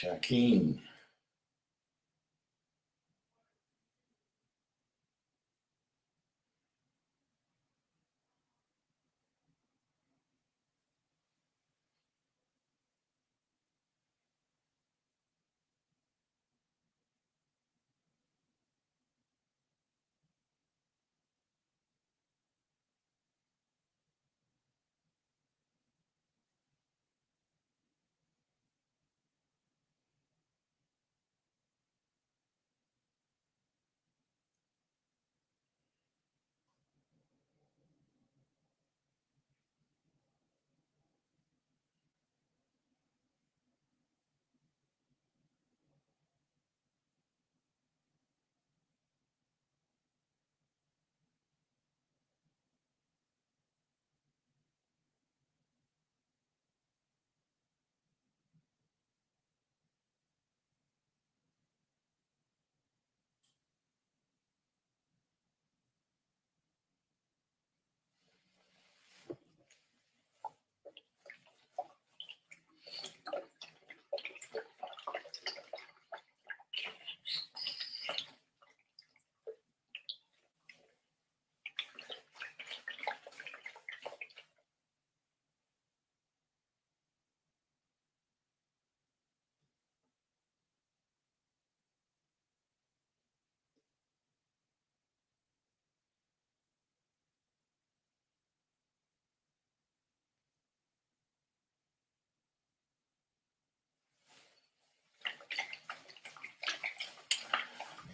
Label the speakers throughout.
Speaker 1: Shaquem.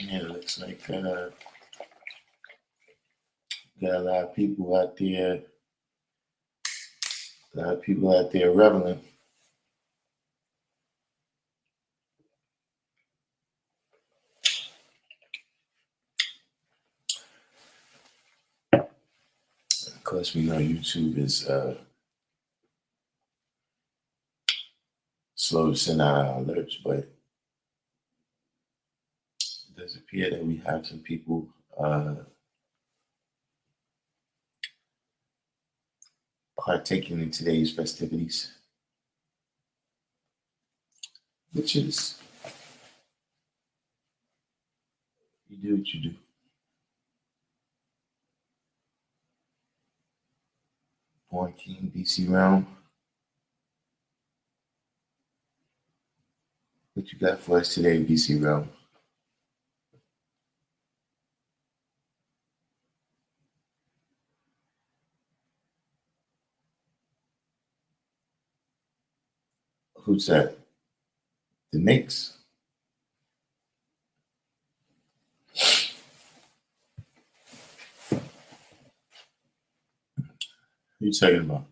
Speaker 1: Yeah, it looks like got a lot of people out there. A lot of people out there reveling. Of course, we know YouTube is slow to send out our alerts, but it does appear that we have some people partaking in today's festivities, which is, you do what you do. Born King, BC Realm. What you got for us today, BC Realm? Who's that? The Knicks? Who you talking about?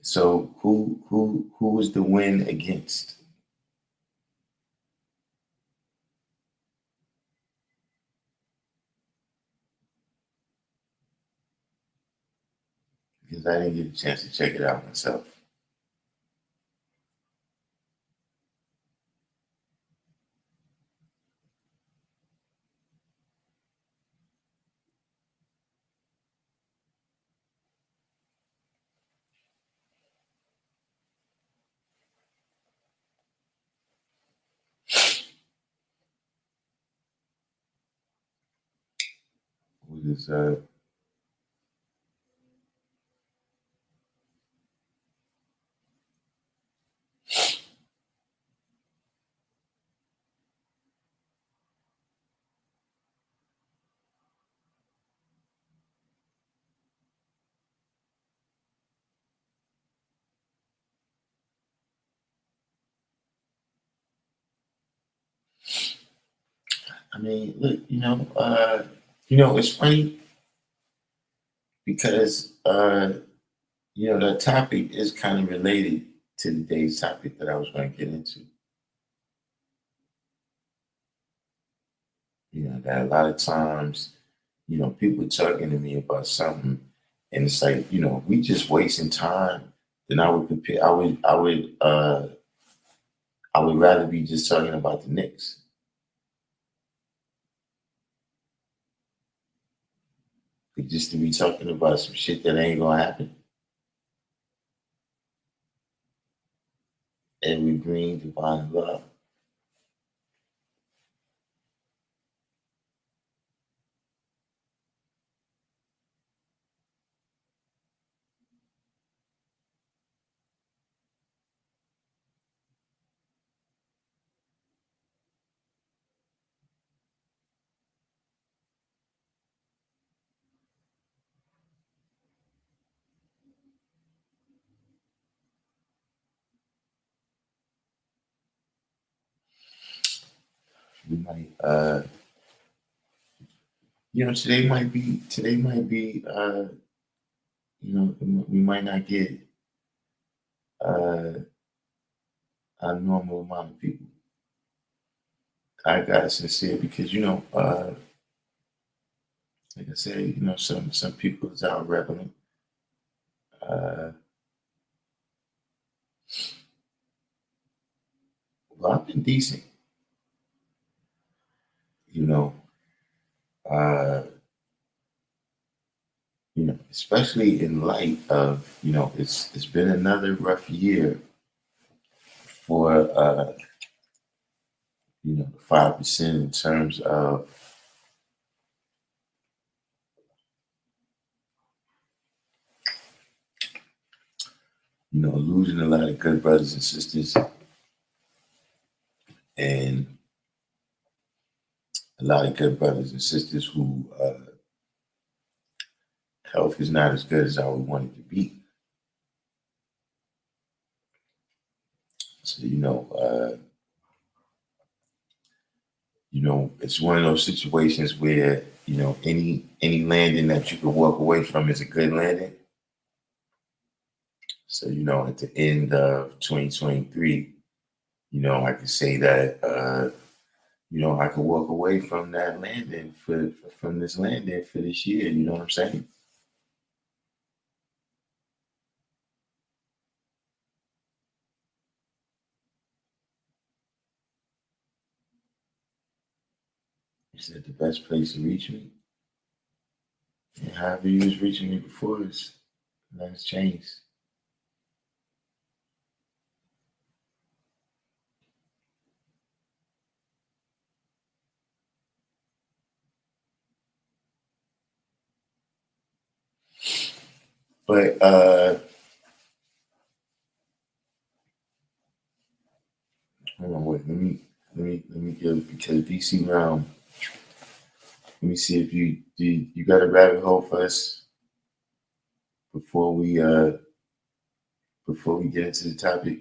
Speaker 1: So who was the win against? Because I didn't get a chance to check it out myself. What is I mean, look, it's funny because that topic is kind of related to today's topic that I was going to get into. That a lot of times, people talking to me about something, and it's like, we just wasting time. Then I would compare. I would rather be just talking about the Knicks. But just to be talking about some shit that ain't gonna happen. Every green divine love. We might today might be we might not get uh a normal amount of people. I got sincere because like I said, some people is out reveling. Uh well, I've been decent, you know, uh especially in light of, it's been another rough year for the 5% in terms of losing a lot of good brothers and sisters, and a lot of good brothers and sisters who health is not as good as how we want it to be. So it's one of those situations where any landing that you can walk away from is a good landing. So at the end of 2023, I could say that I could walk away from that landing from this landing for this year. You know what I'm saying? Is that the best place to reach me? And however you was reaching me before is nothing's changed. But hold on, wait. Let me give because DC Realm. Let me see if you got a rabbit hole for us before we get into the topic.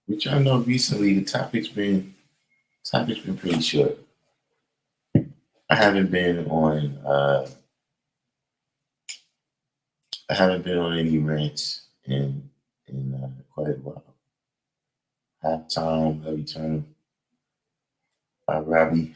Speaker 1: Which I know recently the topic's been pretty short. I haven't been on any rants in quite a while. Halftime, every turn by Robbie.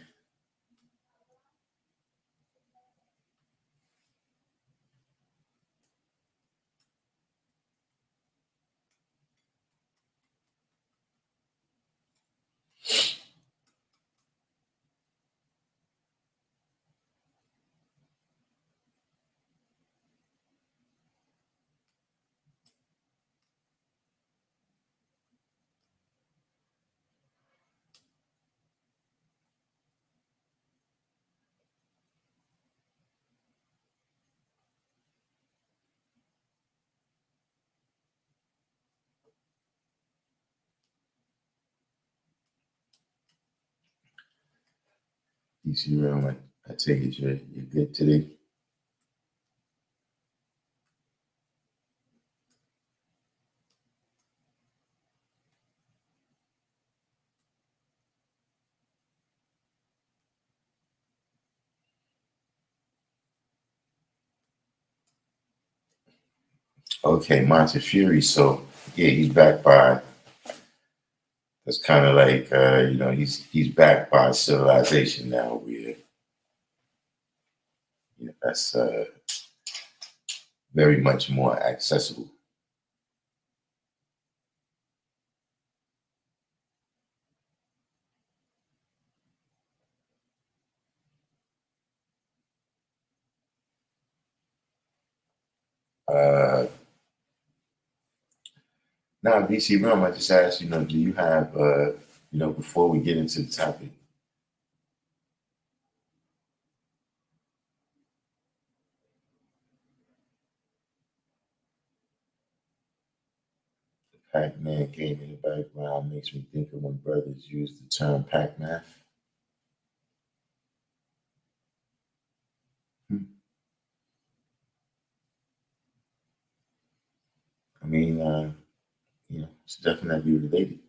Speaker 1: DC Realm, I take it you're good today. Okay, Montefiore. So yeah, he's backed by. That's kind of like he's backed by civilization now. Where that's very much more accessible. Now, VC Realm, I just asked, do you have, before we get into the topic, Pac-Man game in the background makes me think of when brothers use the term Pac-Math. I mean, it's definitely related.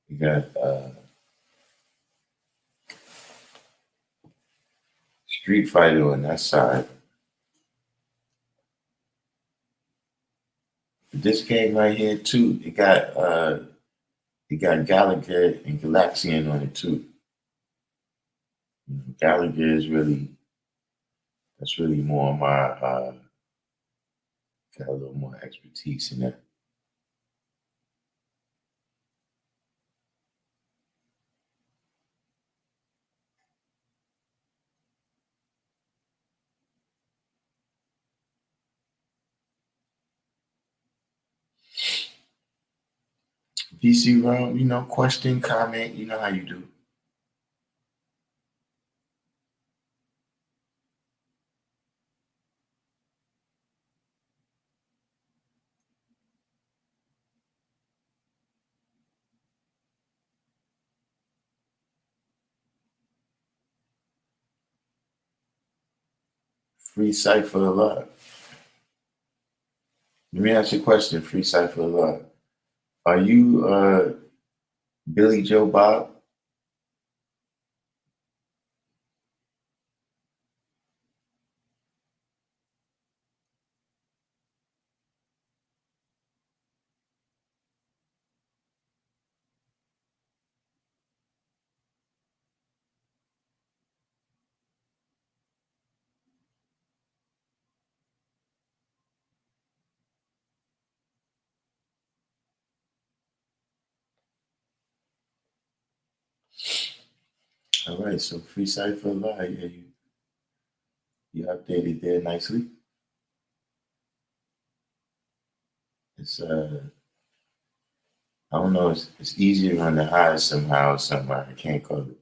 Speaker 1: You got Street Fighter on that side. This game right here too, it got Gallagher and Galaxian on it too. Gallagher is that's really more my got a little more expertise in that. DC Realm, question, comment, you know how you do. Free Cipher Alive. Let me ask you a question, Free Cipher Alive. Are you Billy Joe Bob? All right, so Free Cipher Alive, yeah, you updated there nicely. It's I don't know, it's easier on the eyes somehow, I can't call it.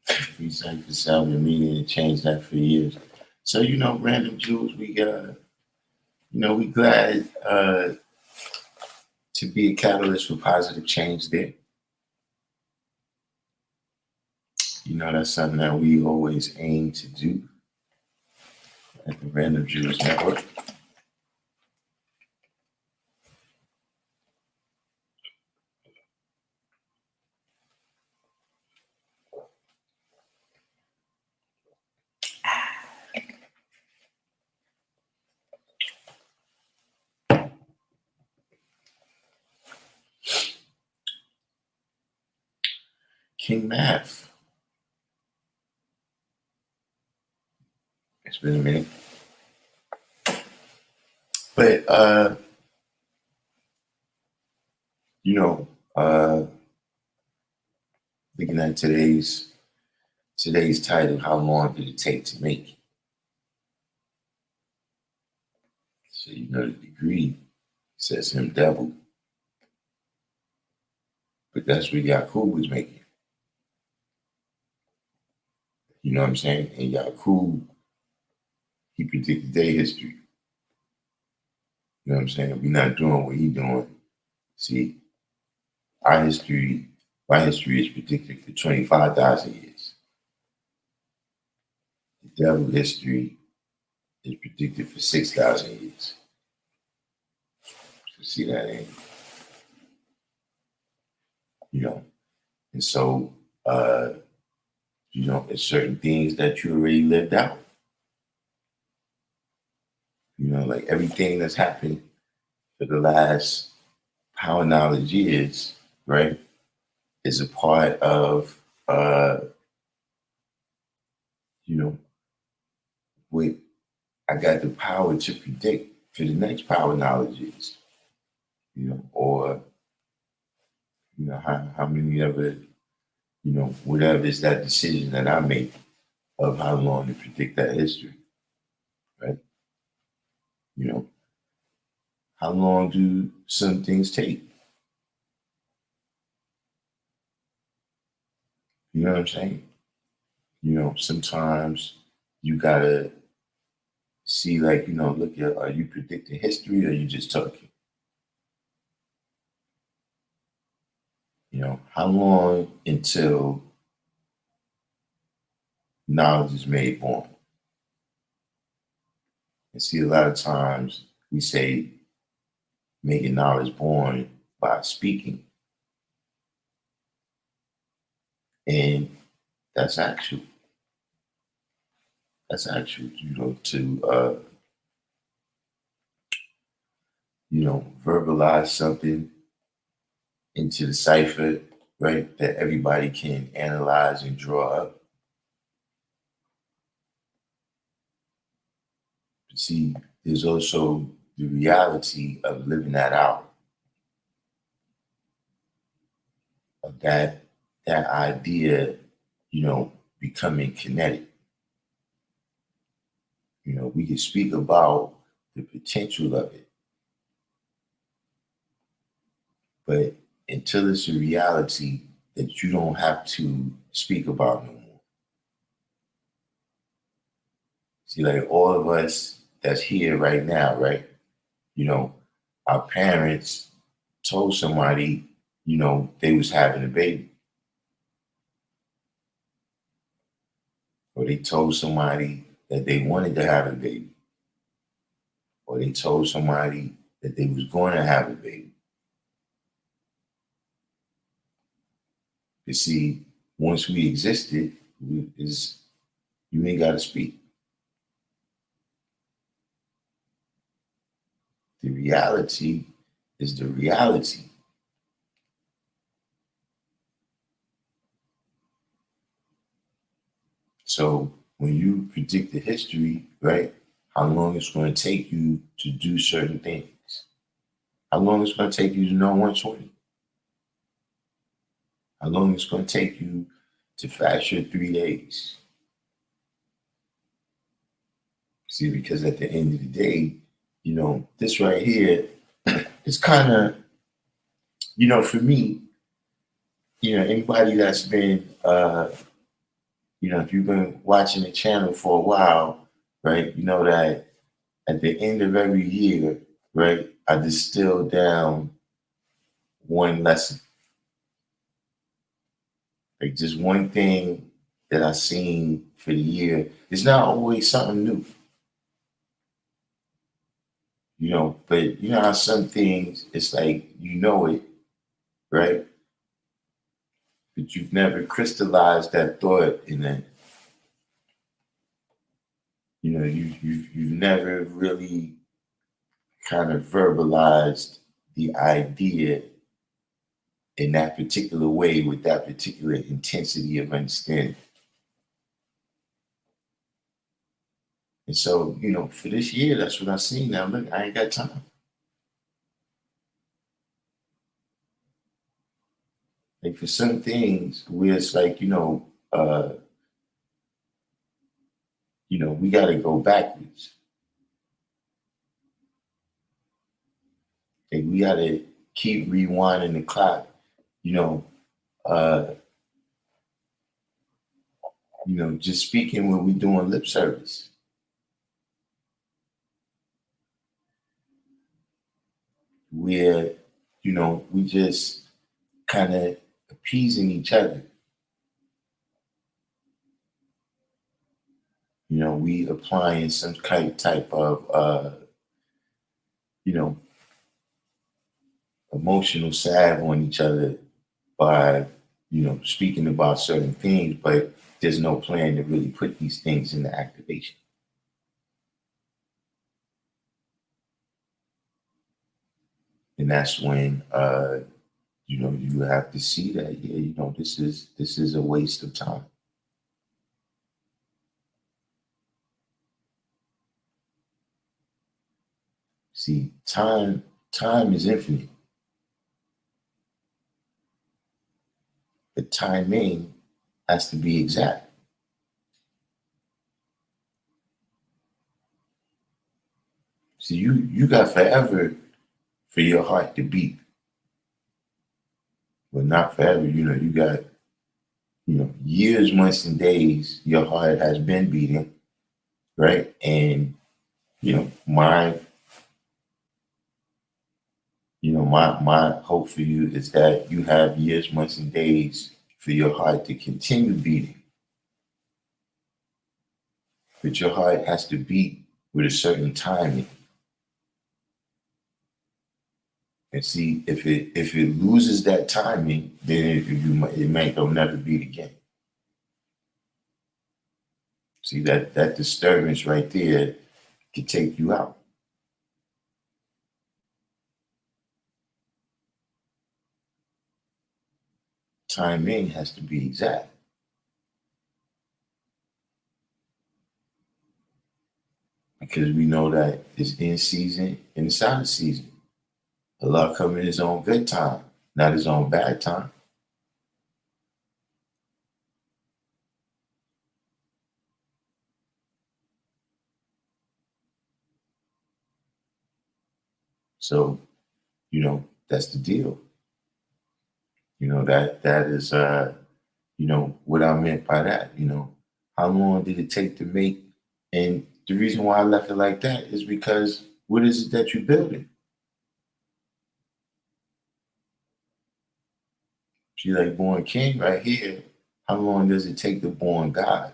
Speaker 1: Free Cipher Salary Media and changed that for years. So, Random Jewels, we glad to be a catalyst for positive change there. That's something that we always aim to do at the Random Jewels Network. King Math. It's been a minute. But looking at today's title, how long did it take to make? So the degree says him double. But that's what Yakub was making. You know what I'm saying? And Yakub, he predicted their history. You know what I'm saying? We're not doing what he's doing. See, our history, my history is predicted for 25,000 years. The devil history is predicted for 6,000 years. So see that ain't, you know. And so, you know, it's certain things that you already lived out. You know, like everything that's happened for the last power knowledge years, right, is a part of, you know, what I got the power to predict for the next power knowledge years, you know, or, you know, how many of it, you know, whatever is that decision that I make of how long to predict that history, right? You know, how long do some things take? You know what I'm saying? You know, sometimes you gotta see, like, you know, look at, are you predicting history or are you just talking? You know, how long until knowledge is made born? And see, a lot of times we say making knowledge born by speaking, and that's actual. That's actual. You know, to you know, verbalize something into the cipher, right? That everybody can analyze and draw up. But see, there's also the reality of living that out, of that idea, you know, becoming kinetic. You know, we can speak about the potential of it, but until it's a reality that you don't have to speak about no more. See, like all of us that's here right now, right? You know, our parents told somebody, you know, they was having a baby, or they told somebody that they wanted to have a baby, or they told somebody that they was going to have a baby. You see, once we existed, you ain't got to speak. The reality is the reality. So when you predict the history, right, how long it's going to take you to do certain things, how long it's going to take you to know 120, how long it's going to take you to fast your 3 days. See, because at the end of the day, you know, this right here is kind of, you know, for me, you know, anybody that's been, you know, if you've been watching the channel for a while, right, you know that at the end of every year, right, I distill down one lesson, like just one thing that I seen for the year. It's not always something new, you know, but you know how some things it's like you know it, right? But you've never crystallized that thought in that, you know, you've never really kind of verbalized the idea in that particular way with that particular intensity of understanding. And so, you know, for this year, that's what I seen. Now, look, I ain't got time. Like for some things where it's like, we got to go backwards. Like we got to keep rewinding the clock. You know, uh, just speaking when we doing lip service. Where, we just kind of appeasing each other. We applying some type of, you know, emotional salve on each other by, speaking about certain things, but there's no plan to really put these things into activation. And that's when, you have to see that, yeah, this is a waste of time. See, time is infinite. The timing has to be exact. See, you got forever for your heart to beat, but not forever. You got years, months, and days. Your heart has been beating, right? And my my hope for you is that you have years, months, and days for your heart to continue beating. But your heart has to beat with a certain timing. And see, if it loses that timing, then it might don't never beat again. See, that disturbance right there can take you out. Timing has to be exact. Because we know that it's in season and it's out of season. Allah come in his own good time, not his own bad time. So, that's the deal. That is what I meant by that. How long did it take to make? And the reason why I left it like that is because what is it that you're building? See, like born king right here, how long does it take to born God?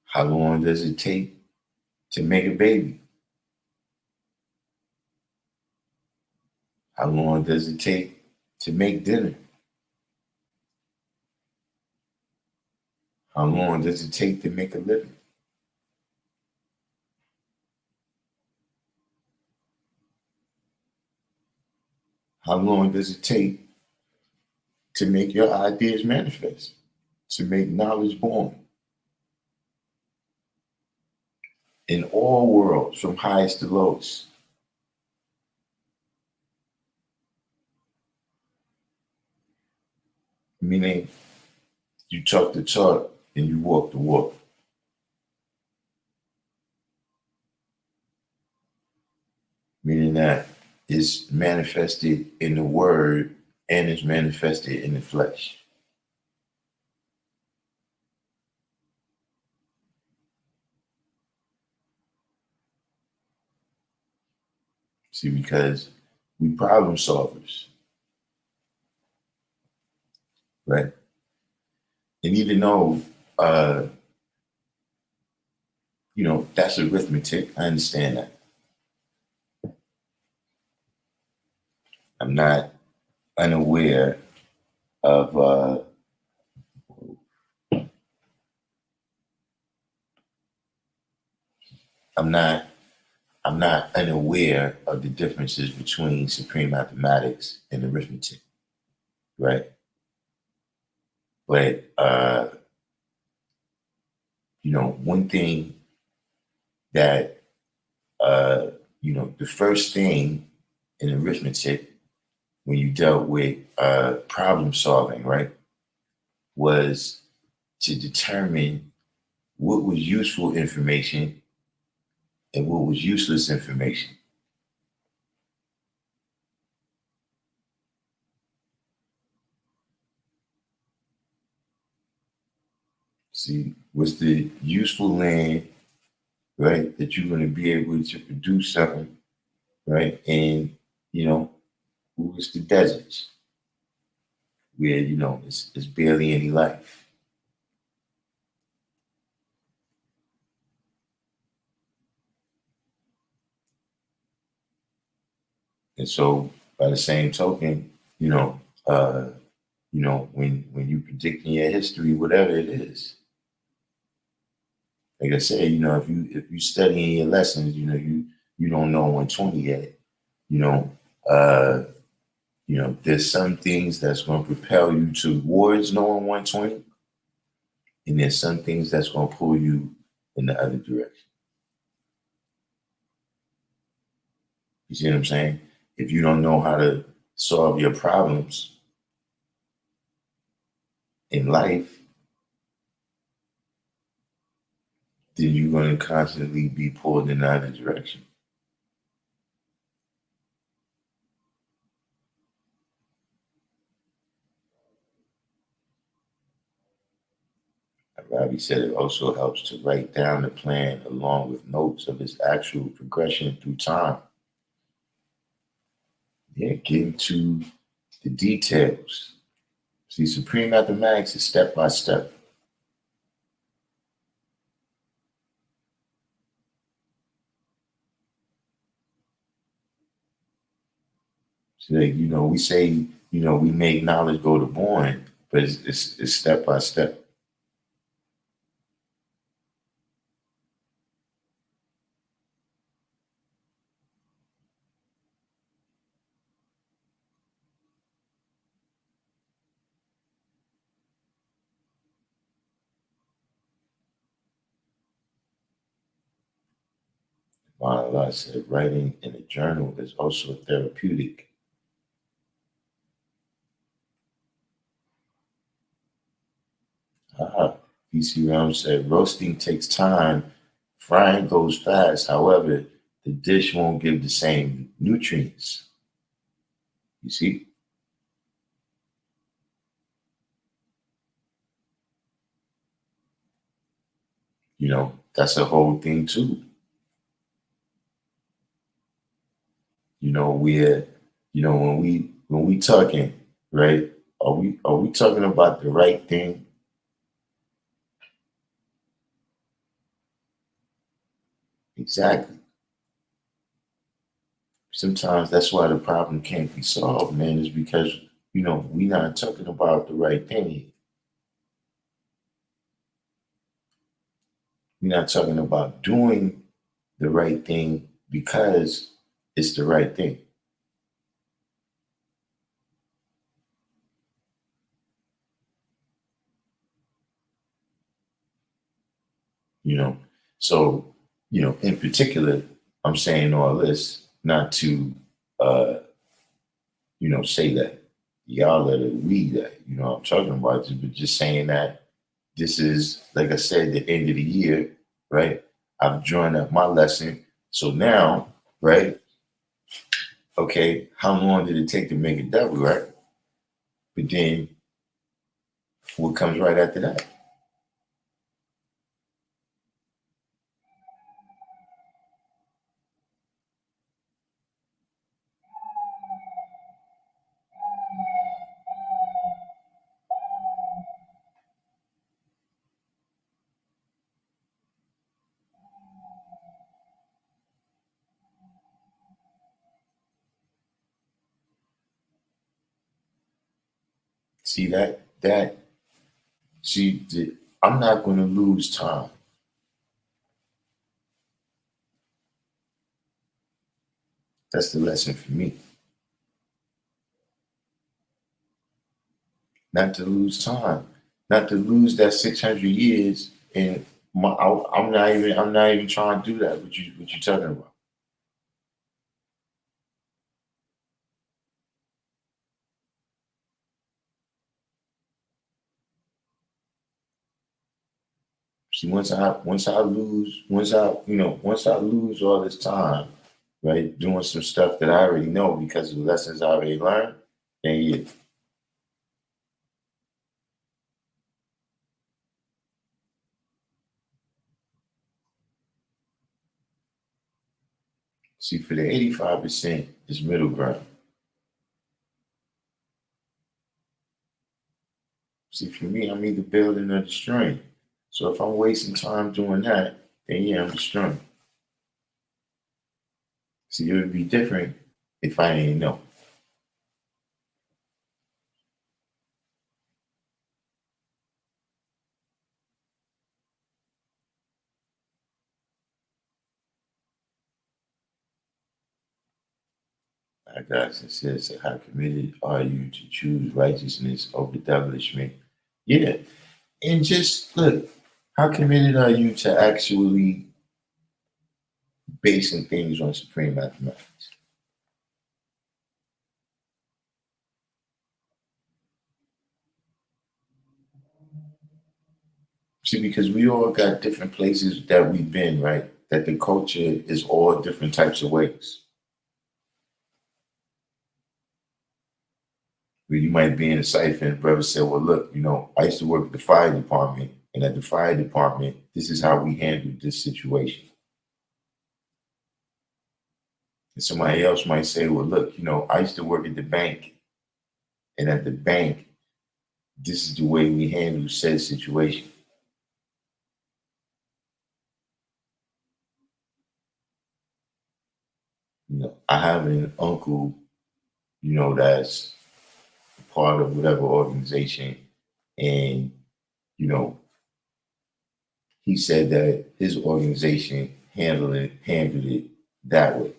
Speaker 1: How long does it take to make a baby? How long does it take to make dinner? How long does it take to make a living? How long does it take to make your ideas manifest? To make knowledge born? In all worlds, from highest to lowest. Meaning, you talk the talk and you walk the walk. Meaning that it's manifested in the word and it's manifested in the flesh. See, because we problem solvers, right? And even though, that's arithmetic, I understand that. I'm not unaware of, I'm not unaware of the differences between supreme mathematics and arithmetic, right? But one thing that the first thing in arithmetic when you dealt with problem solving, right, was to determine what was useful information and what was useless information. See, what's the useful land, right, that you're going to be able to produce something, right? And, you know, what's the deserts where, it's barely any life. And so by the same token, when you predicting your history, whatever it is, like I said, if you studying your lessons, you don't know 120 yet. You know, uh, there's some things that's going to propel you towards knowing 120, and there's some things that's going to pull you in the other direction. You see what I'm saying? If you don't know how to solve your problems in life, then you're going to constantly be pulled in the other direction. Robbie said it also helps to write down the plan along with notes of its actual progression through time. Yeah, getting to the details. See, supreme mathematics is step by step. So, we say, we make knowledge go to born, but it's step by step. Allah said writing in a journal is also therapeutic. PC Realm said roasting takes time, frying goes fast. However, the dish won't give the same nutrients. You see? That's a whole thing too. We're, when we talking, right? Are we talking about the right thing? Exactly. Sometimes that's why the problem can't be solved, man, is because, we're not talking about the right thing. We're not talking about doing the right thing because it's the right thing. you know. So, in particular, I'm saying all this not to, uh, say that y'all are the we that, I'm talking about this, but just saying that this is, like I said, the end of the year, right? I've drawn up my lesson. So now, right? Okay, how long did it take to make a devil, right? But then what comes right after that? See I'm not going to lose time. That's the lesson for me. Not to lose time, not to lose that 600 years. And I'm not even trying to do that. What you talking about? See, once I lose all this time, right, doing some stuff that I already know because of the lessons I already learned, then yeah. See, for the 85% is middle ground. See, for me, I'm either building or destroying. So if I'm wasting time doing that, then yeah, I'm destroying. See, it would be different if I didn't know. I got it says, how committed are you to choose righteousness over devilishment? Yeah. And just look, how committed are you to actually basing things on supreme mathematics? See, because we all got different places that we've been, right? That the culture is all different types of ways. Where you might be in a cipher and the brother said, well, look, I used to work at the fire department, and at the fire department, this is how we handled this situation. And somebody else might say, well, look, I used to work at the bank, and at the bank, this is the way we handle said situation. I have an uncle, that's part of whatever organization, and you know, he said that his organization handled it that way.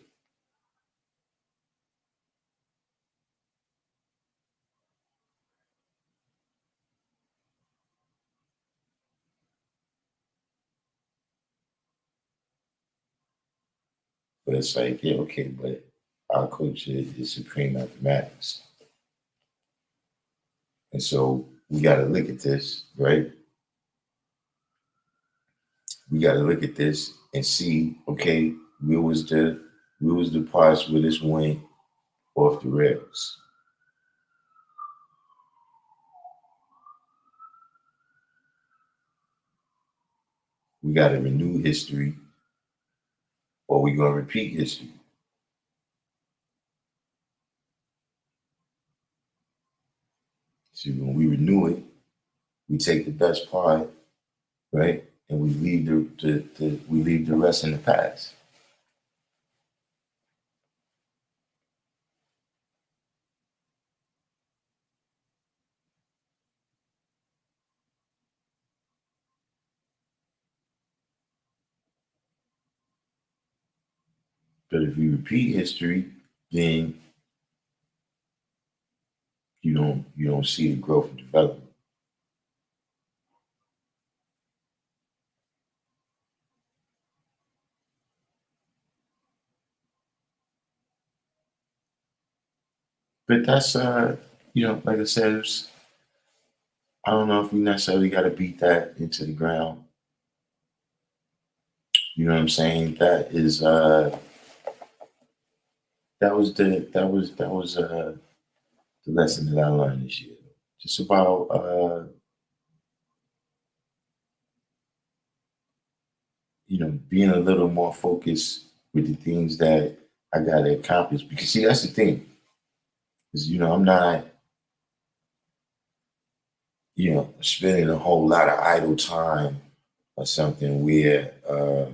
Speaker 1: But it's like, yeah, okay, but our culture is supreme mathematics. And so we got to look at this, right? We got to look at this and see, okay, where was the parts where this went off the rails? We got to renew history, or we gonna repeat history. See, when we renew it, we take the best part, right, and we leave the rest in the past. But if we repeat history, then you don't see the growth and development. But that's like I said, I don't know if we necessarily got to beat that into the ground. You know what I'm saying? That was the lesson that I learned this year. Just about being a little more focused with the things that I got to accomplish. Because see, that's the thing is I'm not spending a whole lot of idle time or something where I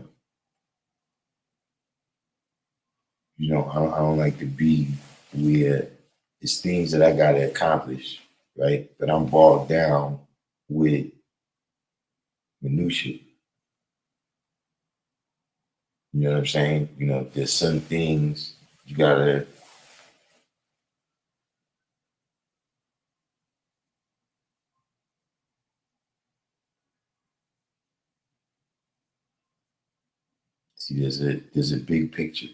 Speaker 1: don't like to be where it's things that I got to accomplish, right? But I'm bogged down with minutia. You know what I'm saying? There's some things you gotta see. There's a big picture.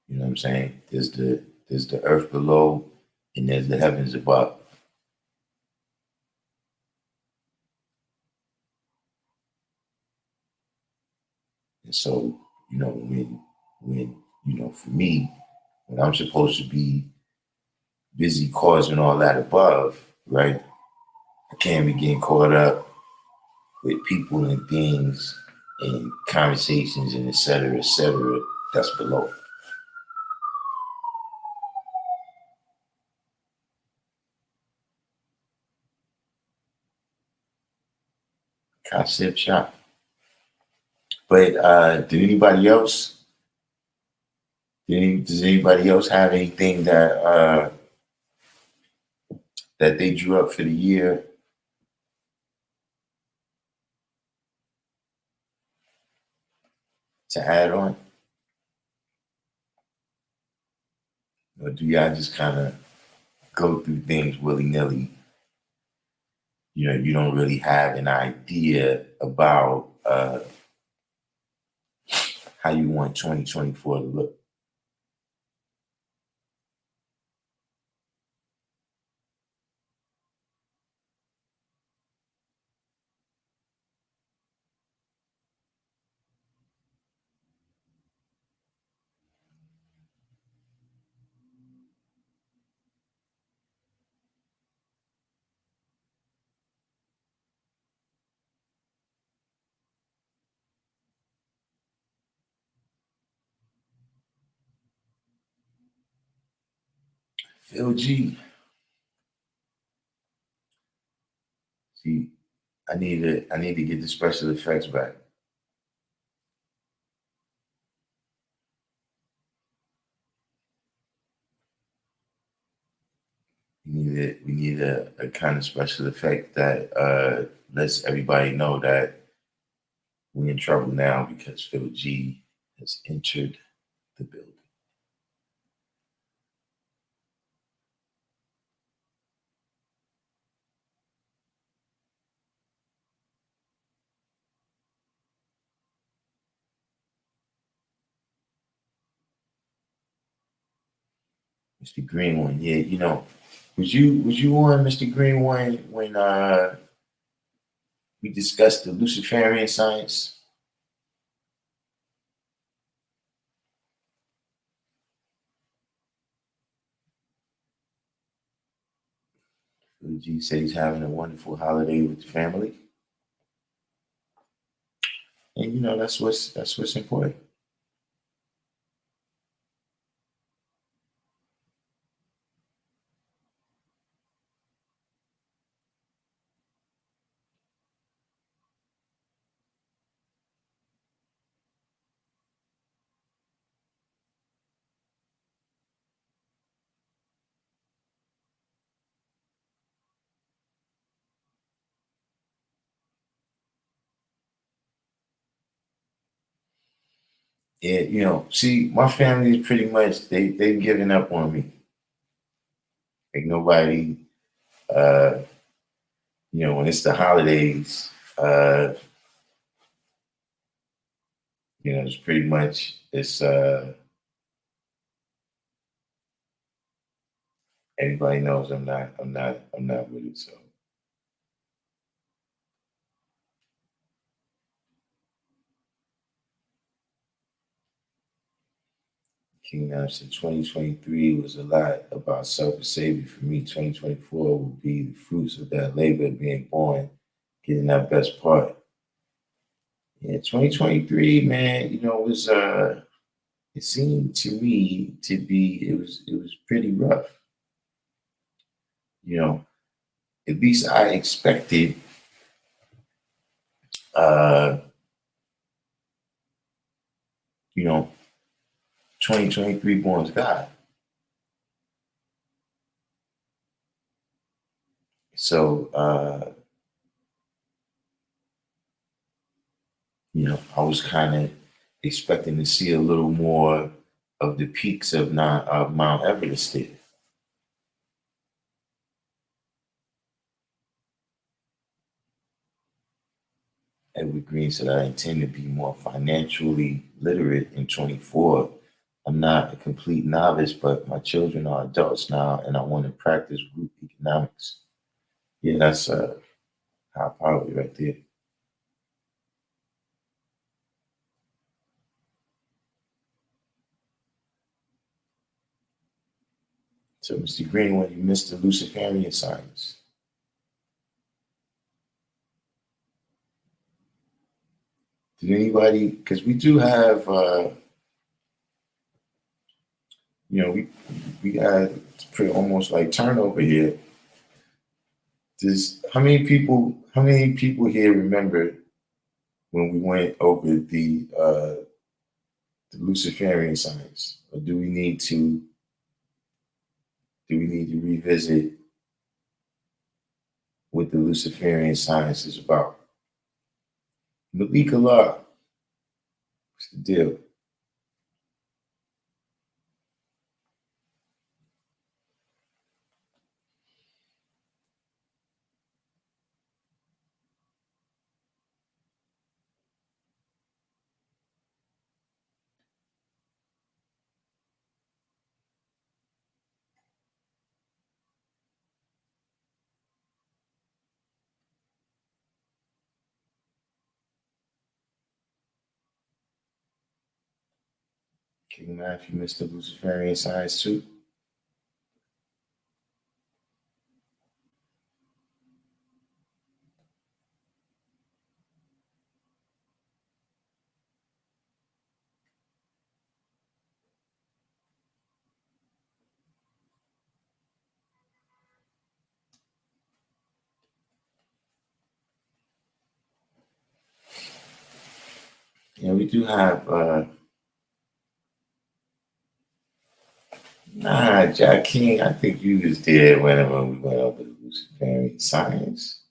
Speaker 1: You know what I'm saying? There's the earth below, and there's the heavens above. And so, when for me, when I'm supposed to be busy causing all that above, right? I can't be getting caught up with people and things and conversations and et cetera, that's below. Concept shop. But does anybody else have anything that they drew up for the year to add on? Or do y'all just kind of go through things willy nilly? You don't really have an idea about how you want 2024 to look. Phil G, see, I need to get the special effects back. We need a kind of special effect that lets everybody know that we're in trouble now because Phil G has entered the building. Mr. Green one, yeah, was you on Mr. Green one when we discussed the Luciferian science? Phil G said he's having a wonderful holiday with the family. And that's what's important. Yeah, see, my family is pretty much they've given up on me. Like nobody, uh, when it's the holidays, it's pretty much everybody knows I'm not with it. So King Nam said 2023 was a lot about self and savior for me. 2024 will be the fruits of that labor being born, getting that best part. Yeah, 2023, man, was it seemed to me to be it was pretty rough. You know, at least I expected uh, you know, 2023 born's God. So I was kind of expecting to see a little more of the peaks of Mount Everest there. Edward Green said, I intend to be more financially literate in 24. I'm not a complete novice, but my children are adults now, and I want to practice group economics. Yeah, that's high poverty right there. So, Mr. Greenwood, you missed the Luciferian science. Did anybody? Because we do have, we got pretty almost like turnover here. How many people? How many people here remember when we went over the Luciferian science, or do we need to revisit what the Luciferian science is about? Malik Allah, what's the deal? King Matthew missed the Luciferian science too. Yeah, we do have Jack King, I think you was there whenever we went over the Luciferian science.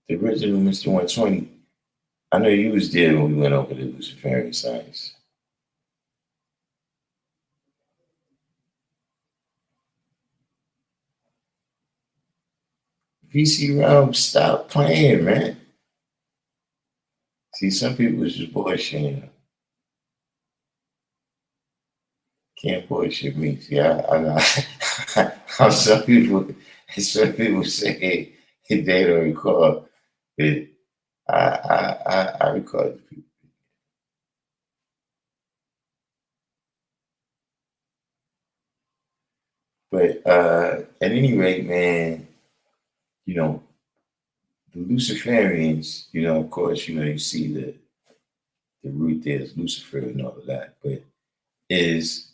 Speaker 1: The original Mr. 120. I know you was there when we went over the Luciferian science. VC Realm, stop playing, man. See, some people is just bullshitting. Can't bullshit me. See, some people say they don't recall, but I recall the people. But at any rate, man, the Luciferians, of course, you see the root there is Lucifer and all of that, but this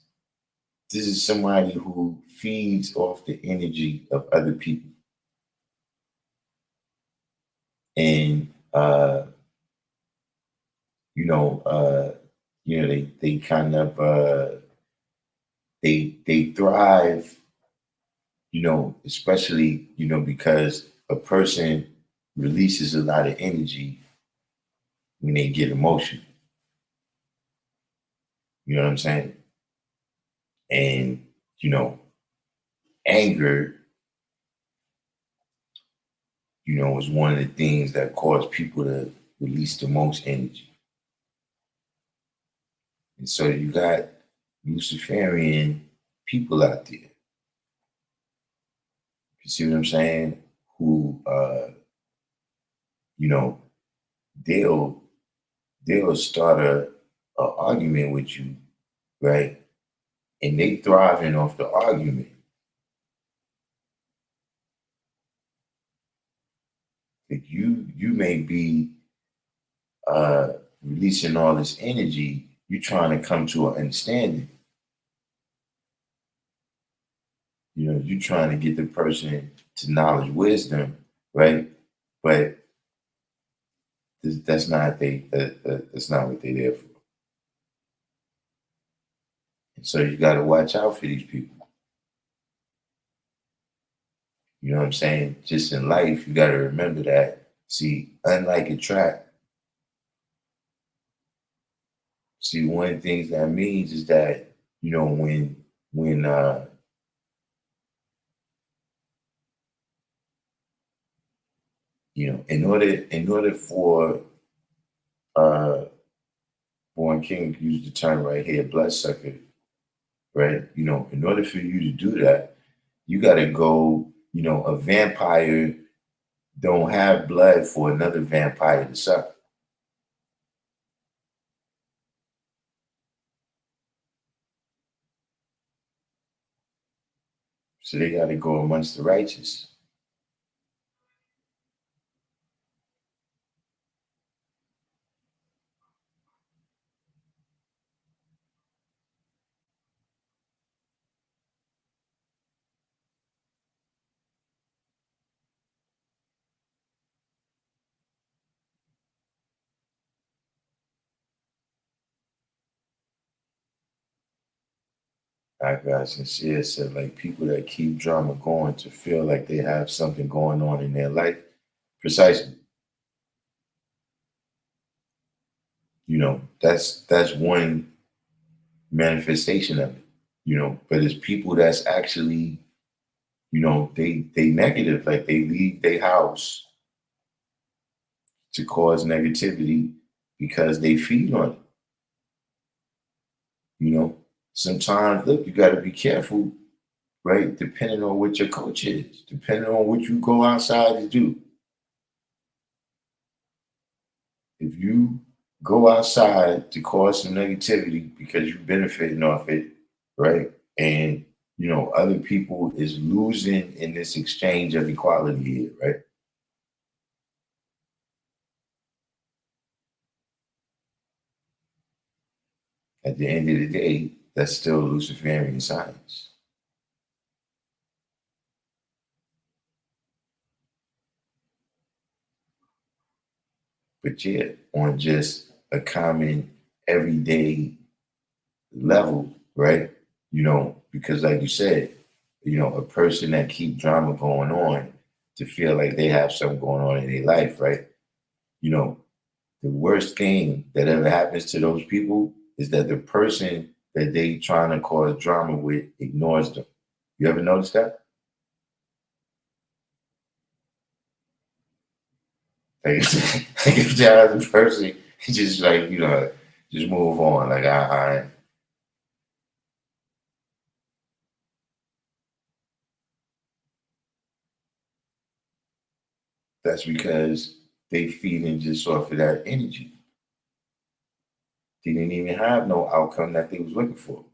Speaker 1: is somebody who feeds off the energy of other people. And they kind of they thrive, especially, because a person releases a lot of energy when they get emotional. You know what I'm saying? And, anger, is one of the things that cause people to release the most energy. And so you got Luciferian people out there. You see what I'm saying? Who, they'll start a argument with you, right? And they thriving off the argument. Like you may be releasing all this energy. You're trying to come to an understanding. You're trying to get the person to knowledge, wisdom, right? But that's not that's not what they're there for. And so you got to watch out for these people. You know what I'm saying? Just in life, you got to remember that. See, unlike a trap. See, one of the things that means is that, when in order for Born King use the term right here, bloodsucker, right? In order for you to do that, you got to go, a vampire don't have blood for another vampire to suck. So they got to go amongst the righteous. I got sincere said, like people that keep drama going to feel like they have something going on in their life. Precisely. That's one manifestation of it. But it's people that's actually, they negative, like they leave their house to cause negativity because they feed on it. You know, sometimes look, you got to be careful, right? Depending on what your coach is, depending on what you go outside to do. If you go outside to cause some negativity because you're benefiting off it, right? And other people is losing in this exchange of equality here, right? At the end of the day, that's still Luciferian science. But yeah, on just a common everyday level, right? Because like you said, a person that keep drama going on to feel like they have something going on in their life, right? You know, the worst thing that ever happens to those people is that the person that they trying to cause drama with ignores them. You ever notice that? Like, like if the other person just like, just move on. Like that's because they feeding just off of that energy. They didn't even have no outcome that they was looking for.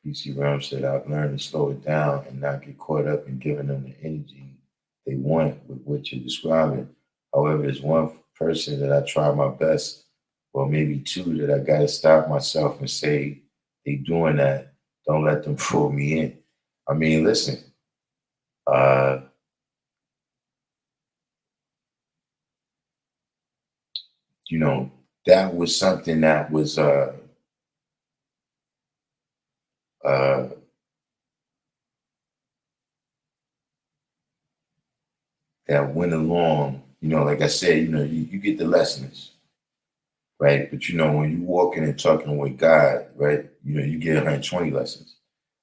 Speaker 1: PC Ram said, I've learned to slow it down and not get caught up in giving them the energy they want with what you're describing. However, there's one person that I try my best, or maybe two, that I got to stop myself and say, they doing that. Don't let them pull me in. I mean, listen, uh, you know, that was something that was uh, that went along. Like I said, you get the lessons, right? But when you walking and talking with God, right, you get 120 lessons.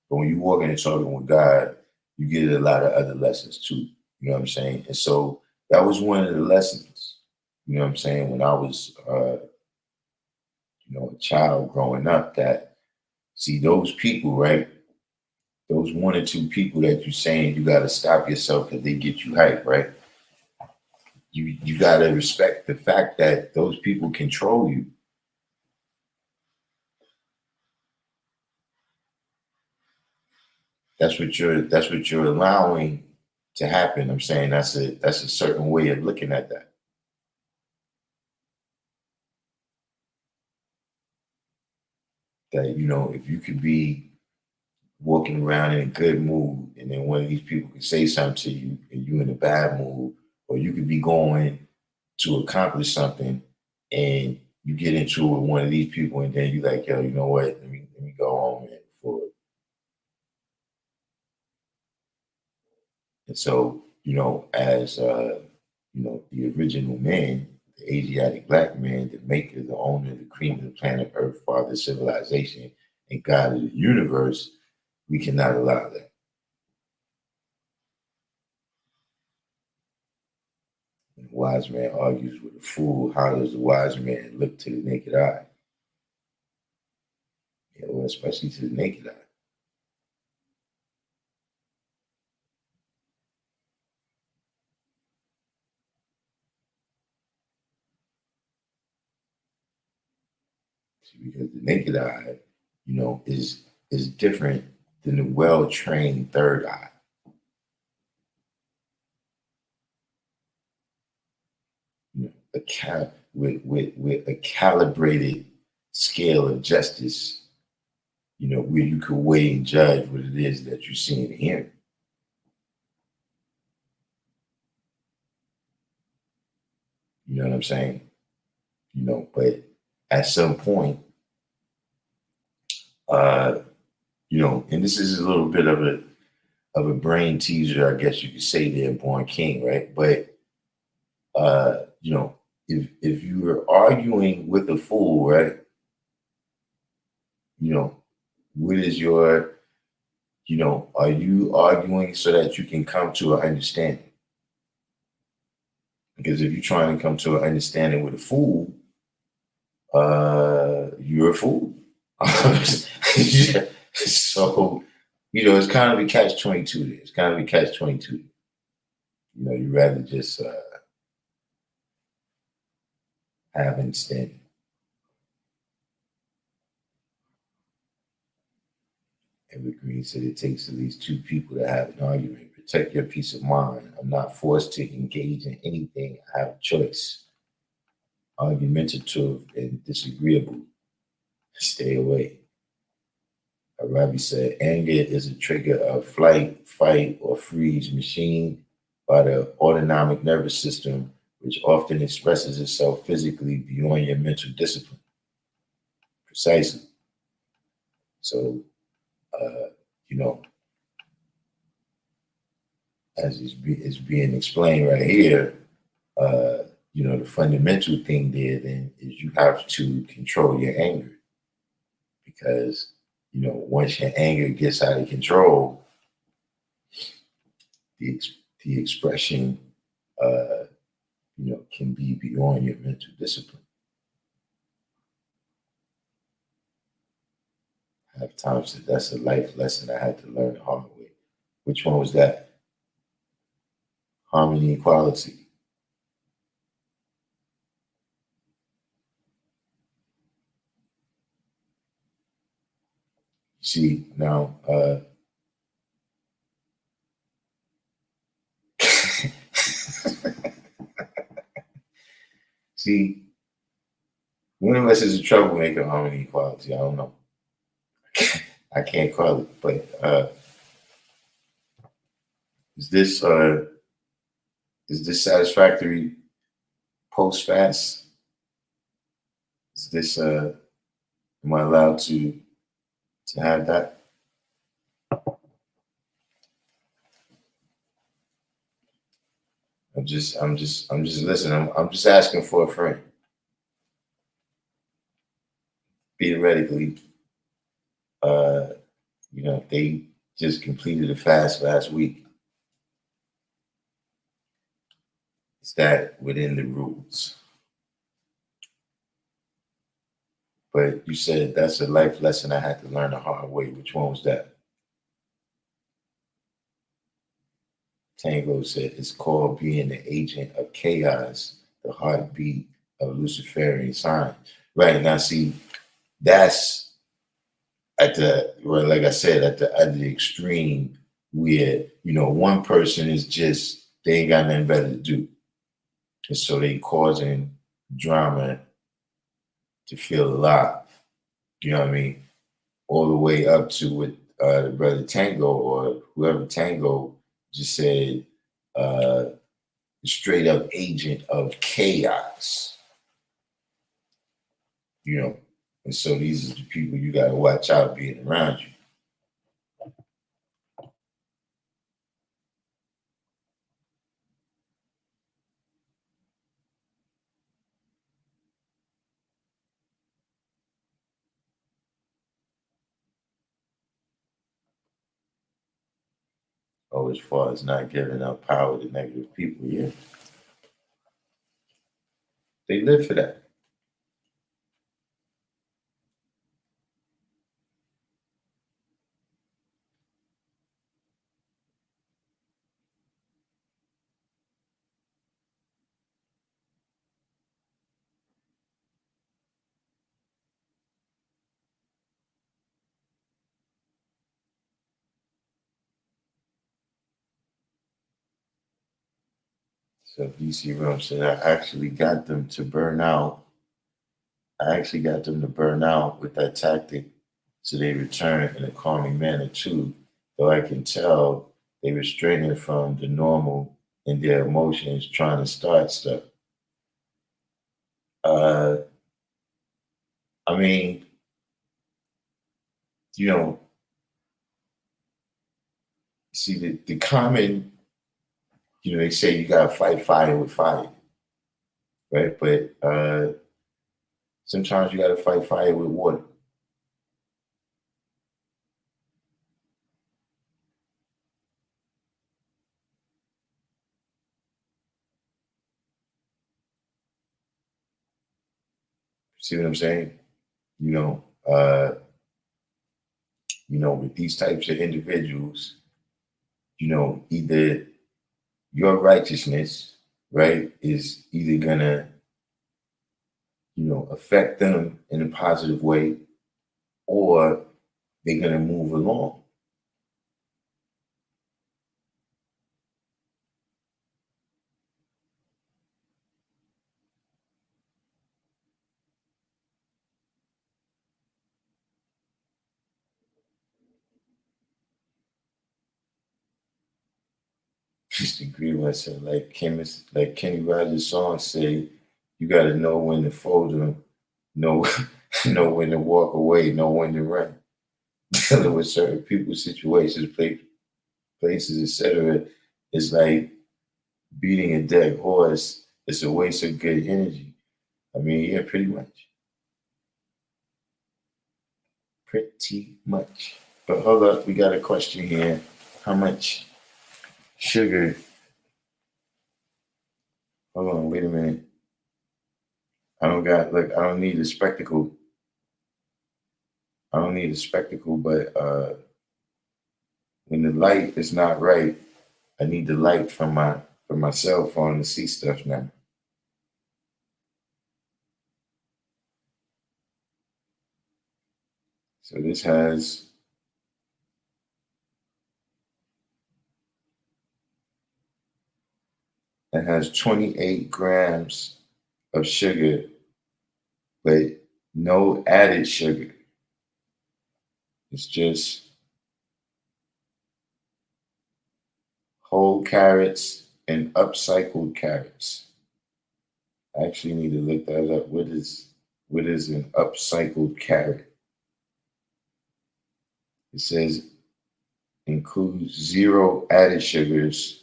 Speaker 1: But when you walking and talking with God, you get a lot of other lessons too. You know what I'm saying? And so that was one of the lessons. You know what I'm saying? When I was, a child growing up, that see those people, right? Those one or two people that you're saying you got to stop yourself because they get you hype, right? You got to respect the fact that those people control you. That's what you're allowing to happen. I'm saying that's a certain way of looking at that. That if you could be walking around in a good mood and then one of these people could say something to you and you in a bad mood, or you could be going to accomplish something and you get into it with one of these people and then you like, yo, you know what? Let me go home and for it. And so, as the original man, the Asiatic black man, the maker, the owner, the cream of the planet Earth, father of civilization, and God of the universe, we cannot allow that. When the wise man argues with a fool, how does the wise man look to the naked eye? Yeah, well, especially to the naked eye. See, because the naked eye, is different than the well-trained third eye. With a calibrated scale of justice, where you could weigh and judge what it is that you're seeing and hearing. You know what I'm saying? But at some point, uh, and this is a little bit of a brain teaser, I guess you could say there, Born King, right? But if you were arguing with a fool, right? You know, what is your, are you arguing so that you can come to an understanding? Because if you're trying to come to an understanding with a fool, you're a fool. So, it's kind of a catch-22 there. It's kind of a catch-22. You rather just have understanding. Evergreen said it takes at least two people to have an argument. Protect your peace of mind. I'm not forced to engage in anything. I have a choice. Argumentative and disagreeable. Stay away. Arabi said anger is a trigger of flight, fight, or freeze machine by the autonomic nervous system, which often expresses itself physically beyond your mental discipline. Precisely. So, uh, you know, as is being explained right here, uh, the fundamental thing there then is you have to control your anger because, once your anger gets out of control, the, the expression, uh, can be beyond your mental discipline. I have times that that's a life lesson I had to learn the hard way. Which one was that? Harmony and equality. See, now, see, one of us is a troublemaker, harmony and equality. I don't know. I can't call it, but is this uh, is this satisfactory post fast? Is this am I allowed to have that? I'm just listening. I'm just asking for a friend. Theoretically, uh, they just completed a fast last week. Is that within the rules? But you said that's a life lesson I had to learn the hard way. Which one was that? Tango said it's called being the agent of chaos, the heartbeat of Luciferian sign. Right now, see, that's like I said, at the other extreme where, one person is just, they ain't got nothing better to do. And so they causing drama to feel alive. You know what I mean? All the way up to what the brother Tango or whoever Tango just said, uh, straight up agent of chaos, you know. And so these are the people you got to watch out being around you. Oh, as far as not giving up power to negative people, yeah, they live for that. So DC Room said I actually got them to burn out. I actually got them to burn out with that tactic, so they return in a calming manner too. Though I can tell they were straining from the normal in their emotions, trying to start stuff. Uh, I mean, you know, see the common, they say you gotta fight fire with fire, right? But sometimes you gotta fight fire with water. See what I'm saying? You know, uh, with these types of individuals, either your righteousness, right, is either gonna, affect them in a positive way, or they're gonna move along. Just agree with myself. Like Kenny Rogers' song say, you gotta know when to fold them, know know when to walk away, know when to run. Dealing with certain people, situations, places, etc. It's like beating a dead horse. It's a waste of good energy. I mean, yeah, pretty much. Pretty much. But hold up, we got a question here. How much sugar? Hold on, wait a minute. I don't need a spectacle. I don't need a spectacle, but when the light is not right, I need the light from my cell phone to see stuff now. So it has 28 grams of sugar, but no added sugar. It's just whole carrots and upcycled carrots. I actually need to look that up. What is an upcycled carrot? It says includes zero added sugars,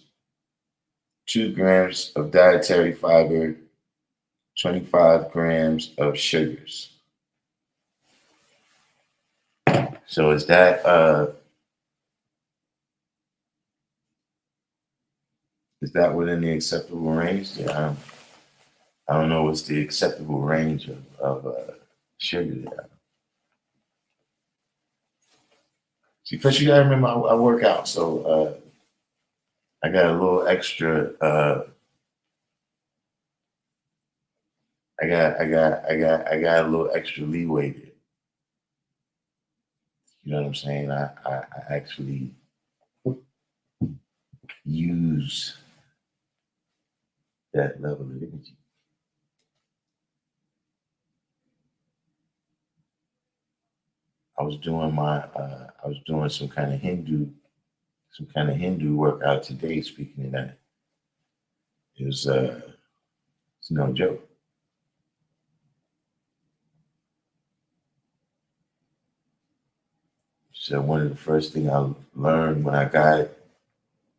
Speaker 1: 2 grams of dietary fiber, 25 grams of sugars. So is that within the acceptable range? Yeah, I don't know what's the acceptable range of sugar there. See, plus you gotta remember I work out, so I got a little extra. I got a little extra leeway there. You know what I'm saying? I actually use that level of energy. I was doing some kind of Hindu workout today. Speaking of that, it was it's no joke. So one of the first things I learned when I got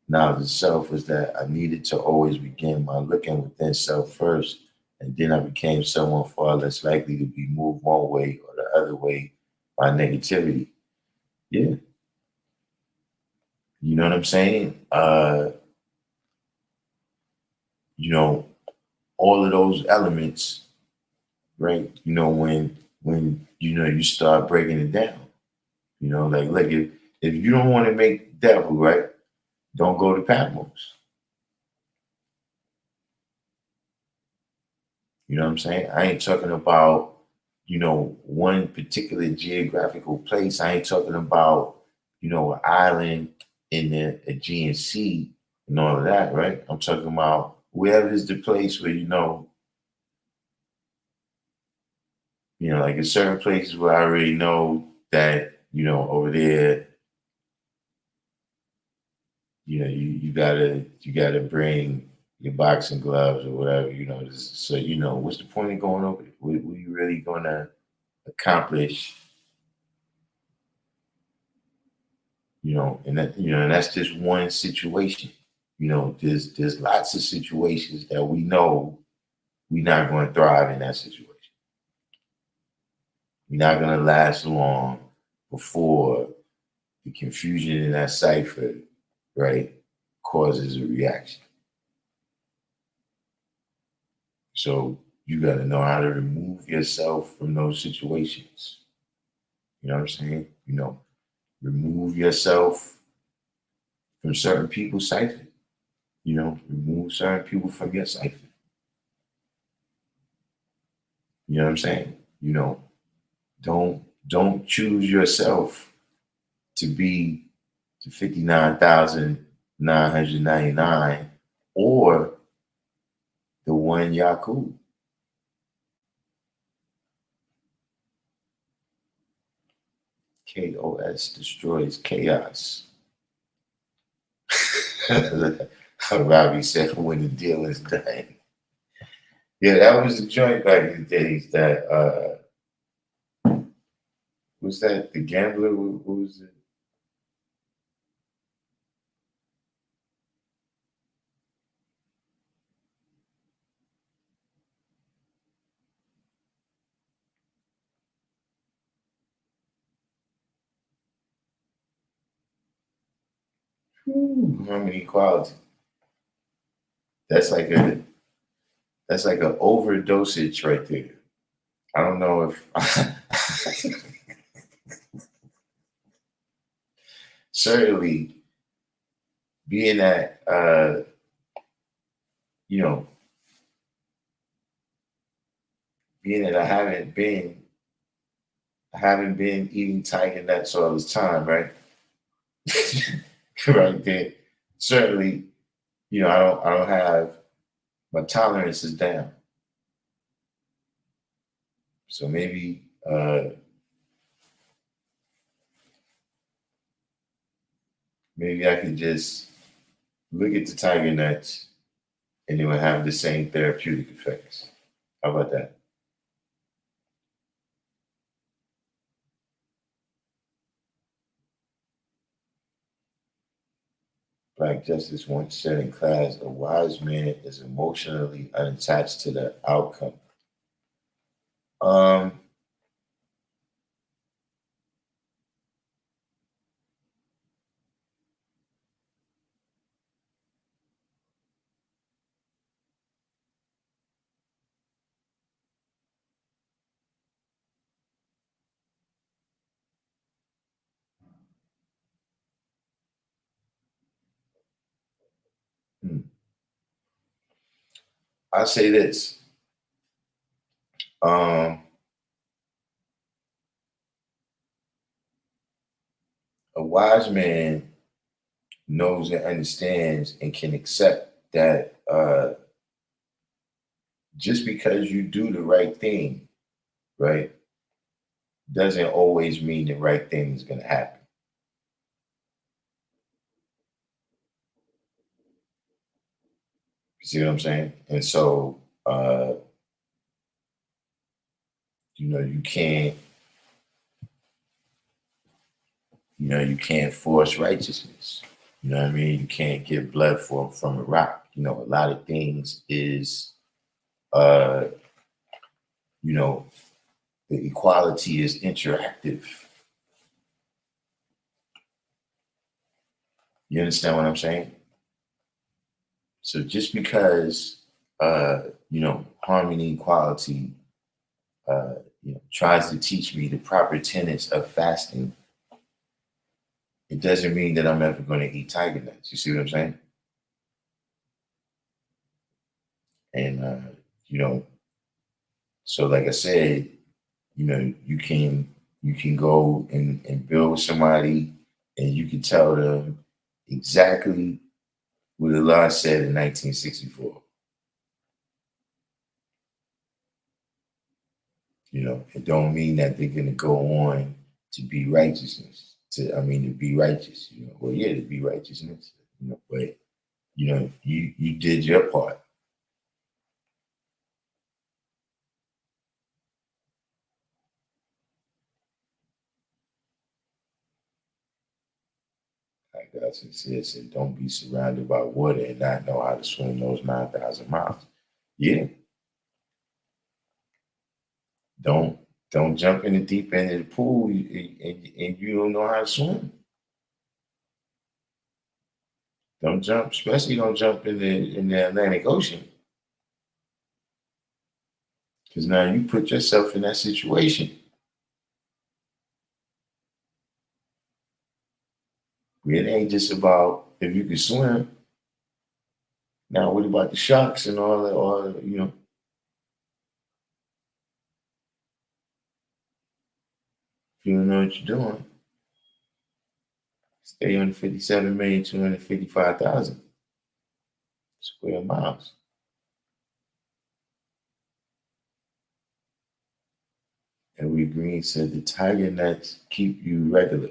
Speaker 1: knowledge of self was that I needed to always begin by looking within self first, and then I became someone far less likely to be moved one way or the other way by negativity. Yeah, you know what I'm saying? You know, all of those elements, right? When you start breaking it down. Like if you don't want to make devil, right, don't go to Patmos. You know what I'm saying? I ain't talking about, one particular geographical place. I ain't talking about, an island in the Aegean Sea and all of that, right? I'm talking about wherever is the place where like in certain places where I already know that over there, you gotta bring your boxing gloves or whatever, so what's the point of going over it? What you really gonna accomplish, and that's just one situation. There's lots of situations that we know we're not going to thrive in that situation. We're not going to last long before the confusion in that cipher, right, causes a reaction. So you got to know how to remove yourself from those situations. You know what I'm saying? Remove yourself from certain people's cipher. Remove certain people from your cipher. You know what I'm saying? Don't choose yourself to be the 59,999 or the one Yakub. KOS destroys chaos. Robbie said when the deal is done. Yeah, that was the joint back in the days that was that the gambler? What was it? Harmony equality. That's like an overdosage right there. I don't know if certainly being that being that I haven't been eating tiger nuts all this time, right? Right there. Certainly, I don't have my tolerance is down. So maybe I can just look at the tiger nuts and it will have the same therapeutic effects. How about that? Black Justice once said in class, a wise man is emotionally unattached to the outcome. Um, hmm, I say this. Um, a wise man knows and understands and can accept that just because you do the right thing, right, doesn't always mean the right thing is going to happen. You see what I'm saying? And so, you can't, you can't force righteousness. You know what I mean? You can't get blood from a rock. A lot of things is, uh, you know, the equality is interactive. You understand what I'm saying? So just because, harmony, equality, tries to teach me the proper tenets of fasting, it doesn't mean that I'm ever going to eat tiger nuts. You see what I'm saying? And you know, so like I said, you can go and build with somebody, and you can tell them exactly what Allah said in 1964. It don't mean that they're gonna go on to be righteousness. To be righteous. Well, yeah, to be righteousness. But you did your part. Like that's what it said, don't be surrounded by water and not know how to swim those 9,000 miles. Yeah, don't don't jump in the deep end of the pool and you don't know how to swim. Don't jump, especially don't jump in the Atlantic Ocean, because now you put yourself in that situation. It ain't just about if you can swim. Now, what about the sharks and all that? If you don't know what you're doing, stay on 57,255,000 square miles. And we Green said the tiger nets keep you regular.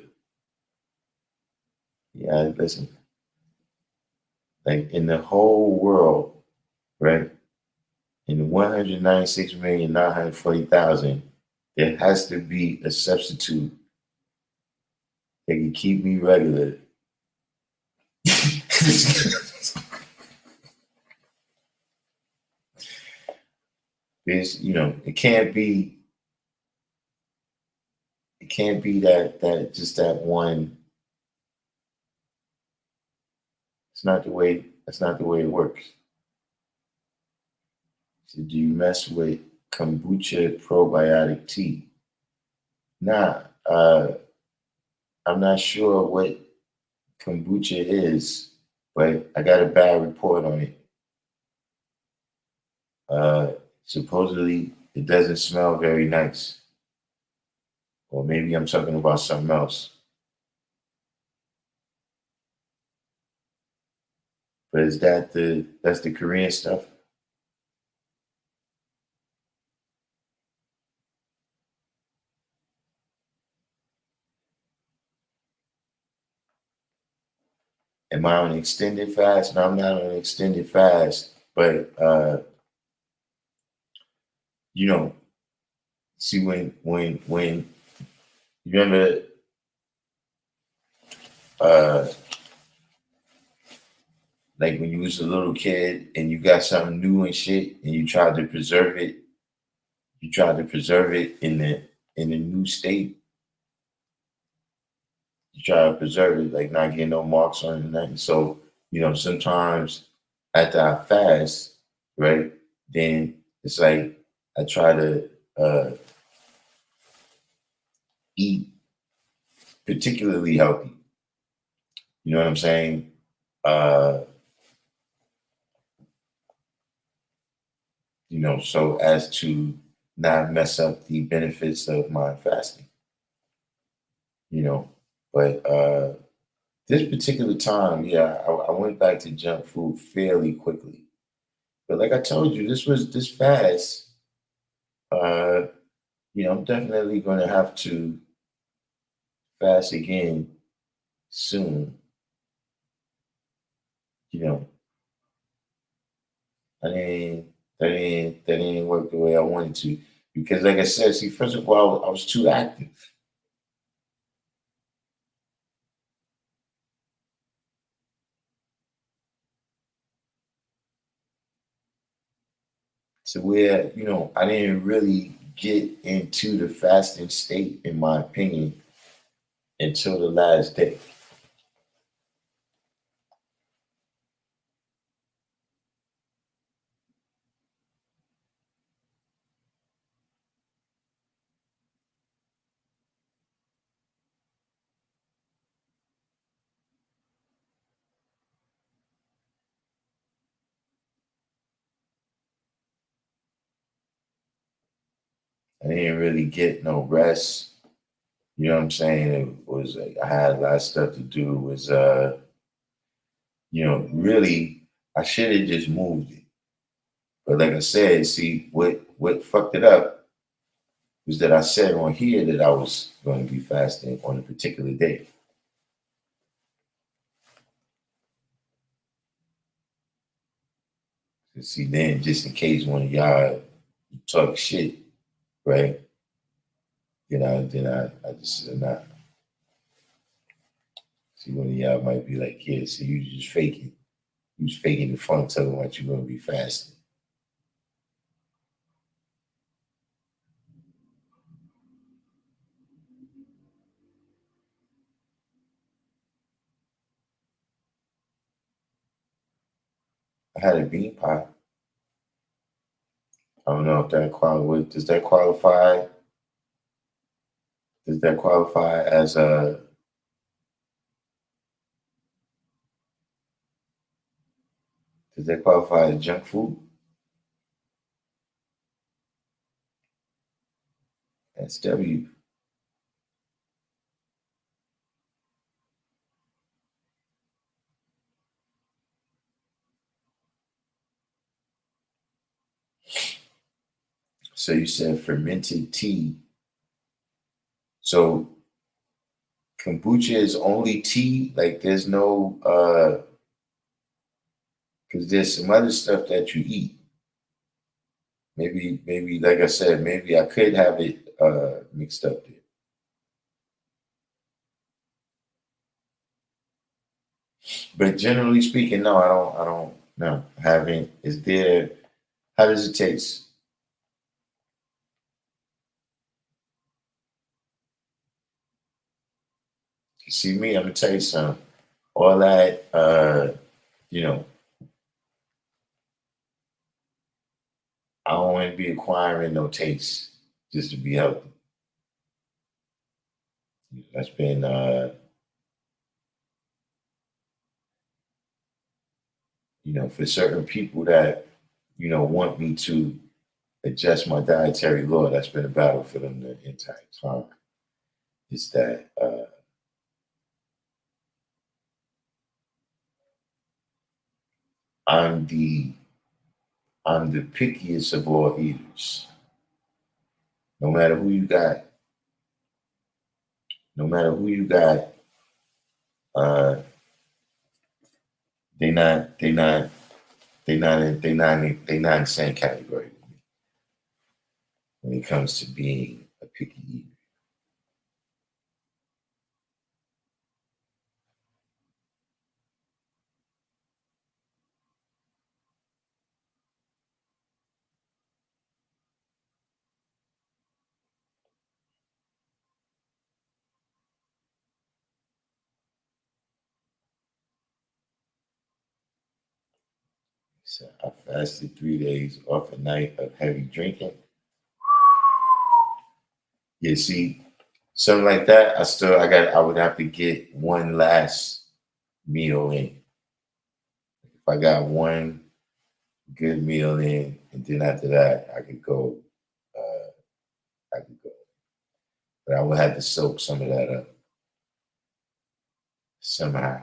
Speaker 1: Yeah, listen, like in the whole world, right? In the 196,940,000, there has to be a substitute that can keep me regular. It can't be that just that one. That's not the way it works. So do you mess with kombucha probiotic tea? Nah, I'm not sure what kombucha is, but I got a bad report on it. Supposedly, it doesn't smell very nice. Or maybe I'm talking about something else. But is that's the Korean stuff? Am I on an extended fast? No, I'm not on an extended fast. But you know, see when you remember uh like when you was a little kid and you got something new and shit and you tried to preserve it in the new state. You try to preserve it, like not get no marks on it and nothing. So, sometimes after I fast, right, then it's like I try to eat particularly healthy. You know what I'm saying? Uh, so as to not mess up the benefits of my fasting, you know. But this particular time, yeah, I went back to junk food fairly quickly. But like I told you, this fast. Uh, I'm definitely going to have to fast again soon. You know, I didn't that didn't work the way I wanted to because, like I said, see, first of all, I was too active. So where I didn't really get into the fasting state, in my opinion, until the last day. I didn't really get no rest. You know what I'm saying? It was like I had a lot of stuff to do. It was really I should have just moved it. But like I said, see what fucked it up was that I said on here that I was going to be fasting on a particular day. See, then just in case one of y'all talk shit, right? Then I just said, nah. See, one of y'all might be like, yeah, so you just faking. You was faking the funk, talking about you gonna be fasting. I had a bean pie. I don't know if that qualifies. Does that qualify? Does that qualify as a? Does that qualify as junk food? That's W. So you said fermented tea. So kombucha is only tea. Like there's no because there's some other stuff that you eat. Maybe like I said, maybe I could have it mixed up there. But generally speaking, no, I don't no, I haven't. Is there how does it taste? You see me, I'm gonna tell you something. All that you know, I don't want to be acquiring no taste just to be healthy. That's been for certain people that, want me to adjust my dietary law, that's been a battle for them the entire time. Is that I'm the I'm the pickiest of all eaters. No matter who you got, no matter who you got, uh, they not in the same category with me when it comes to being a picky eater. So I fasted 3 days off a night of heavy drinking. Yeah, see, something like that. I would have to get one last meal in. If I got one good meal in, and then after that, I could go. I could go, but I would have to soak some of that up somehow.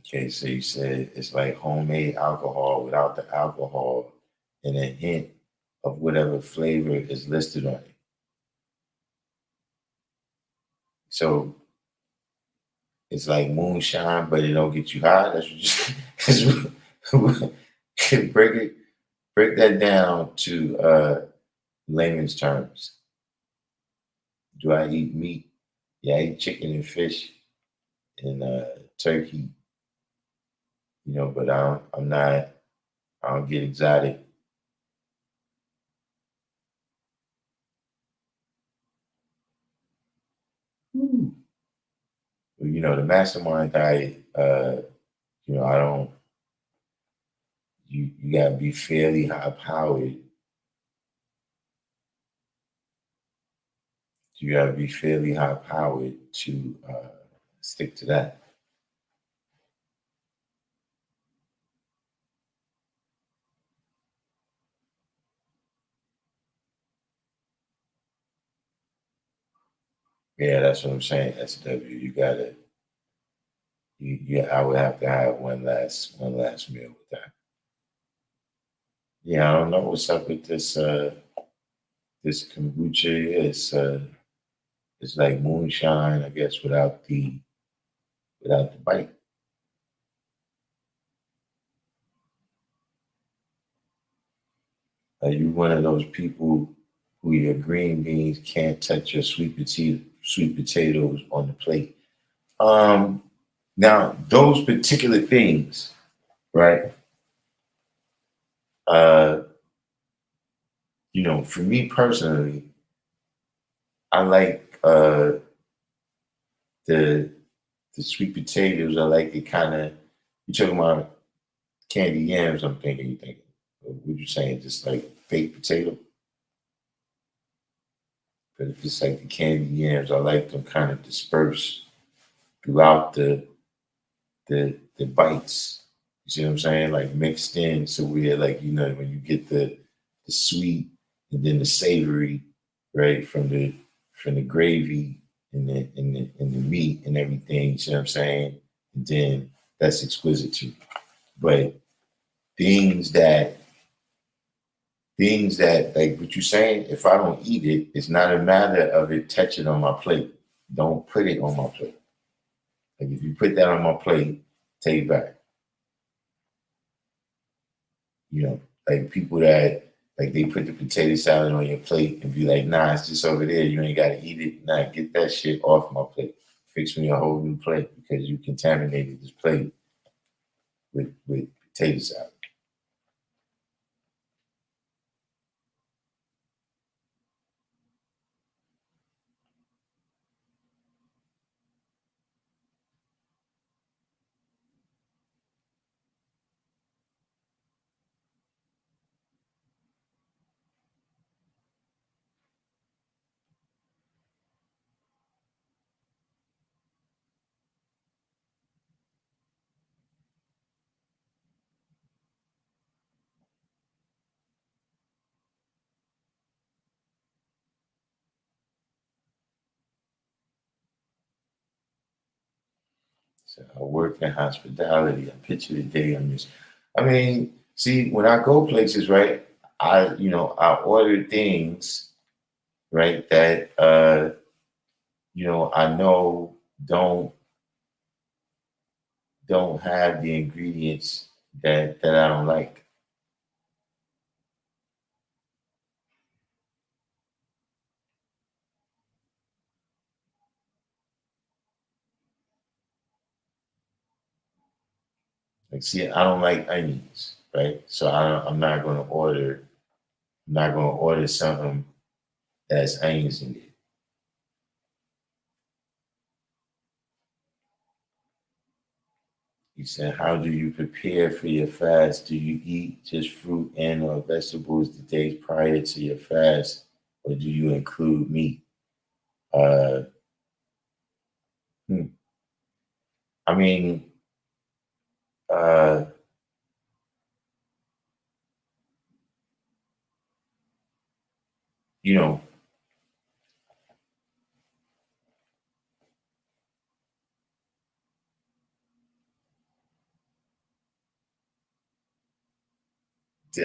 Speaker 1: Okay, so you said it's like homemade alcohol without the alcohol and a hint of whatever flavor is listed on it. So it's like moonshine, but it don't get you high. Break it, break that down to layman's terms. Do I eat meat? Yeah, I eat chicken and fish and turkey. But I'm not. I don't get exotic. Hmm. The mastermind diet. I don't. You gotta be fairly high powered. You gotta be fairly high powered to stick to that. Yeah, that's what I'm saying. SW. Yeah, I would have to have one last meal with that. Yeah, I don't know what's up with this kombucha. It's like moonshine, I guess, without the bite. Are you one of those people who your green beans can't touch your sweet potatoes on the plate? Um, Now those particular things, right? Uh, for me personally, I like the the sweet potatoes. I like it kind of. You talking about candy yams? I'm thinking. You thinking? Or what you saying? Just like baked potato? But if it's like the candy yams, I like them kind of dispersed throughout the bites. You see what I'm saying? Like mixed in, so we're like when you get the sweet and then the savory, right, from the gravy and the meat and everything. You see what I'm saying? And then that's exquisite too. But things that like what you're saying, if I don't eat it, it's not a matter of it touching on my plate. Don't put it on my plate. Like if you put that on my plate, take it back. You know, like people that like they put the potato salad on your plate and be like, nah, it's just over there. You ain't gotta eat it. Nah, get that shit off my plate. Fix me a whole new plate because you contaminated this plate with potato salad. So I work in hospitality. I picture the day I'm just I mean, see, when I go places, right, I order things, right, that I know don't don't have the ingredients that I don't like. Like, see, I don't like onions, right? So I'm not going to order. I'm not going to order something that's onions in it. He said, "How do you prepare for your fast? Do you eat just fruit and or vegetables the days prior to your fast, or do you include meat?" Uh, hmm. I mean, uh, you know,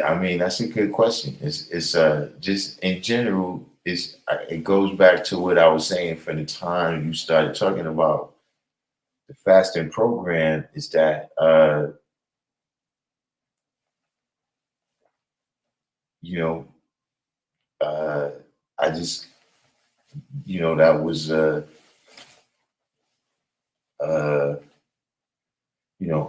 Speaker 1: I mean, that's a good question. It's just in general, it goes back to what I was saying from the time you started talking about the fasting program. Is that you know uh I just that was uh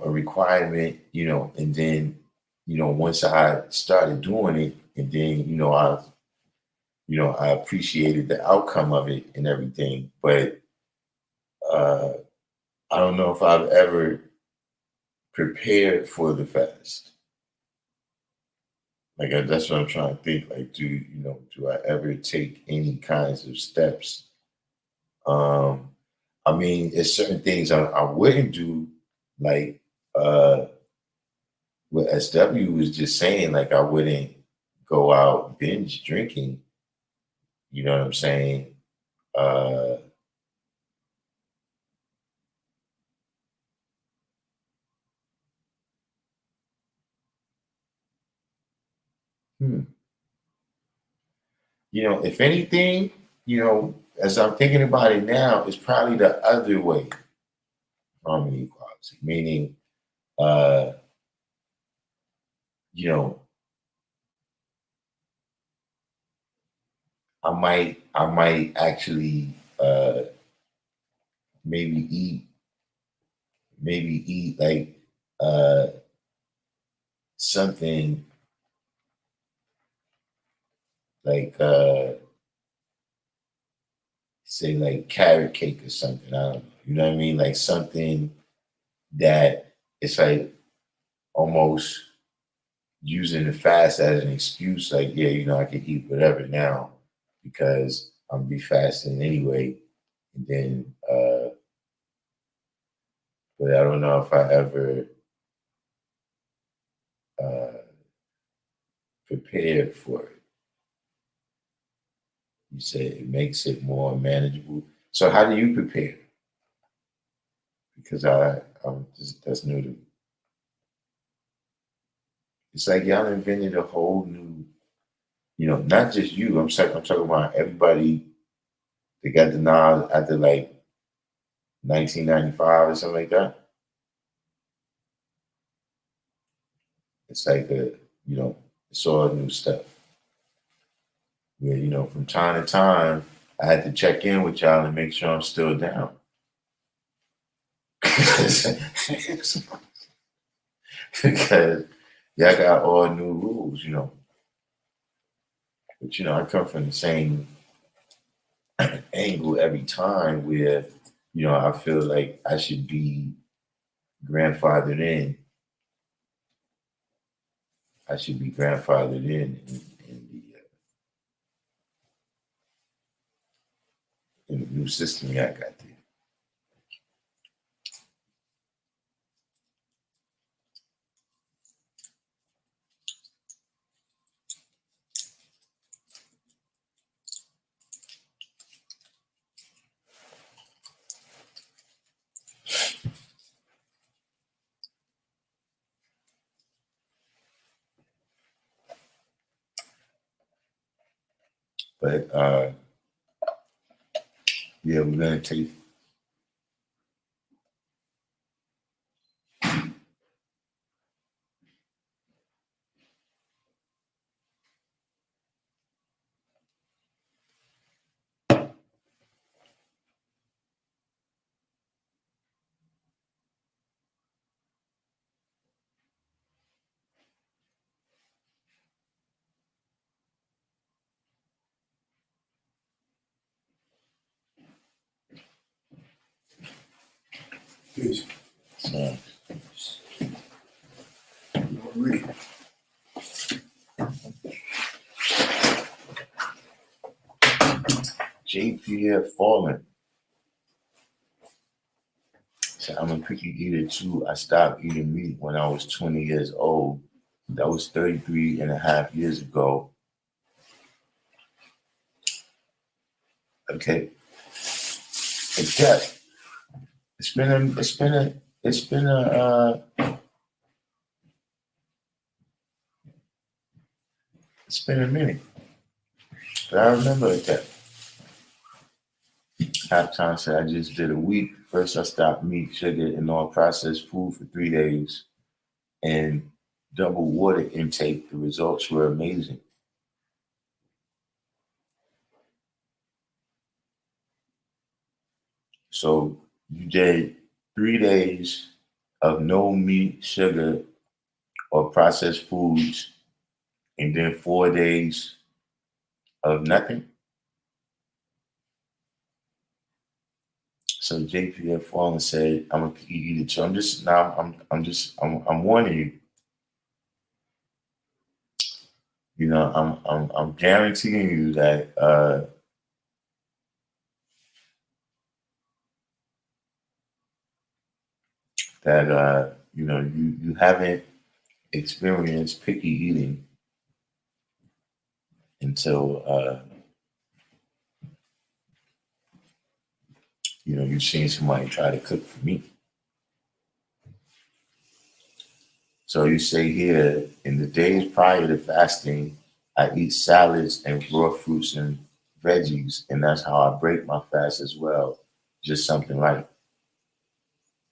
Speaker 1: a requirement, and then once I started doing it, and then I appreciated the outcome of it and everything. But uh I don't know if I've ever prepared for the fast. Like that's what I'm trying to think. Like, do I ever take any kinds of steps? Um, I mean, there's certain things I wouldn't do, like what SW was just saying. Like, I wouldn't go out binge drinking. You know what I'm saying? Uh, If anything, as I'm thinking about it now, it's probably the other way, harmony equality, meaning, uh, you know, I might actually maybe eat like uh, something like say like carrot cake or something. I don't know. You know what I mean? Like something that it's like almost using the fast as an excuse. Like, yeah, I can eat whatever now because I'm be fasting anyway. And then, but I don't know if I ever uh, prepared for it. You said it makes it more manageable. So how do you prepare? Because that's new to me. It's like y'all invented a whole new, not just you. I'm talking about everybody that got the knowledge after like 1995 or something like that. It's like it's all new stuff. Where from time to time, I had to check in with y'all and make sure I'm still down. Because y'all got all new rules. But I come from the same angle every time where, I feel like I should be grandfathered in. I should be grandfathered in the new system y'all got there. But yeah, we're gonna take.
Speaker 2: Please.
Speaker 1: So, JPF falling. So I'm a picky eater too. I stopped eating meat when I was 20 years old. That was 33 and a half years ago. Okay. It's that. It's been a it's been a it's been a it's been a minute. But I remember that halftime said I just did a week. First I stopped meat, sugar, and all processed food for 3 days and double water intake. The results were amazing. So you did 3 days of no meat, sugar, or processed foods, and then 4 days of nothing. So JPF Fallen said, "I'm a picky eater too." I'm just now. I'm warning you. I'm guaranteeing you that you haven't experienced picky eating until you've seen somebody try to cook for me. So you say here in the days prior to fasting, I eat salads and raw fruits and veggies, and that's how I break my fast as well. Just something like.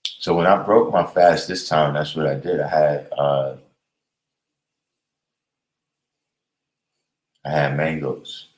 Speaker 1: So when I broke my fast this time, that's what I did. I had mangoes.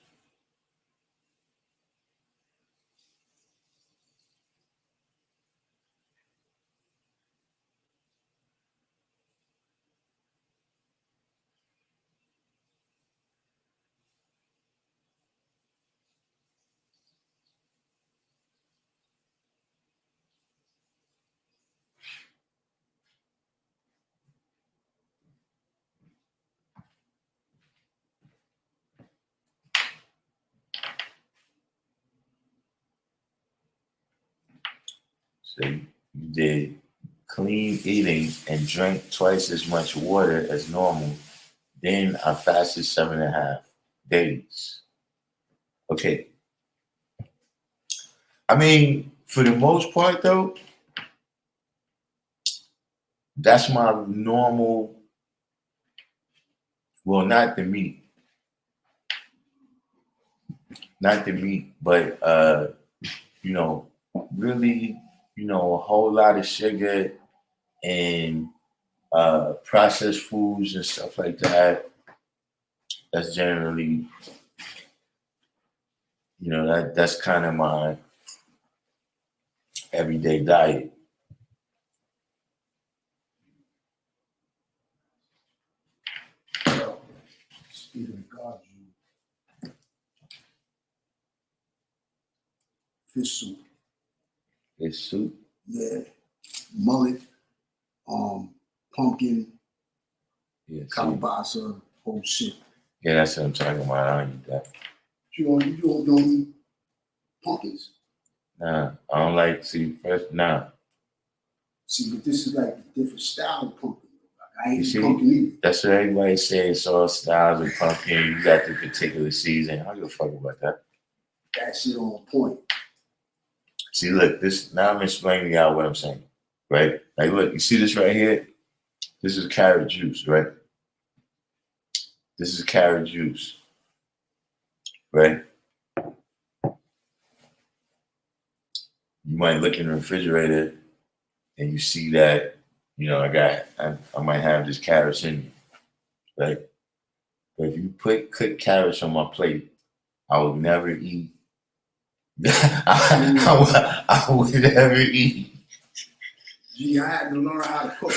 Speaker 1: So you did clean eating and drank twice as much water as normal. Then I fasted 7.5 days. Okay. I mean, for the most part, though, that's my normal. Well, not the meat, but you know, really, a whole lot of sugar and processed foods and stuff like that. That's generally, that's kind of my everyday diet.
Speaker 2: Speaking of God, fish soup.
Speaker 1: Fish soup?
Speaker 2: Yeah. Mullet, pumpkin, kalabasa, whole shit.
Speaker 1: Yeah, that's what I'm talking about. I don't eat that.
Speaker 2: You don't eat pumpkins?
Speaker 1: Nah, I don't like nah.
Speaker 2: See, but this is like a different style of pumpkin. I ain't eat pumpkin either.
Speaker 1: That's what everybody says. It's all styles of pumpkin. You got the particular season. I don't give a fuck about that.
Speaker 2: That shit on point.
Speaker 1: See, look, now I'm explaining to y'all what I'm saying, right? Like, look, you see this right here? This is carrot juice, right? This is carrot juice, right? You might look in the refrigerator and you see that, I might have this carrots in me, right? But if you put cooked carrots on my plate, I would never eat. I would never eat.
Speaker 2: Gee, I had to learn how to cook.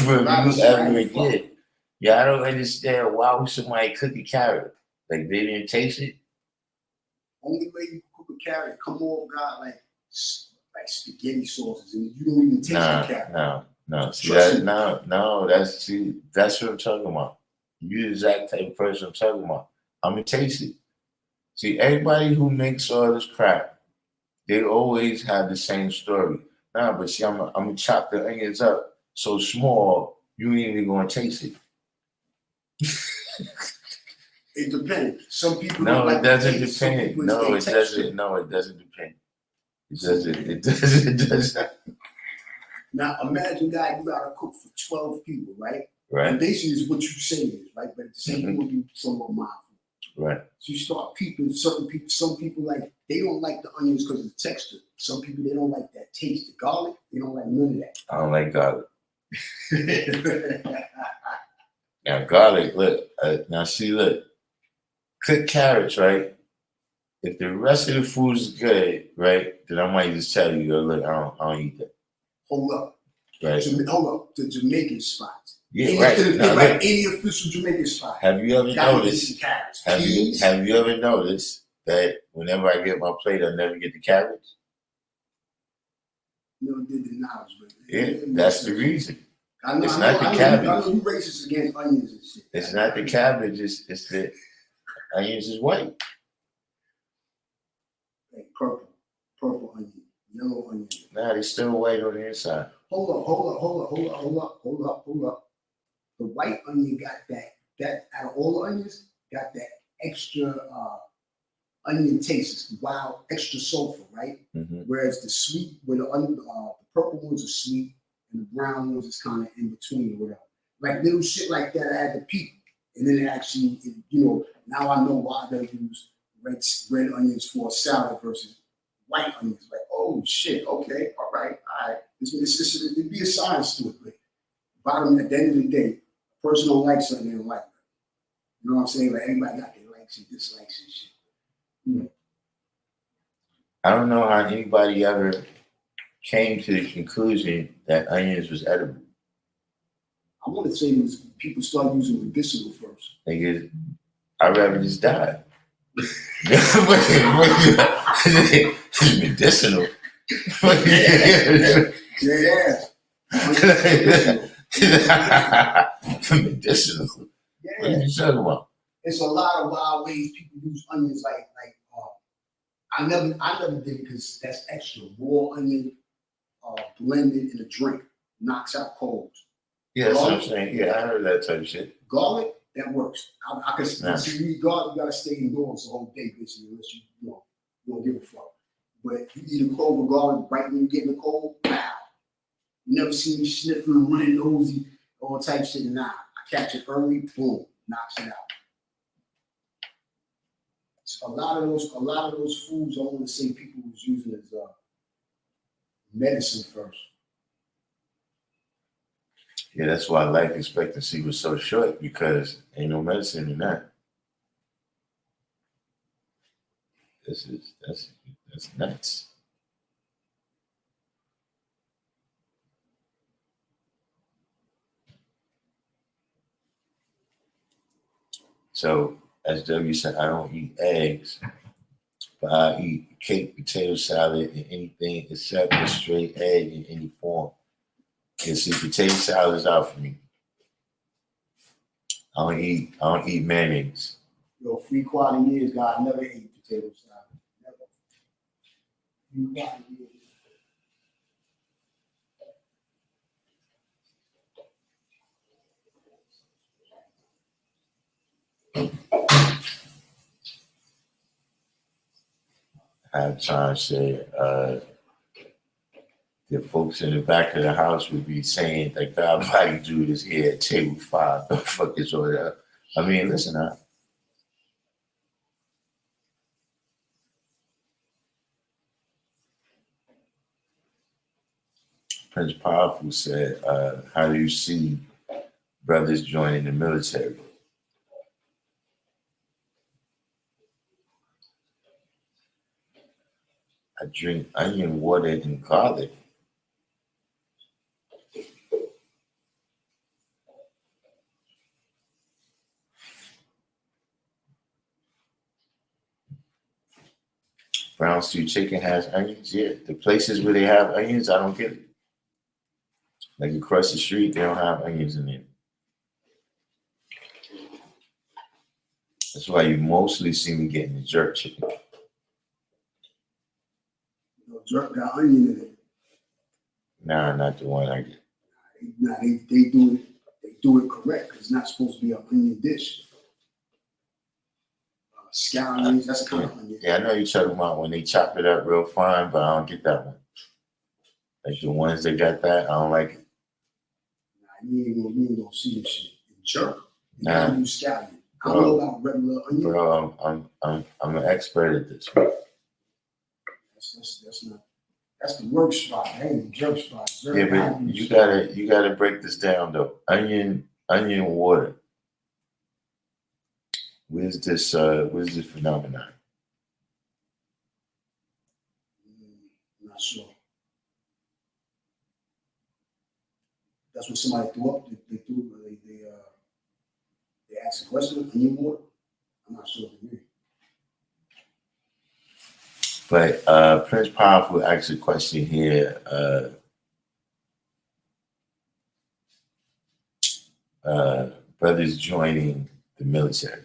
Speaker 1: Yeah, I don't understand why would somebody cook a carrot? Like they didn't taste it?
Speaker 2: Only way you cook a carrot, come on, God, like spaghetti sauces, and you don't even taste the carrot.
Speaker 1: No. See that? No. That's what I'm talking about. You're the exact type of person I'm talking about. I'm gonna taste it. See, everybody who makes all this crap, they always have the same story. Nah, but see, I'm gonna chop the onions up so small, you ain't even gonna taste it.
Speaker 2: It depends. Some people
Speaker 1: No, it doesn't depend. No, it doesn't. No, it doesn't depend. It doesn't.
Speaker 2: Now imagine, God, you gotta cook for 12 people, right?
Speaker 1: Right.
Speaker 2: And basically is what you say is, right? But at the same time, you somewhat mindful.
Speaker 1: Right.
Speaker 2: So you start peeping certain people. Some people they don't like the onions because of the texture. Some people they don't like that taste. The garlic, they don't like none of that.
Speaker 1: I don't like garlic. Now garlic, look. Look. Cooked carrots, right? If the rest of the food is good, right, then I might just tell you, look, I don't eat that.
Speaker 2: Hold up.
Speaker 1: Right.
Speaker 2: Hold up. The Jamaican spots.
Speaker 1: Yeah, right.
Speaker 2: Any official Jamaican spot.
Speaker 1: Have you ever noticed? Have you ever noticed that whenever I get my plate, I never get the cabbage?
Speaker 2: Never did the knowledge, but
Speaker 1: yeah, that's the reason.
Speaker 2: It's
Speaker 1: not the cabbage.
Speaker 2: I know you racist against onions and shit.
Speaker 1: It's not the cabbage. It's the onions is white.
Speaker 2: Like purple onion, yellow onion.
Speaker 1: Nah, they still white on the inside.
Speaker 2: Hold up. The white onion got that out of all the onions, got that extra onion taste. It's wild, extra sulfur, right?
Speaker 1: Mm-hmm.
Speaker 2: Whereas the sweet, the purple ones are sweet and the brown ones is kind of in between or whatever. Like little shit like that, I had to peep And then it actually, now I know why they use red onions for salad versus white onions. Like, oh shit, okay, all right. It'd be a science to it, but bottom at the end of the day, a person don't like something, they don't like it. You know what I'm saying? Like everybody got their likes and dislikes and shit.
Speaker 1: I don't know how anybody ever came to the conclusion that onions was edible.
Speaker 2: I want to say it was people started using medicinal first.
Speaker 1: Nigga, I'd rather just die. Medicinal.
Speaker 2: Yeah.
Speaker 1: Medicinal.
Speaker 2: Yeah.
Speaker 1: What are you talking about?
Speaker 2: It's a lot of wild ways people use onions. I never did it because that's extra. Raw onion blended in a drink knocks out colds.
Speaker 1: Yeah, that's what I'm saying. Yeah, I heard that type of shit.
Speaker 2: Garlic, that works. I can see you eat garlic, you gotta stay indoors the whole day, basically, unless you don't give a fuck. But you eat a clove of garlic right when you get in the cold, wow. You never see me sniffing, running nosy, all type of shit. Nah, I catch it early, boom, knocks it out. A lot of those foods I want to say people was using as medicine first.
Speaker 1: Yeah, that's why life expectancy was so short, because ain't no medicine in that. That's nuts. So, as W said, I don't eat eggs, but I eat cake, potato salad, and anything except a straight egg in any form. And see, potato salad is out for me. I don't eat mayonnaise.
Speaker 2: Yo, 3 quality years, God, I never ate potato salad. Never. 3 quality years.
Speaker 1: I'm trying to say, the folks in the back of the house would be saying that God body dude is here at table 5. The fuck is all that? I mean, listen, Prince Powerful said, how do you see brothers joining the military? I drink onion water and garlic. Brown stew chicken has onions. Yeah, the places where they have onions, I don't get it. Like across the street, they don't have onions in it. That's why you mostly see me getting the jerk chicken.
Speaker 2: Jerk got onion in it.
Speaker 1: Nah, not the one I get.
Speaker 2: Nah, they do it correct. It's not supposed to be an onion dish. Scallions, that's kind of onion.
Speaker 1: Yeah, I know you're talking about when they chop it up real fine, but I don't get that one. Like the ones that got that, I don't like it.
Speaker 2: Nah, you ain't gonna see this shit. Jerk. You
Speaker 1: Nah.
Speaker 2: gotta use scallion. I don't know about regular onion.
Speaker 1: Bro, I'm an expert at this.
Speaker 2: That's the work spot. That ain't the jerk spot. Jerk,
Speaker 1: Yeah, but you gotta break this down though. Onion water. What is this phenomenon?
Speaker 2: I'm not sure. That's what somebody threw up. They asked a question. Onion water. I'm not sure what they mean.
Speaker 1: But Prince Powerful asked a question here. Brothers joining the military.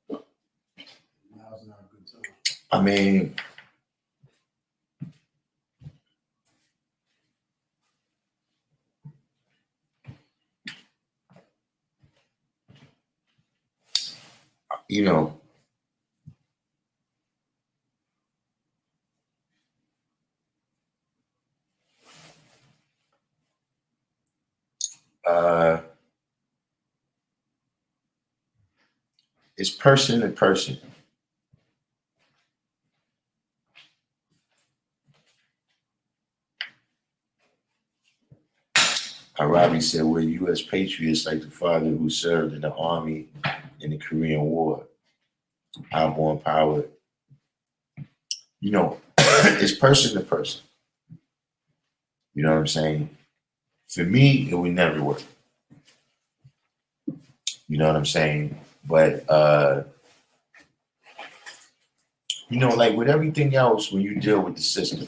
Speaker 2: Now's not a good time.
Speaker 1: I mean, you know, it's person to person. Arabi said, we're U.S. patriots like the father who served in the army in the Korean War. Highborn power. You know, it's person to person. You know what I'm saying? For me, it would never work. You know what I'm saying? But you know, like with everything else, when you deal with the system,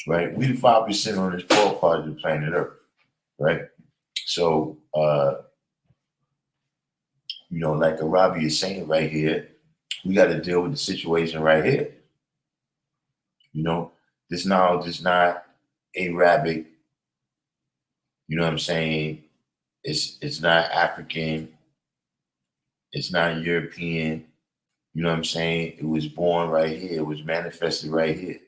Speaker 1: right? We the 5% on this poor part of the planet Earth, right? So you know, like Arabi is saying right here, we got to deal with the situation right here. You know, this knowledge is not Arabic. You know what I'm saying? It's not African. It's not European. You know what I'm saying? It was born right here. It was manifested right here.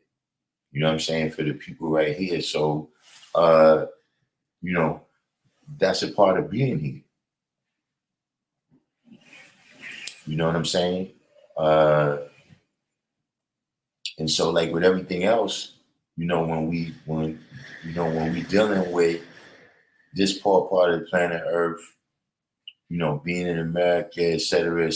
Speaker 1: You know what I'm saying? For the people right here. So, you know, that's a part of being here. You know what I'm saying? And so, like with everything else, you know, when we dealing with this poor part of the planet Earth, you know, being in America, et cetera,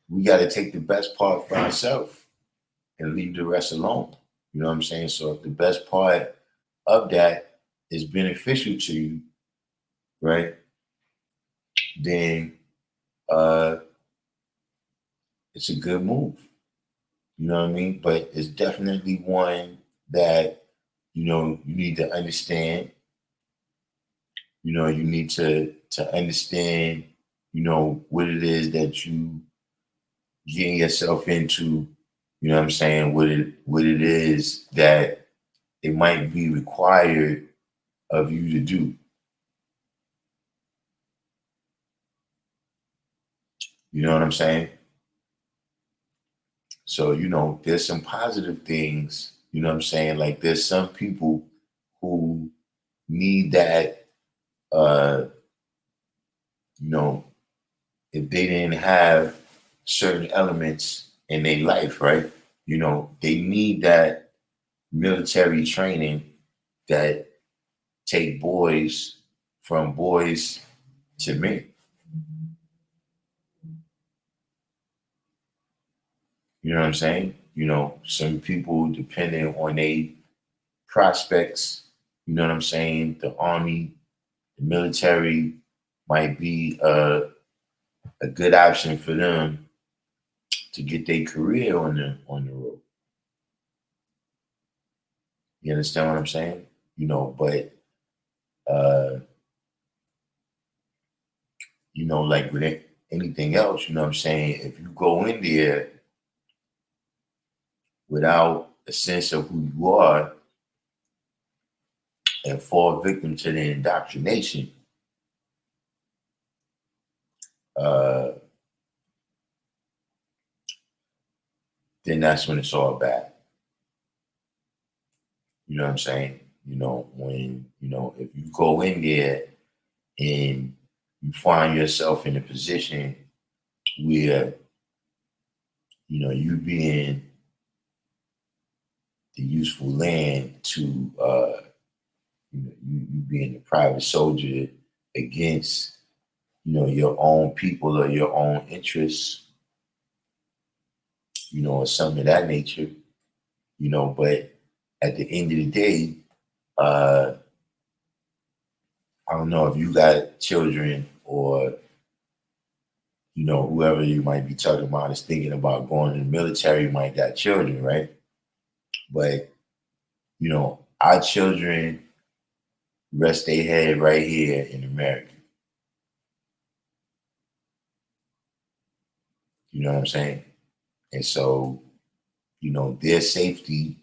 Speaker 1: we got to take the best part for ourselves and leave the rest alone. You know what I'm saying? So if the best part of that is beneficial to you, right, then it's a good move. You know what I mean? But it's definitely one that, you know, you need to understand. You know, you need to understand, you know, what it is that you getting yourself into. You know what I'm saying? What it is that it might be required of you to do. You know what I'm saying? So, you know, there's some positive things, you know what I'm saying? Like there's some people who need that, you know, if they didn't have certain elements in their life, right? You know, they need that military training that take boys from boys to men. You know what I'm saying? You know, some people, depending on their prospects, you know what I'm saying? The army, the military might be a good option for them to get their career on the road. You understand what I'm saying? You know, but uh, you know, like with anything else, you know what I'm saying? If you go in there without a sense of who you are and fall victim to the indoctrination, uh, then that's when it's all bad. You know what I'm saying? You know, when, you know, if you go in there and you find yourself in a position where, you know, you being the useful land to, you know, you being a private soldier against, you know, your own people or your own interests, you know, or something of that nature, you know, but at the end of the day, uh, I don't know if you got children or, you know, whoever you might be talking about is thinking about going in the military, you might got children, right? But, you know, our children rest their head right here in America. You know what I'm saying? And so, you know, their safety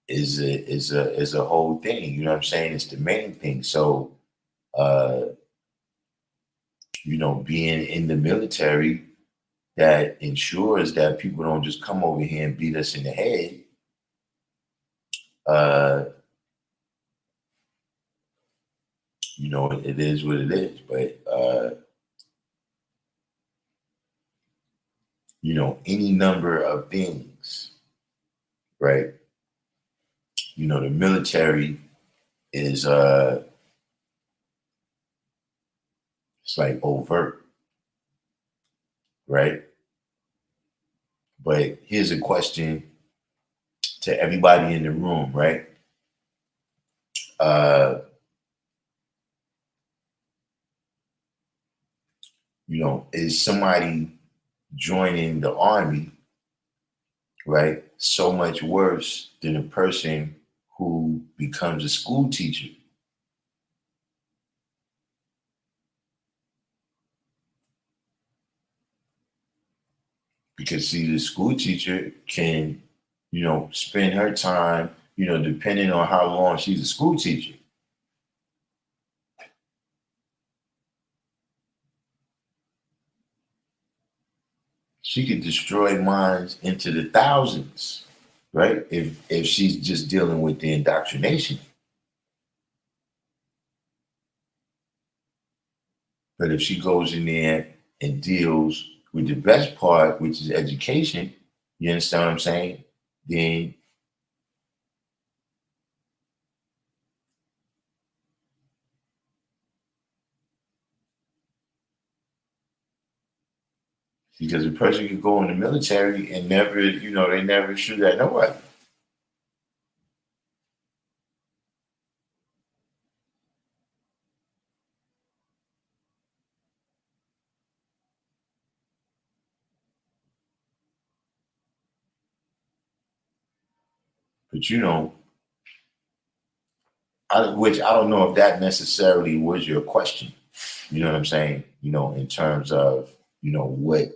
Speaker 1: is a whole thing. You know what I'm saying? It's the main thing. So, uh, you know, being in the military that ensures that people don't just come over here and beat us in the head. Uh, you know, it is what it is. But you know, any number of things, right? You know, the military is it's like overt, right? But here's a question to everybody in the room, right? Uh, you know, is somebody joining the army, right, so much worse than a person who becomes a school teacher? Because see, the school teacher can, you know, spend her time, you know, depending on how long she's a school teacher. She could destroy minds into the thousands, right? If she's just dealing with the indoctrination. But if she goes in there and deals with the best part, which is education, you understand what I'm saying? Then because a person could go in the military and never, you know, they never shoot at nobody. But you know, which I don't know if that necessarily was your question. You know what I'm saying? You know, in terms of, you know, what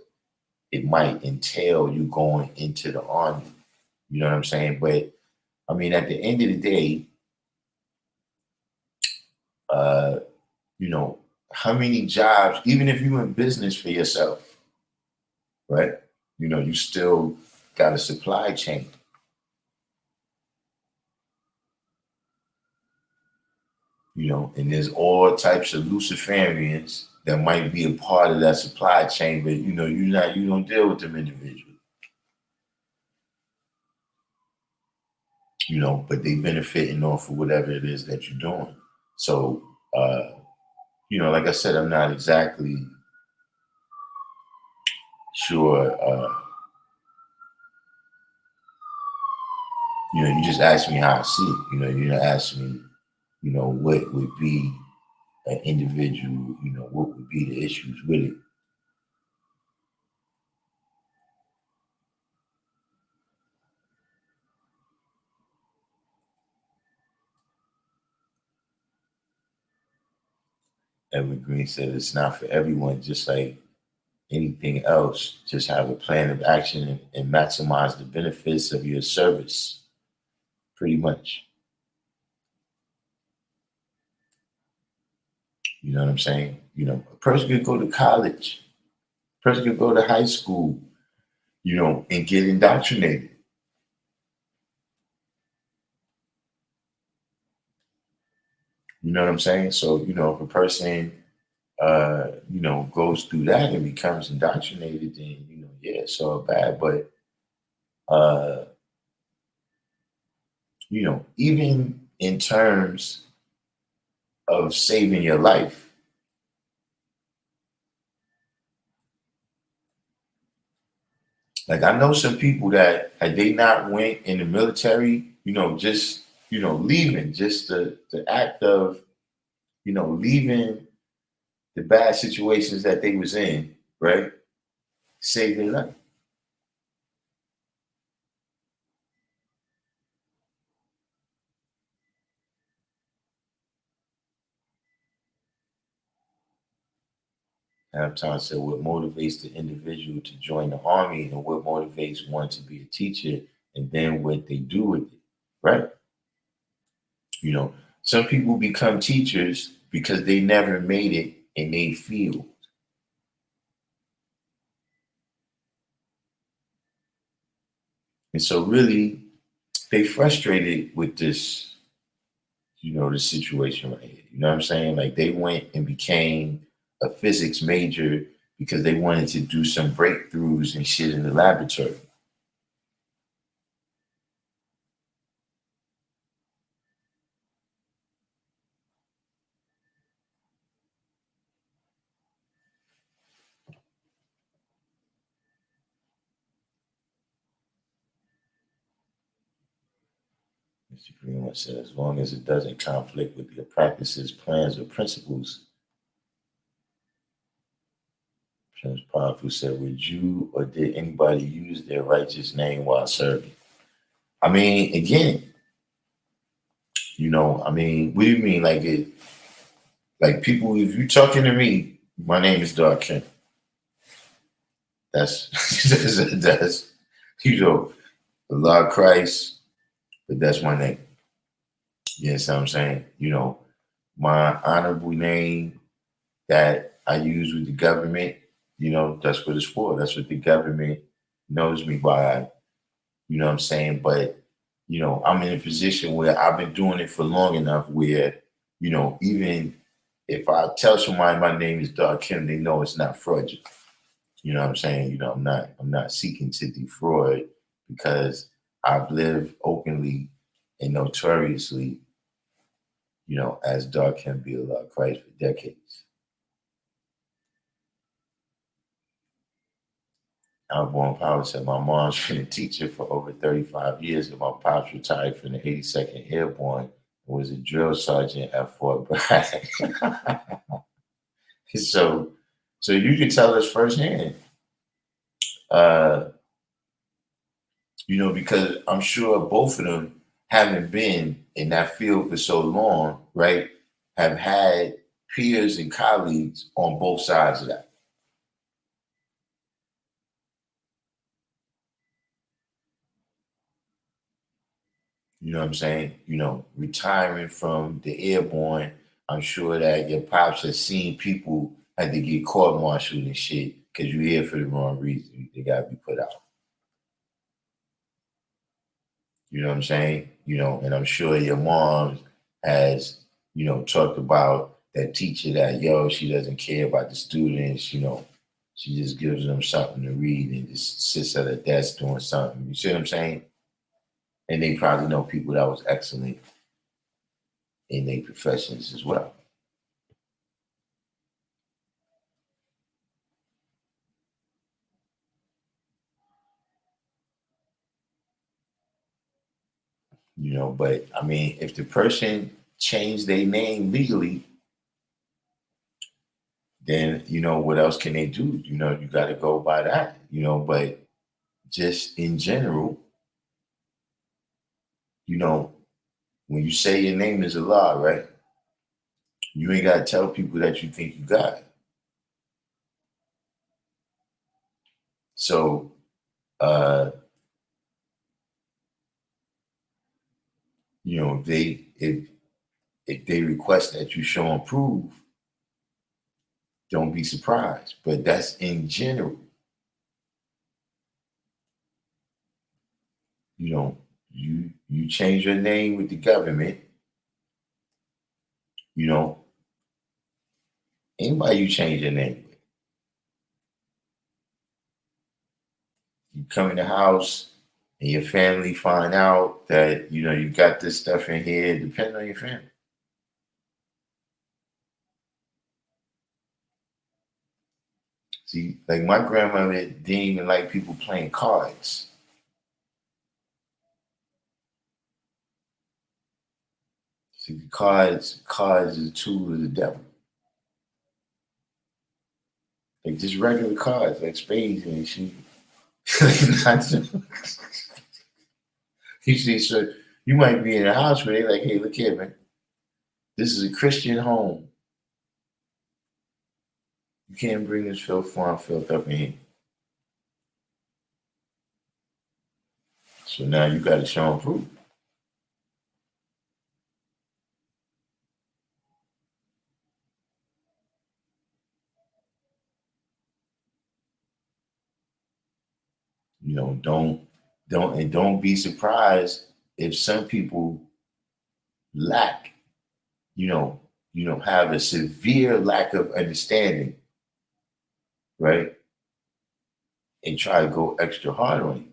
Speaker 1: it might entail you going into the army. You know what I'm saying? But I mean, at the end of the day, uh, you know, how many jobs, even if you're in business for yourself, right? You know, you still got a supply chain, you know, and there's all types of Luciferians that might be a part of that supply chain, but you know, you don't deal with them individually, you know, but they benefiting off of whatever it is that you're doing. So, you know, like I said, I'm not exactly sure. You know, you just asked me how I see it. You know, you asked me, you know, what would be an individual, you know, what would be the issues with it. Evergreen said it's not for everyone, just like anything else. Just have a plan of action and maximize the benefits of your service, pretty much. You know what I'm saying? You know, a person could go to college, a person could go to high school, you know, and get indoctrinated. You know what I'm saying? So, you know, if a person, you know, goes through that and becomes indoctrinated, then, you know, yeah, it's all bad. But, uh, you know, even in terms of saving your life, like I know some people that had they not went in the military, you know, just, you know, leaving, just the act of, you know, leaving the bad situations that they was in, right? Saved their life. Halftime said, what motivates the individual to join the army and what motivates one to be a teacher and then what they do with it, right? You know, some people become teachers because they never made it in their field. And so really they frustrated with this, you know, this situation right here. You know what I'm saying? Like they went and became a physics major because they wanted to do some breakthroughs and shit in the laboratory. Mr. Greenwood said, as long as it doesn't conflict with your practices, plans, or principles. James Powerful said, would you or did anybody use their righteous name while serving? I mean, again, I mean, what do you mean? Like it, like people, if you're talking to me, my name is Darkim. That's, that's, AllahChrist, but that's my name. You know what I'm saying? My honorable name that I use with the government, that's what it's for. That's what the government knows me by. You know what I'm saying? But, I'm in a position where I've been doing it for long enough where, even if I tell somebody my name is Darkim, they know it's not fraudulent. You know what I'm saying? I'm not seeking to defraud because I've lived openly and notoriously, as Darkim Be AllahChrist for decades. Outborn Power said, my mom's been a teacher for over 35 years, and my pops retired from the 82nd Airborne and was a drill sergeant at Fort Bragg. so, so you can tell us firsthand, uh, because I'm sure both of them, having been in that field for so long, right, have had peers and colleagues on both sides of that. You know what I'm saying? Retiring from the airborne, I'm sure that your pops has seen people had to get court-martialed and shit because you're here for the wrong reason. They got to be put out. You know what I'm saying? And I'm sure your mom has, talked about that teacher that, she doesn't care about the students, she just gives them something to read and just sits at a desk doing something. You see what I'm saying? And they probably know people that was excellent in their professions as well. But I mean, if the person changed their name legally, then what else can they do? You got to go by that. But just in general, when you say your name is Allah, right? You ain't got to tell people that you think you got it. So, uh, if they request that you show and prove, don't be surprised. But that's in general. You change your name with the government, anybody you change your name with. You come in the house and your family find out that, you got this stuff in here, depending on your family. See, like my grandmother didn't even like people playing cards. See, cards is a tool of the devil. Like just regular cards, like spades and shit. You see, so you might be in a house where they're like, hey, look here, man. This is a Christian home. You can't bring this foreign filth up in here. So now you got to show and prove. Don't be surprised if some people lack, have a severe lack of understanding, right? And try to go extra hard on you.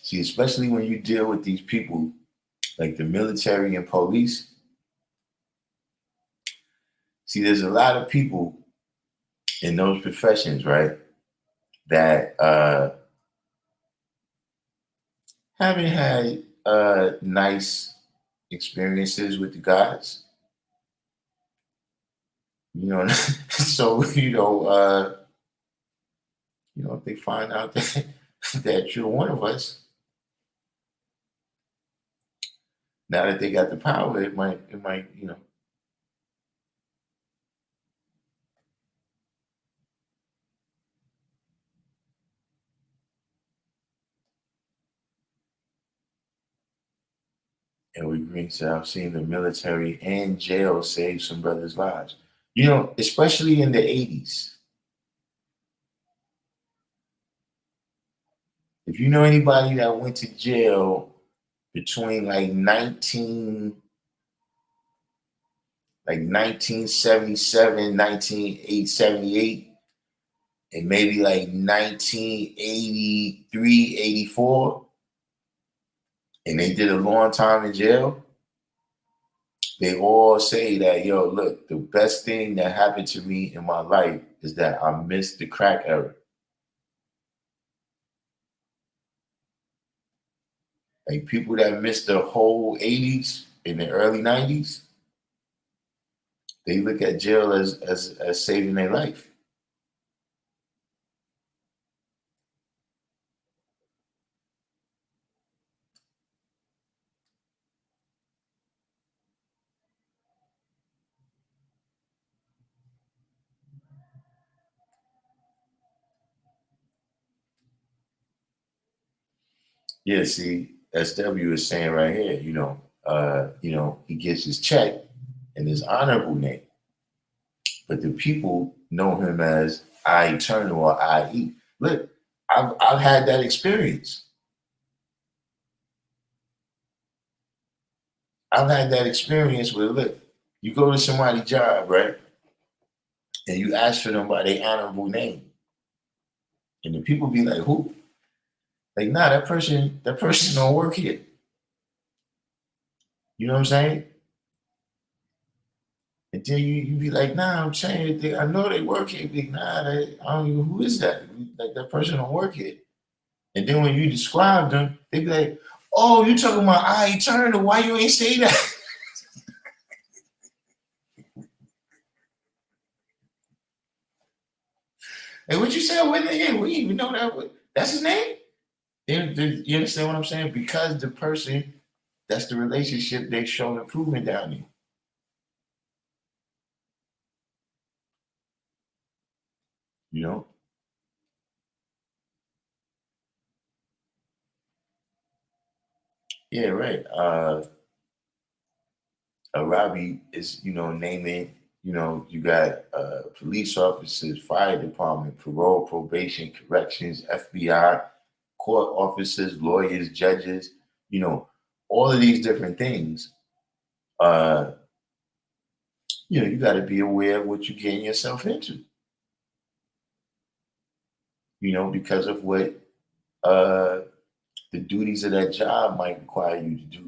Speaker 1: See, especially when you deal with these people like the military and police. See, there's a lot of people in those professions, right, that haven't had nice experiences with the gods. So if they find out that you're one of us, now that they got the power, it might. And we bring to I've seen the military and jail save some brothers' lives. Especially in the 80s. If you know anybody that went to jail between like 1977, 1978, and maybe like 1983, 84, and they did a long time in jail, they all say that, yo, look, the best thing that happened to me in my life is that I missed the crack era. Like people that missed the whole 80s and the early 90s, they look at jail as saving their life. Yeah, see, SW is saying right here, he gets his check and his honorable name. But the people know him as I Eternal or IE. Look, I've had that experience. I've had that experience where, look, you go to somebody's job, right? And you ask for them by their honorable name. And the people be like, who? Like, nah, that person don't work here. You know what I'm saying? And then you be like, nah, I'm saying, I know they work here. Be like, nah, I don't even, who is that? Like, that person don't work here. And then when you describe them, they be like, oh, you talking about I Eternal. Why you ain't say that? And what you said, what name? We even know that. That's his name? You understand what I'm saying? Because the person, that's the relationship they show improvement down there. You know? Yeah, right. Robbie is, naming, you got police officers, fire department, parole, probation, corrections, FBI, court officers, lawyers, judges, all of these different things. Uh, you got to be aware of what you're getting yourself into, because of what uh, the duties of that job might require you to do.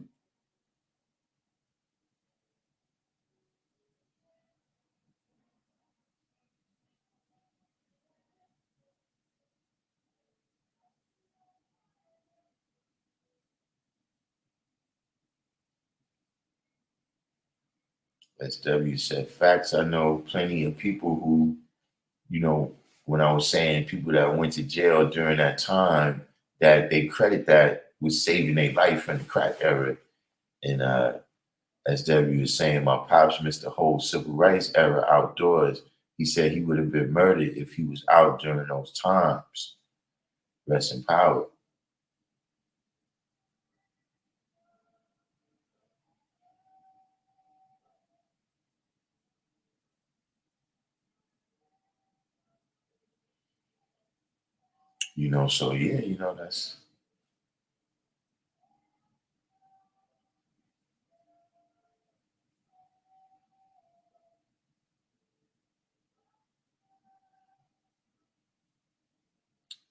Speaker 1: As W said, facts. I know plenty of people who, you know, when I was saying people that went to jail during that time, that they credit that with saving their life in the crack era. And as W was saying, my pops missed the whole civil rights era outdoors. He said he would have been murdered if he was out during those times. Rest in power. So yeah, that's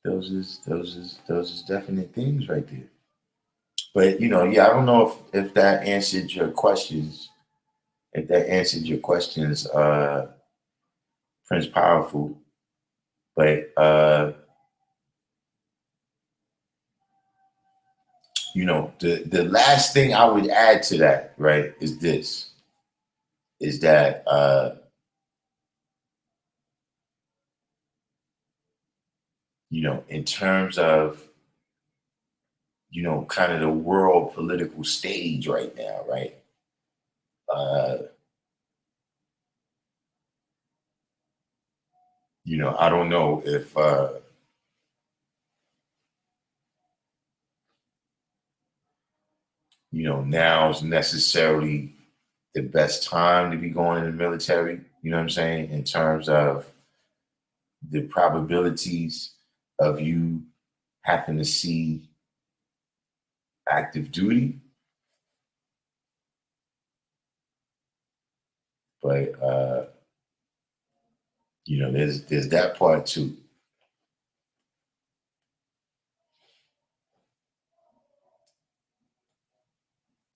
Speaker 1: those is definite things right there. But yeah, I don't know if that answered your questions. If that answered your questions, Prince Powerful. But the last thing I would add to that, right, is this: is that in terms of kind of the world political stage right now, right? Uh, I don't know if now's necessarily the best time to be going in the military. You know what I'm saying? In terms of the probabilities of you having to see active duty, but there's that part too.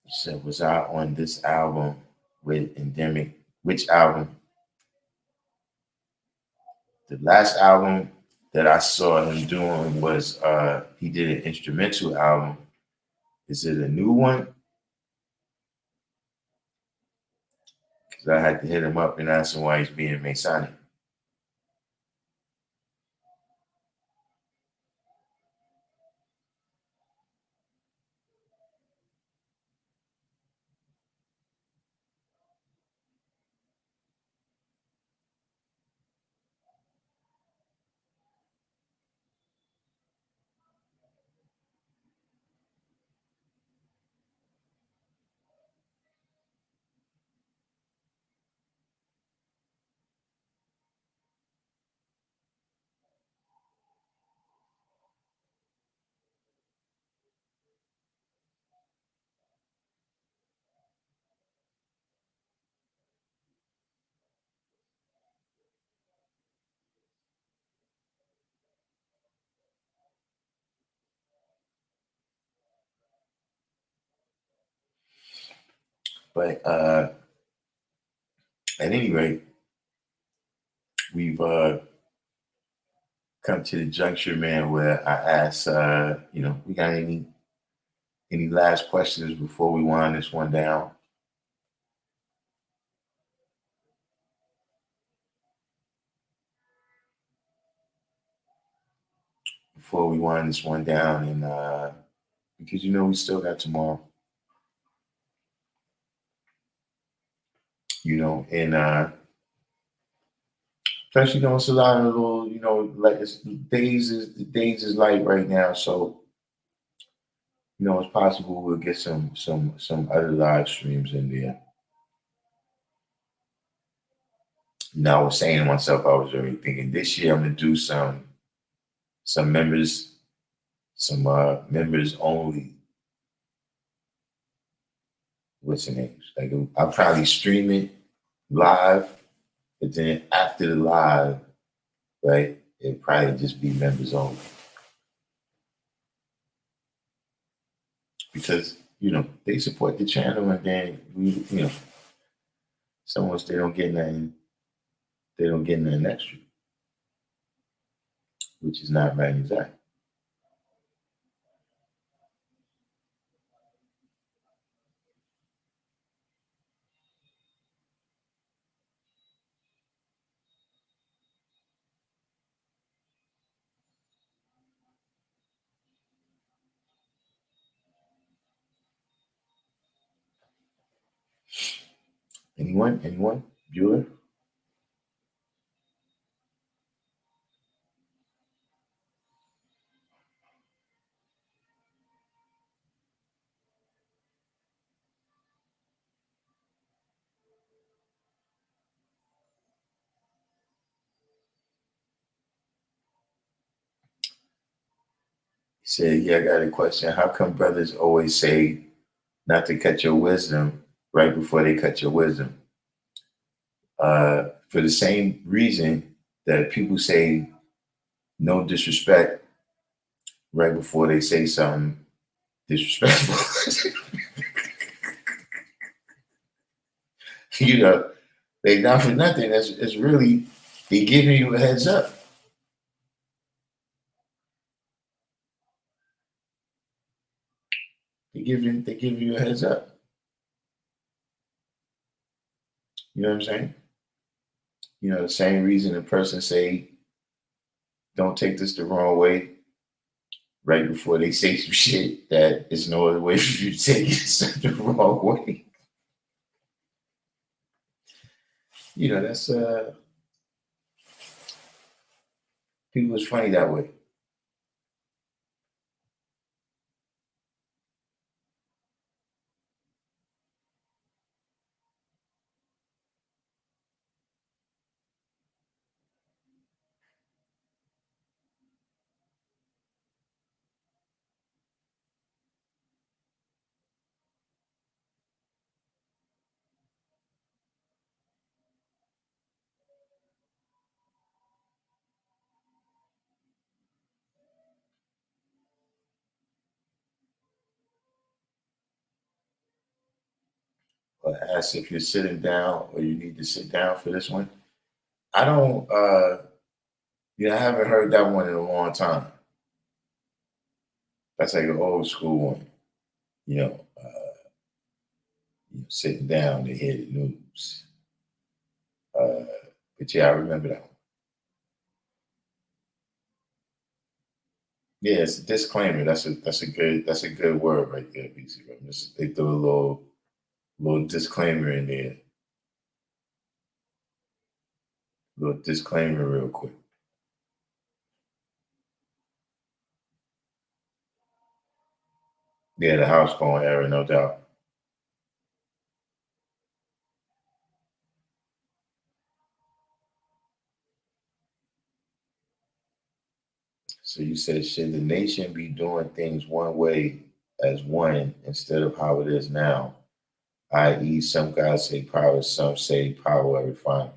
Speaker 1: So was I on this album with Endemic? Which album? The last album that I saw him doing was he did an instrumental album. Is it a new one? Because I had to hit him up and ask him why he's being Masonic. But at any rate, we've come to the juncture, man, where I ask, we got any last questions before we wind this one down? Before we wind this one down, and because we still got tomorrow, and plus it's a lot of little, like the days is light right now, so it's possible we'll get some other live streams in there. Now I was saying to myself, I was already thinking this year I'm gonna do some members only. What's the name? Like I'll probably stream it live, but then after the live, right, it'd probably just be members only because they support the channel, and then so much they don't get nothing extra, which is not right exactly. Anyone? Bueller? said, yeah, I got a question. How come brothers always say not to cut your wisdom right before they cut your wisdom? For the same reason that people say no disrespect right before they say something disrespectful. You know, they not for nothing. It's really they giving you a heads up. They give you a heads up. You know what I'm saying? You know, the same reason a person say, don't take this the wrong way, right before they say some shit that is no other way for you to take it the wrong way. You know, that's people is funny that way. But ask if you're sitting down or you need to sit down for this one. I don't I haven't heard that one in a long time. That's like an old school one, you know, sitting down to hear the news. Uh, but yeah, I remember that one. Yeah, it's a disclaimer. That's a good word right there, BC. They throw a little disclaimer in there. Little disclaimer real quick. Yeah, the house phone error, no doubt. So you said, should the nation be doing things one way as one instead of how it is now? I.e., some guys say power, some say power refinement.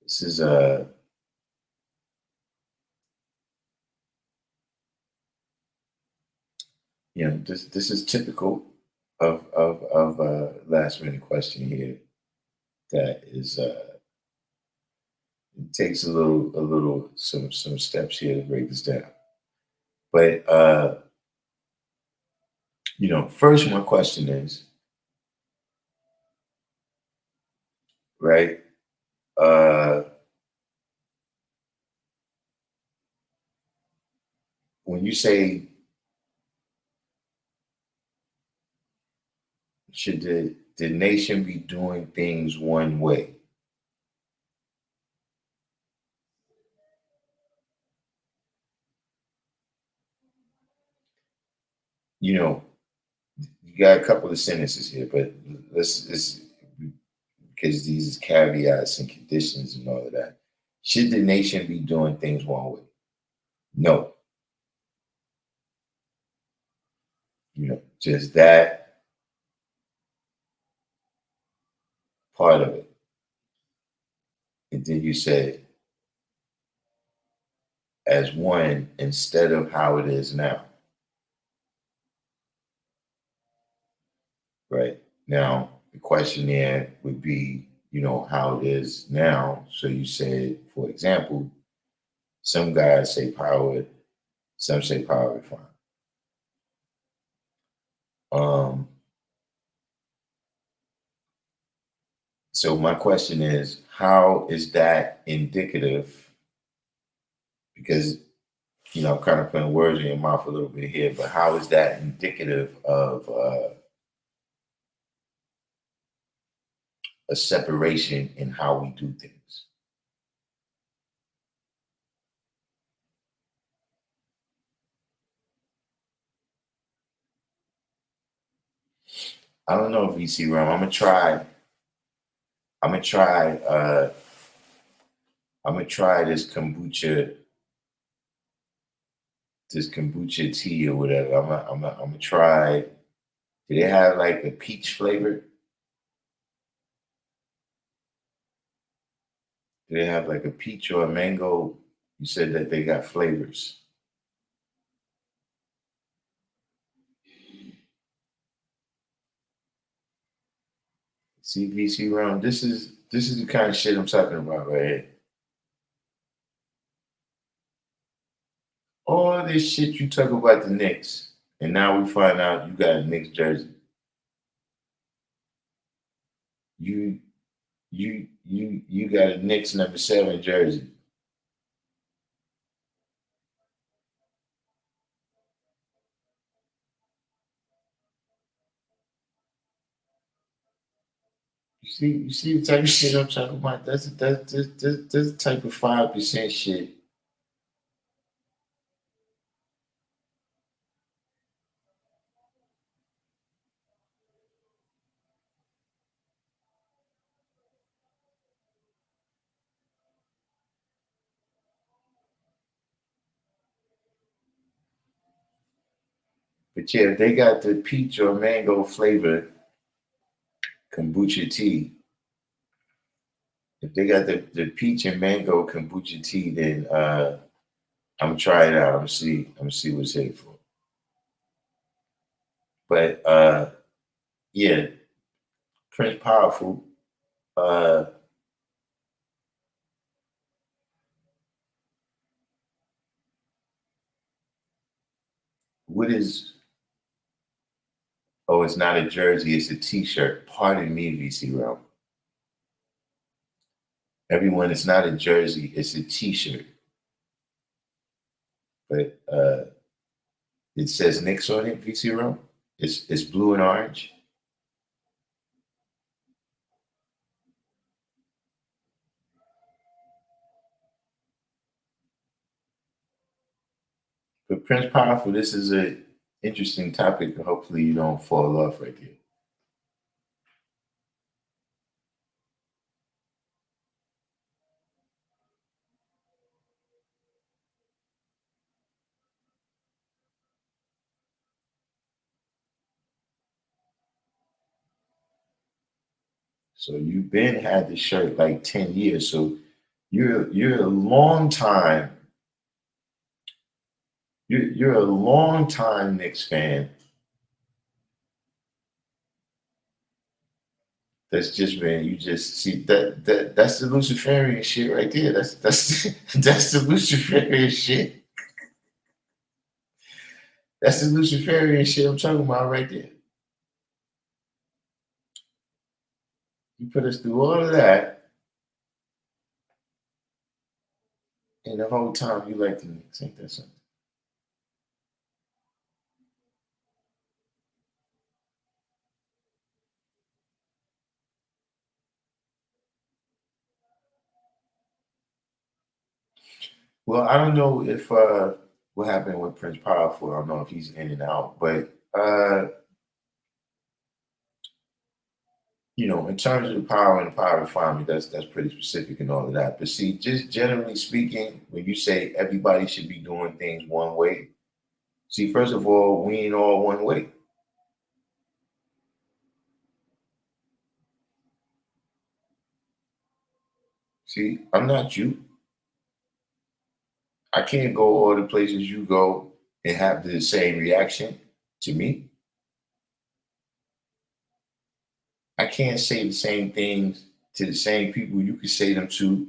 Speaker 1: This is this is typical of last minute question here. That is it takes a little some steps here to break this down. But first one question is right. Uh, when you say should the nation be doing things one way? You know, you got a couple of sentences here, but let's because these caveats and conditions and all of that. Should the nation be doing things one way? No. Just that part of it. And then you said as one instead of how it is now. Right. Now, the question there would be, how it is now. So you said, for example, some guys say power, some say power refinement. So my question is, how is that indicative? Because I'm kind of putting words in your mouth a little bit here, but how is that indicative of a separation in how we do things? I don't know, VC Rum. I'm gonna try. I'm gonna try. I'm gonna try this kombucha this kombucha tea or whatever. I'm gonna try. Do they have like a peach flavor? Do they have like a peach or a mango? You said that they got flavors. CVC round. This is the kind of shit I'm talking about right here. All this shit you talk about the Knicks, and now we find out you got a Knicks jersey. You you got a Knicks #7 jersey. You see the type of shit I'm talking about. That's the type of 5% shit. But yeah, if they got the peach or mango flavor kombucha tea, if they got the peach and mango kombucha tea, then I'm gonna try it out. I'm gonna see what it's here for. But yeah, Prince Powerful. Uh, what is? Oh, it's not a jersey. It's a T-shirt. Pardon me, VC Realm. Everyone, it's not a jersey. It's a T-shirt. But it says Knicks on it. VC Realm. It's blue and orange. But Prince Powerful, this is a interesting topic. Hopefully, you don't fall off right here. So you've been had the shirt like 10 years. So you're a long time. You're a long time Knicks fan. That's just been you just see that's the Luciferian shit right there. That's that's the Luciferian shit. That's the Luciferian shit I'm talking about right there. You put us through all of that, and the whole time you like the Knicks. Ain't that something? Well, I don't know if what happened with Prince Powerful. I don't know if he's in and out, but in terms of the power and the power refinement, that's pretty specific and all of that. But see, just generally speaking, when you say everybody should be doing things one way, see, first of all, we ain't all one way. See, I'm not you. I can't go all the places you go and have the same reaction to me. I can't say the same things to the same people you can say them to.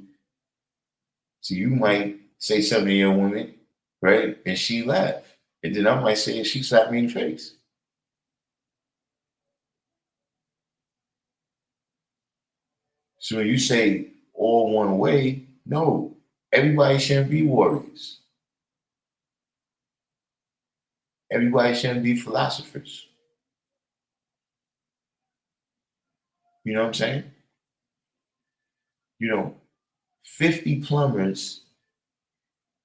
Speaker 1: So you might say something to your woman, right? And she laugh. And then I might say it, she slapped me in the face. So when you say all one way, no, everybody shouldn't be warriors. Everybody shouldn't be philosophers. You know what I'm saying? You know, 50 plumbers,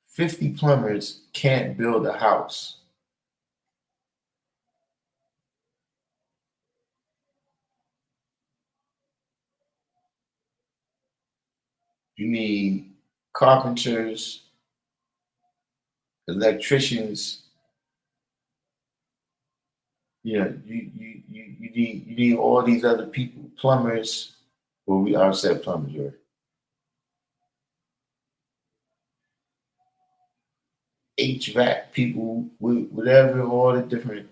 Speaker 1: 50 plumbers can't build a house. You need carpenters, electricians, you need all these other people, plumbers. Well, I said plumbers, right? HVAC people, whatever, all the different.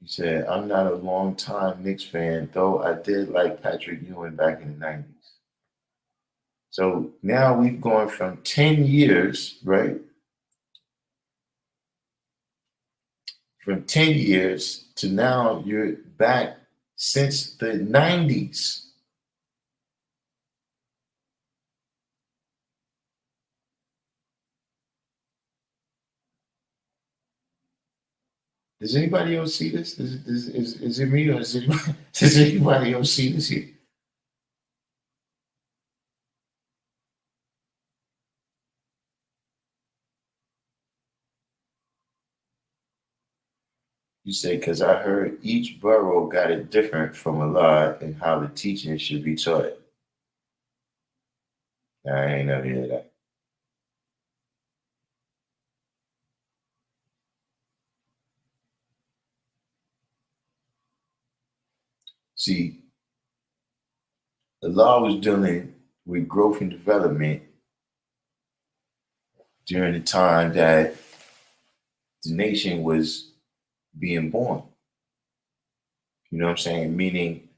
Speaker 1: He said, I'm not a long time Knicks fan, though I did like Patrick Ewing back in the 90s. So now we've gone from 10 years, right? From 10 years to now you're back since the 90s. Does anybody else see this? Is it me or does anybody else see this here? You say, because I heard each borough got it different from Allah and how the teaching should be taught. I ain't never heard that. See, Allah was dealing with growth and development during the time that the nation was being born. You know what I'm saying? Meaning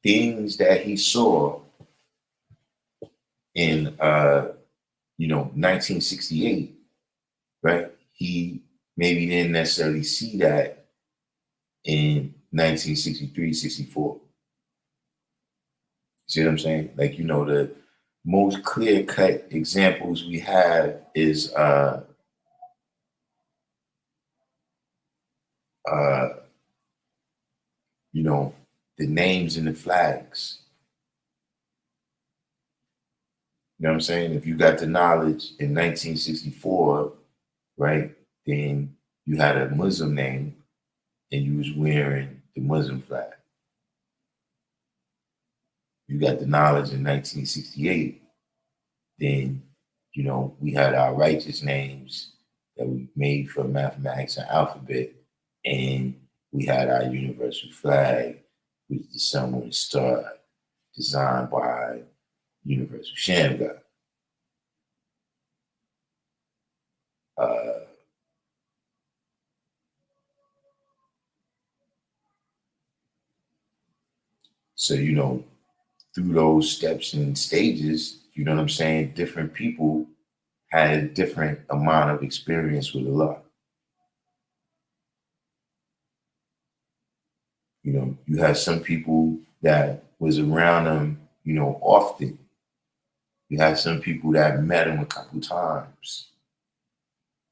Speaker 1: things that he saw in 1968, right? He maybe didn't necessarily see that in 1963, 64. See what I'm saying? Like, the most clear-cut examples we have is the names and the flags. You know what I'm saying? If you got the knowledge in 1964, right, then you had a Muslim name and you was wearing the Muslim flag. You got the knowledge in 1968, then, we had our righteous names that we made for mathematics and alphabet, and we had our universal flag, which is the sun, moon, and star, designed by Universal Shamgar. So, through those steps and stages, you know what I'm saying? Different people had a different amount of experience with Allah. You had some people that was around them, often. You had some people that met him a couple times.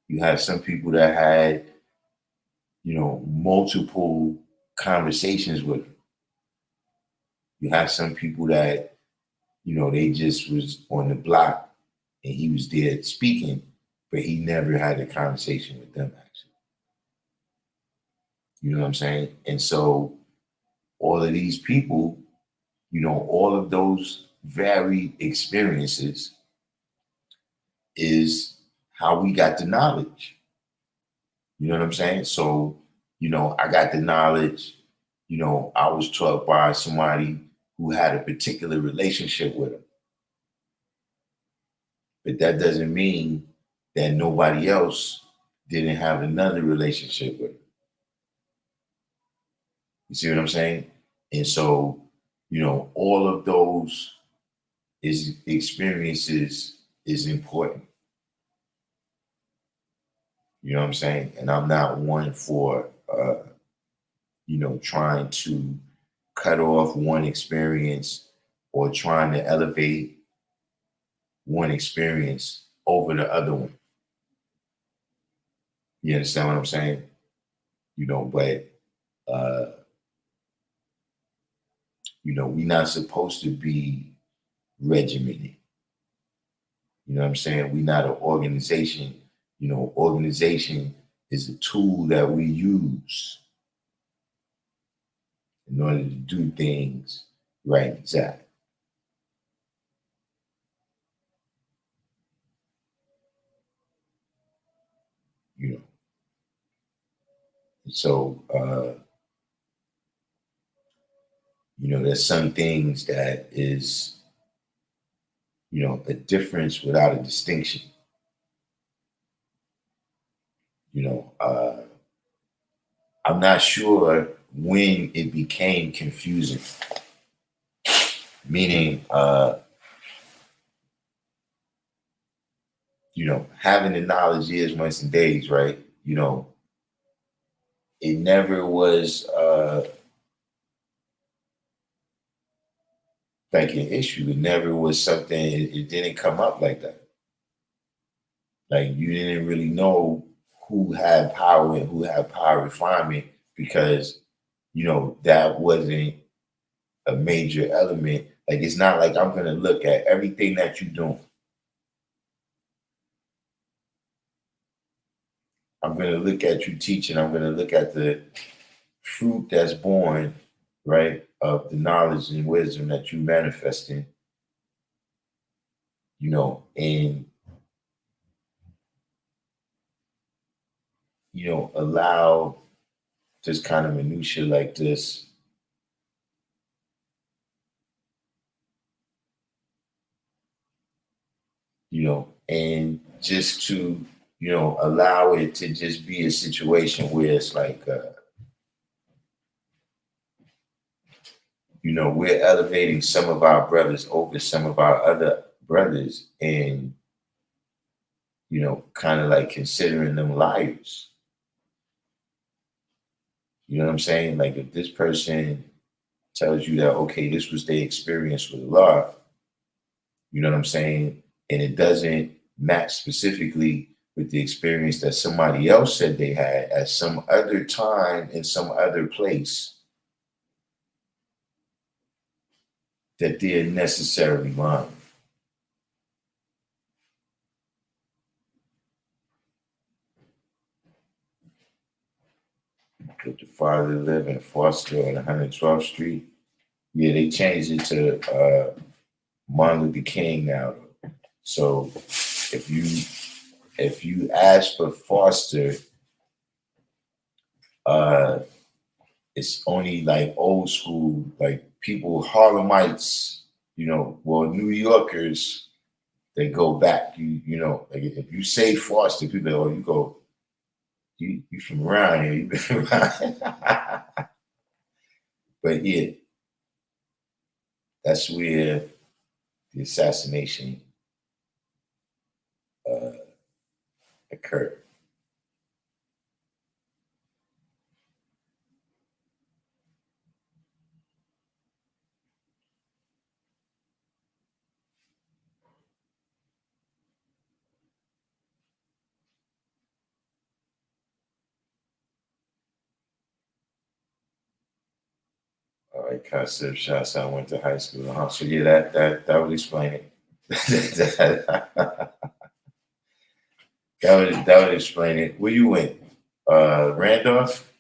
Speaker 1: You had some people that had, multiple conversations with him. You had some people that, they just was on the block and he was there speaking, but he never had a conversation with them, actually. You know what I'm saying? And so all of these people, all of those varied experiences is how we got the knowledge. You know what I'm saying? So, I got the knowledge, I was taught by somebody who had a particular relationship with him. But that doesn't mean that nobody else didn't have another relationship with him. You see what I'm saying? And so, all of those experiences is important. You know what I'm saying? And I'm not one for, trying to cut off one experience or trying to elevate one experience over the other one. You understand what I'm saying? But, we're not supposed to be regimented. You know what I'm saying? We're not an organization. Organization is a tool that we use in order to do things right, exact. You know, so there's some things that is a difference without a distinction. I'm not sure when it became confusing. Meaning, having the knowledge years, months, and days, right? It never was like an issue. It never was something. It didn't come up like that. Like you didn't really know who had power and who had power refinement because that wasn't a major element. Like it's not like I'm gonna look at everything that you're doing. I'm gonna look at you teaching. I'm gonna look at the fruit that's born, right, of the knowledge and wisdom that you manifesting. And allow this kind of minutia like this, and just to, allow it to just be a situation where it's like, we're elevating some of our brothers over some of our other brothers and, kind of like considering them liars. You know what I'm saying? Like if this person tells you that, okay, this was their experience with Allah, you know what I'm saying? And it doesn't match specifically with the experience that somebody else said they had at some other time in some other place, that they're necessarily lying. Did the father live in Foster on 112th Street? Yeah, they changed it to Martin Luther King now. So if you ask for Foster, it's only like old school, like people, Harlemites, New Yorkers, they go back. Like if you say Foster, people go, you go, you from around here, you been around. But yeah, that's where the assassination occurred. All right, concept shots. I went to high school. So yeah, that would explain it. that would explain it. Where you went? Randolph?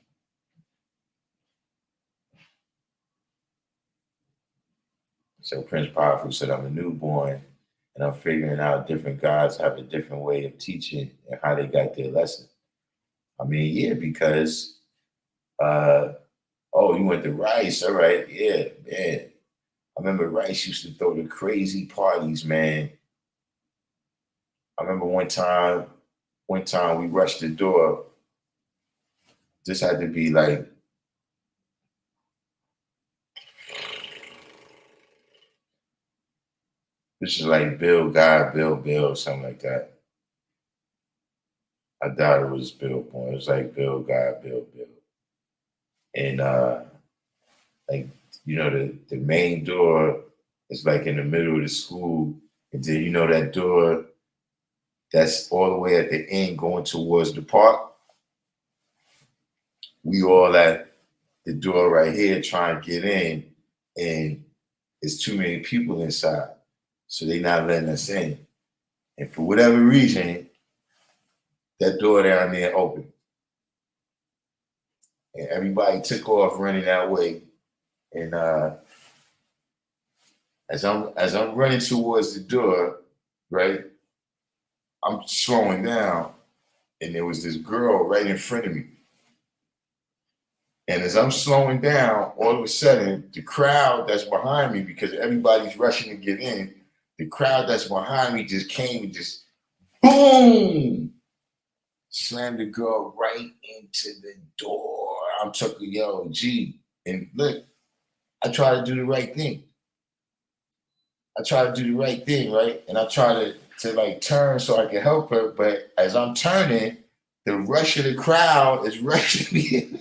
Speaker 1: So Prince Powerful said, I'm a newborn and I'm figuring out different gods have a different way of teaching and how they got their lesson. I mean, yeah, because oh, you went to Rice. All right. Yeah, man. I remember Rice used to throw the crazy parties, man. I remember one time we rushed the door. This had to be like, this is like Bill God, Bill, something like that. I doubt it was Bill Boy. It was like Bill God, Bill. And like, the main door is like in the middle of the school. And then that door that's all the way at the end going towards the park. We all at the door right here trying to get in, and it's too many people inside. So they're not letting us in. And for whatever reason, that door down there opened. And everybody took off running that way. And as I'm running towards the door, right, I'm slowing down, and there was this girl right in front of me. And as I'm slowing down, all of a sudden, the crowd that's behind me, because everybody's rushing to get in, the crowd that's behind me just came and just boom, slammed the girl right into the door. I'm talking, yo, G. And look, I try to do the right thing. Right? And I try to like turn so I can help her. But as I'm turning, the rush of the crowd is rushing me.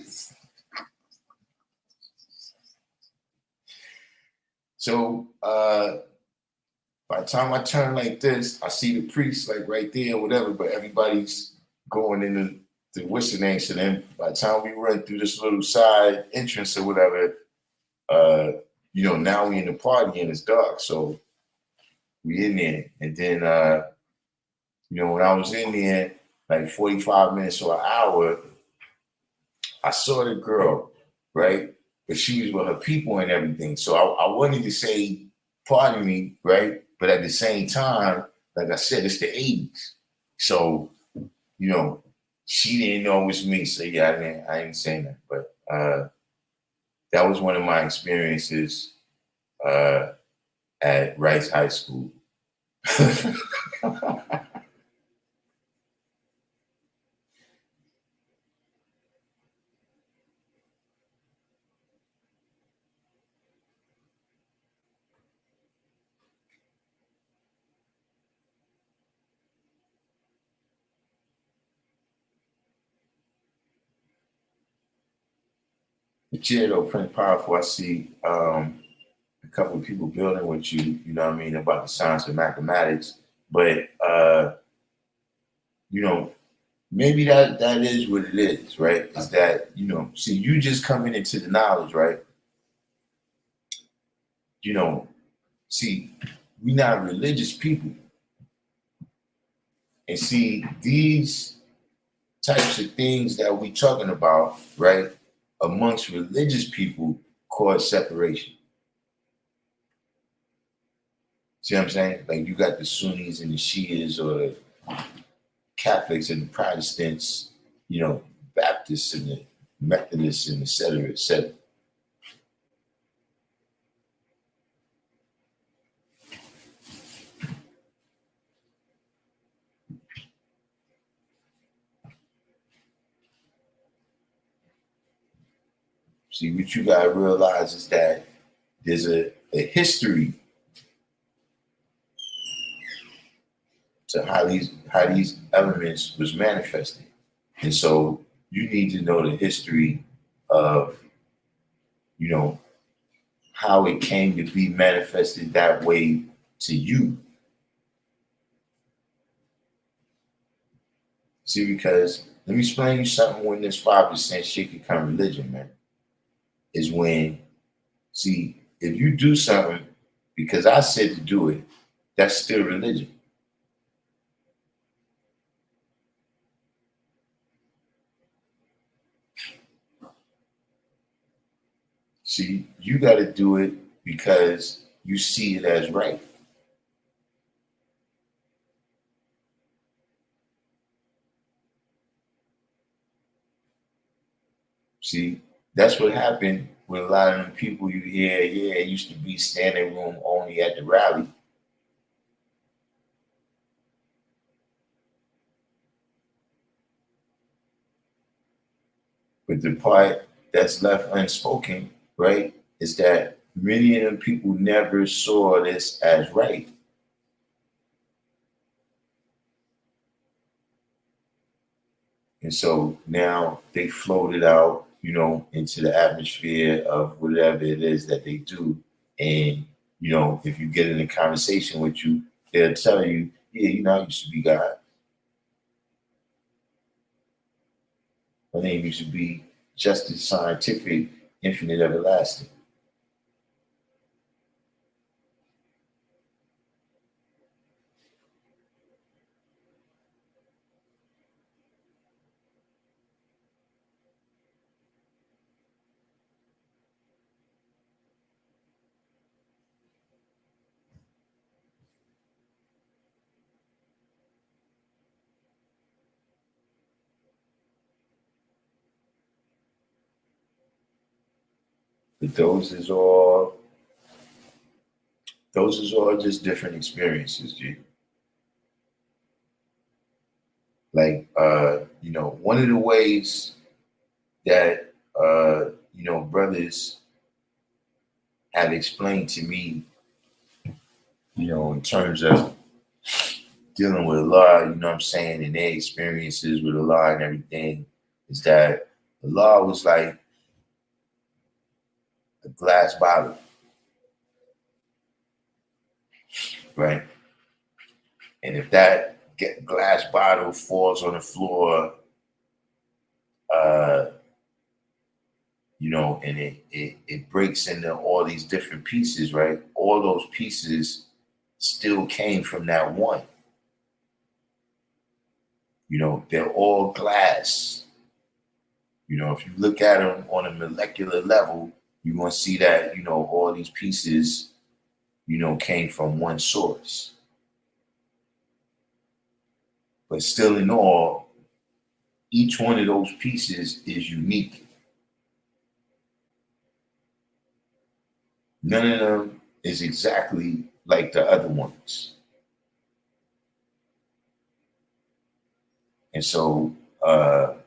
Speaker 1: So by the time I turn like this, I see the priest like right there or whatever, but everybody's going into the what's the name. So then by the time we run through this little side entrance or whatever, now we in the party and it's dark. So we in there. And then when I was in there, like 45 minutes or an hour, I saw the girl, right? But she was with her people and everything. So I wanted to say, pardon me, right? But at the same time, like I said, it's the 80s. So, she didn't know it was me. So yeah, I didn't say that. But that was one of my experiences at Rice High School. But yeah, though, Prince Powerful, I see a couple of people building with you, you know what I mean, about the science of mathematics. But, maybe that is what it is, right? Is that, see, you just coming into the knowledge, right? See, we're not religious people. And see, these types of things that we talking about, right, amongst religious people cause separation. See what I'm saying? Like you got the Sunnis and the Shias or the Catholics and the Protestants, Baptists and the Methodists and et cetera, et cetera. See, what you gotta realize is that there's a history to how these elements was manifested. And so you need to know the history of, how it came to be manifested that way to you. See, because let me explain you something when this 5% shit become religion, man. Is when, see, if you do something because I said to do it, that's still religion. See, you got to do it because you see it as right. See, that's what happened with a lot of them people you hear, yeah, it used to be standing room only at the rally. But the part that's left unspoken, right, is that many of them people never saw this as right. And so now they float it out, into the atmosphere of whatever it is that they do. And, if you get in a conversation with you, they'll tell you, yeah, I used to be God. My name used to be Justice Scientific, Infinite Everlasting. But those is all just different experiences, G. Like one of the ways that brothers have explained to me, in terms of dealing with Allah, you know what I'm saying, and their experiences with Allah and everything, is that Allah was like a glass bottle, right? And if that glass bottle falls on the floor, uh, and it breaks into all these different pieces, right? All those pieces still came from that one. They're all glass. If you look at them on a molecular level, you're going to see that, all these pieces, came from one source. But still in all, each one of those pieces is unique. None of them is exactly like the other ones. And so, like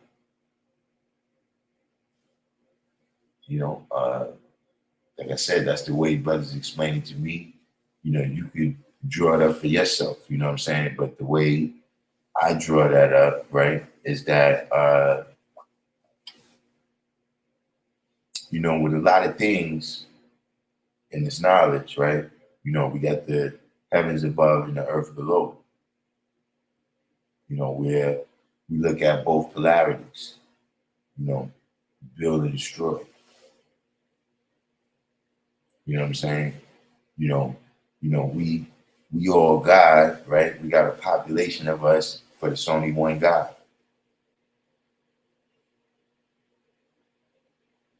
Speaker 1: I said, that's the way brothers explain it to me. You could draw it up for yourself, you know what I'm saying? But the way I draw that up, right, is that, with a lot of things in this knowledge, right, we got the heavens above and the earth below, where we look at both polarities, build and destroy. You know what I'm saying? We all God, right? We got a population of us, but it's only one God.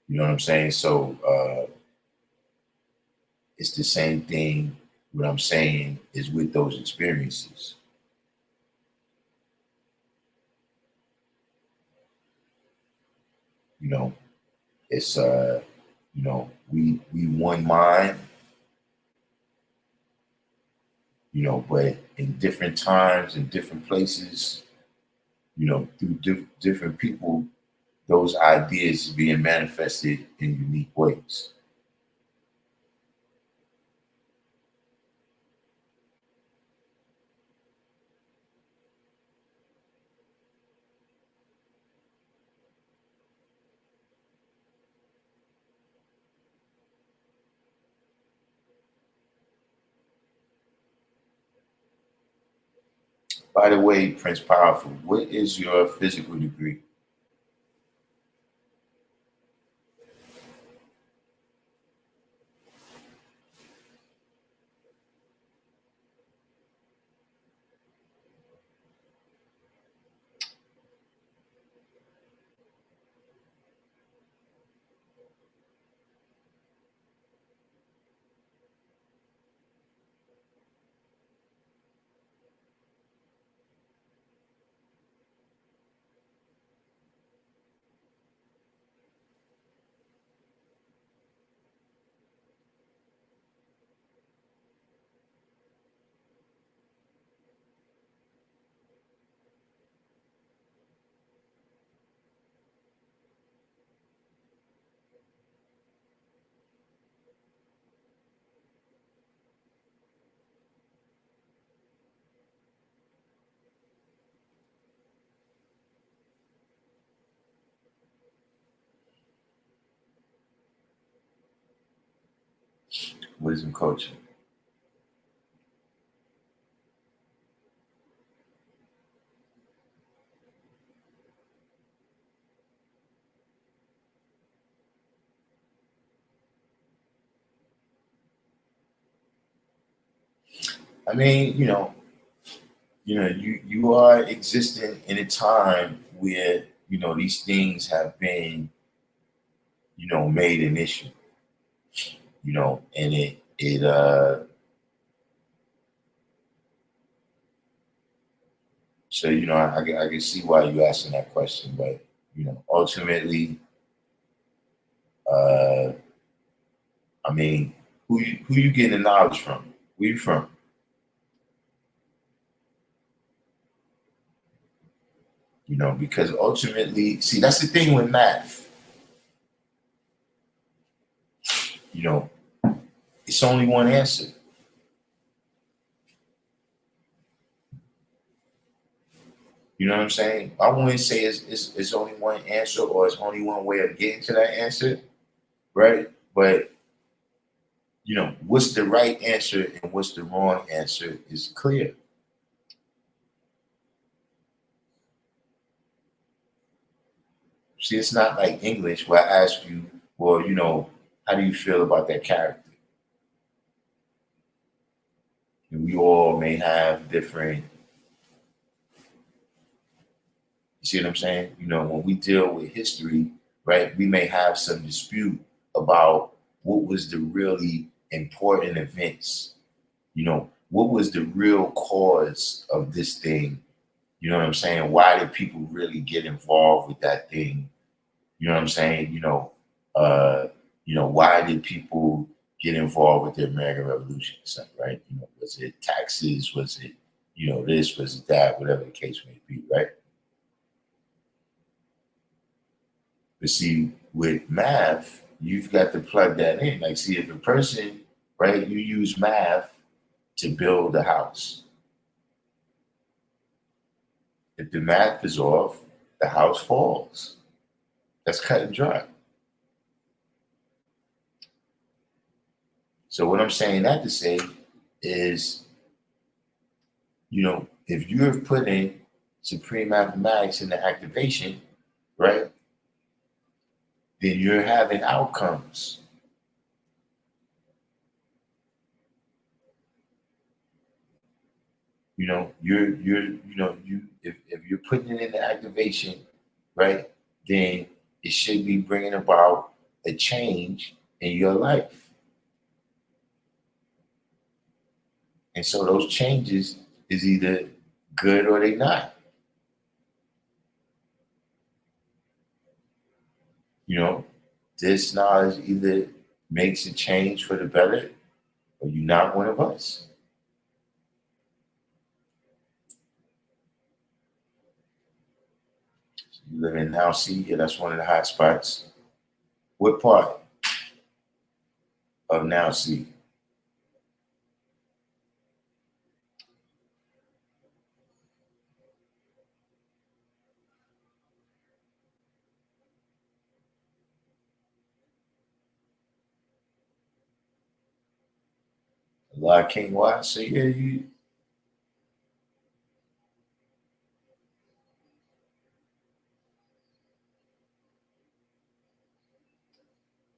Speaker 1: You know what I'm saying? So it's the same thing. What I'm saying is with those experiences. It's we one mind, but in different times and different places, through different people, those ideas being manifested in unique ways. By the way, Prince Powerful, what is your physical degree? Wisdom coaching. I mean, you are existing in a time where these things have been made an issue, and it so I can see why you asking that question, but ultimately, uh I mean, who you getting the knowledge from? Where you from? You know, because ultimately, see, that's the thing with math. You know, it's only one answer. You know what I'm saying? I wouldn't say it's only one answer or it's only one way of getting to that answer, right? But you know, what's the right answer and what's the wrong answer is clear. See, it's not like English where I ask you, well, you know, how do you feel about that character? And we all may have different, you see what I'm saying? You know, when we deal with history, right, we may have some dispute about what was the really important events. You know, what was the real cause of this thing? You know what I'm saying? Why did people really get involved with that thing? You know what I'm saying? Uh, why did people get involved with the American Revolution, right? You know, was it taxes? Was it, you know, this? Was it that? Whatever the case may be, right? But see, with math, you've got to plug that in. Like, see, if a person, right, you use math to build a house. If the math is off, the house falls. That's cut and dry. So what I'm saying that to say is, you know, if you're putting supreme mathematics in the activation, right, then you're having outcomes. You know, if you're putting it in the activation, right, then it should be bringing about a change in your life. And so those changes is either good or they not. You know, this knowledge either makes a change for the better or you're not one of us. You live in Now C, yeah, that's one of the hot spots. What part of Now C? A lot of King Watts. So yeah, you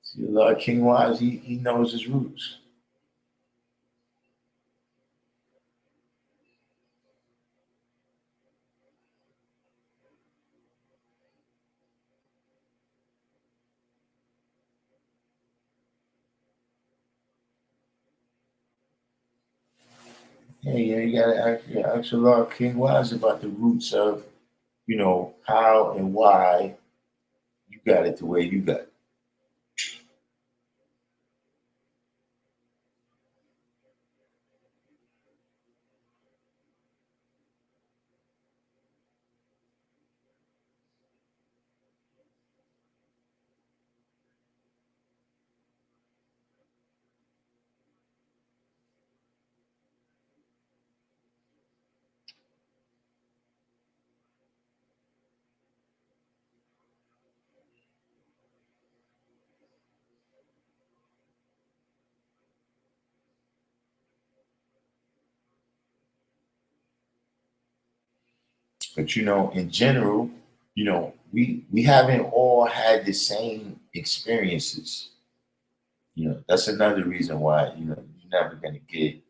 Speaker 1: see a lot of King Watts, he knows his roots. Yeah, yeah, you gotta ask a lot of King Watts about the roots of, you know, how and why you got it the way you got it. But you know, in general, you know, we haven't all had the same experiences. You know, that's another reason why, you know, you're never gonna get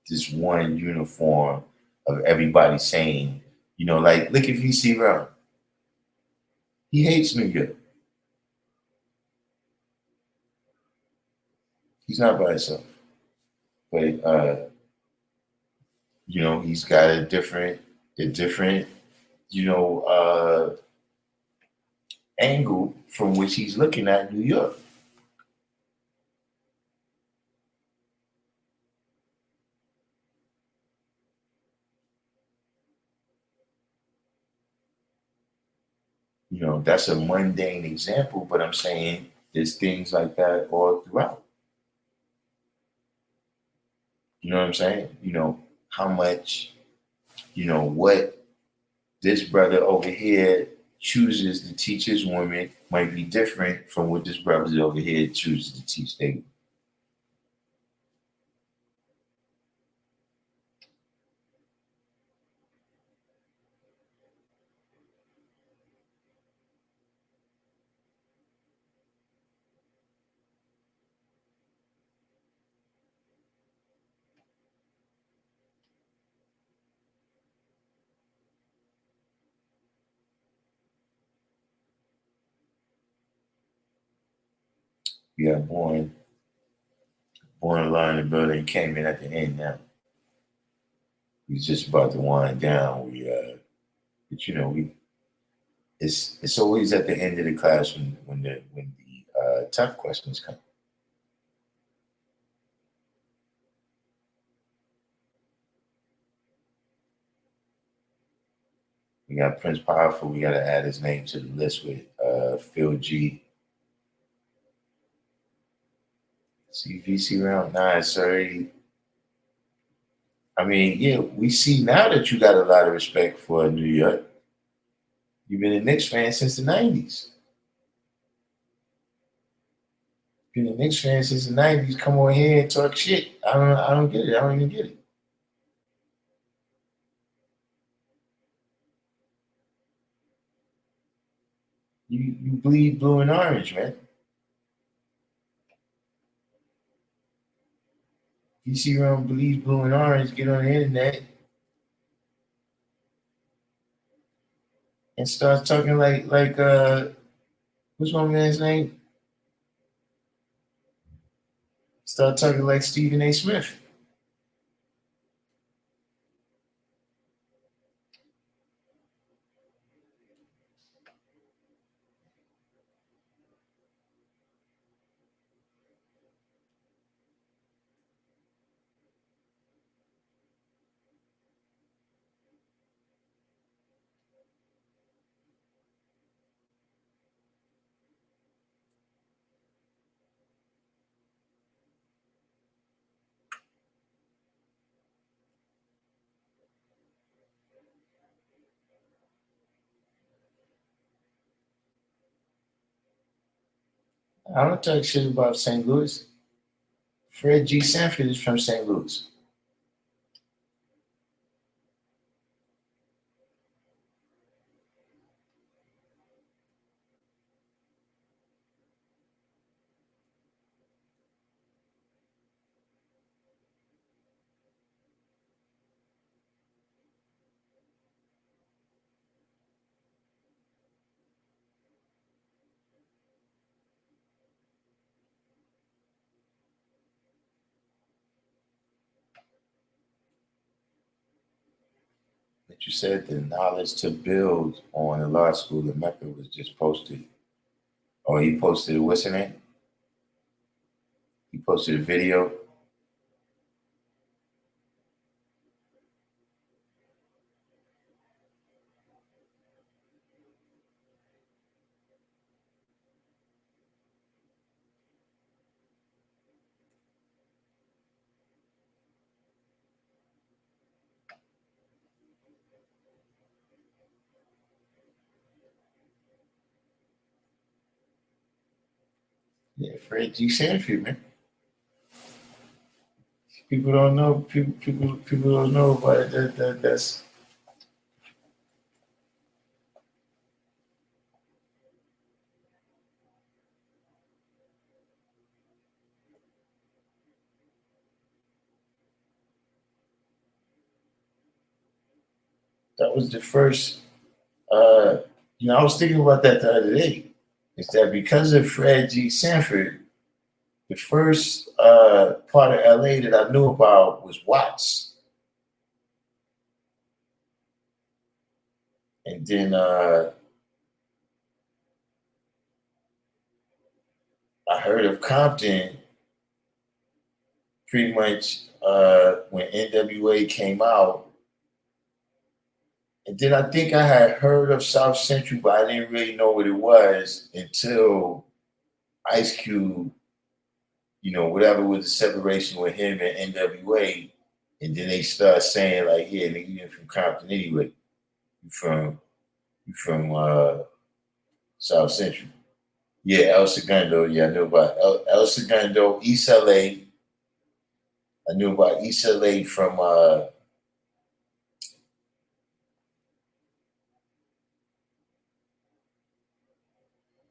Speaker 1: this one uniform of everybody saying, you know, like look at VC Realm. He hates New York. He's not by himself. But you know, he's got a different, you know, angle from which he's looking at New York. You know, that's a mundane example, but I'm saying there's things like that all throughout. You know what I'm saying? You know, how much, you know, what this brother over here chooses to teach his woman might be different from what this brother over here chooses to teach them. We got born learn the building came in at the end now. He's just about to wind down. But you know, it's always at the end of the class when the tough questions come. We got Prince Powerful. We got to add his name to the list with Phil G. CVC round 9, sorry. I mean, yeah, we see now that you got a lot of respect for New York. You've been a Knicks fan since the 90s. Been a Knicks fan since the 90s. Come on here and talk shit. I don't get it. I don't even get it. You bleed blue and orange, man. You see around bleeds blue and orange, get on the internet and start talking like what's my man's name? Start talking like Stephen A. Smith. I don't talk shit about St. Louis. Fred G. Sanford is from St. Louis. But you said the knowledge to build on the law school in Mecca was just posted. Oh, he posted what's in it? He posted a video. Yeah, Fred G. Sanford, man. People don't know. People don't know about it. That was the first. I was thinking about that the other day. Is that because of Fred G. Sanford, the first part of LA that I knew about was Watts, and then I heard of Compton pretty much when NWA came out, And then I think I had heard of South Central, but I didn't really know what it was until Ice Cube, whatever was the separation with him and NWA. And then they start saying like, yeah, nigga, you from Compton anyway. You from South Central. Yeah, El Segundo. Yeah, I knew about El Segundo, East LA. I knew about East LA from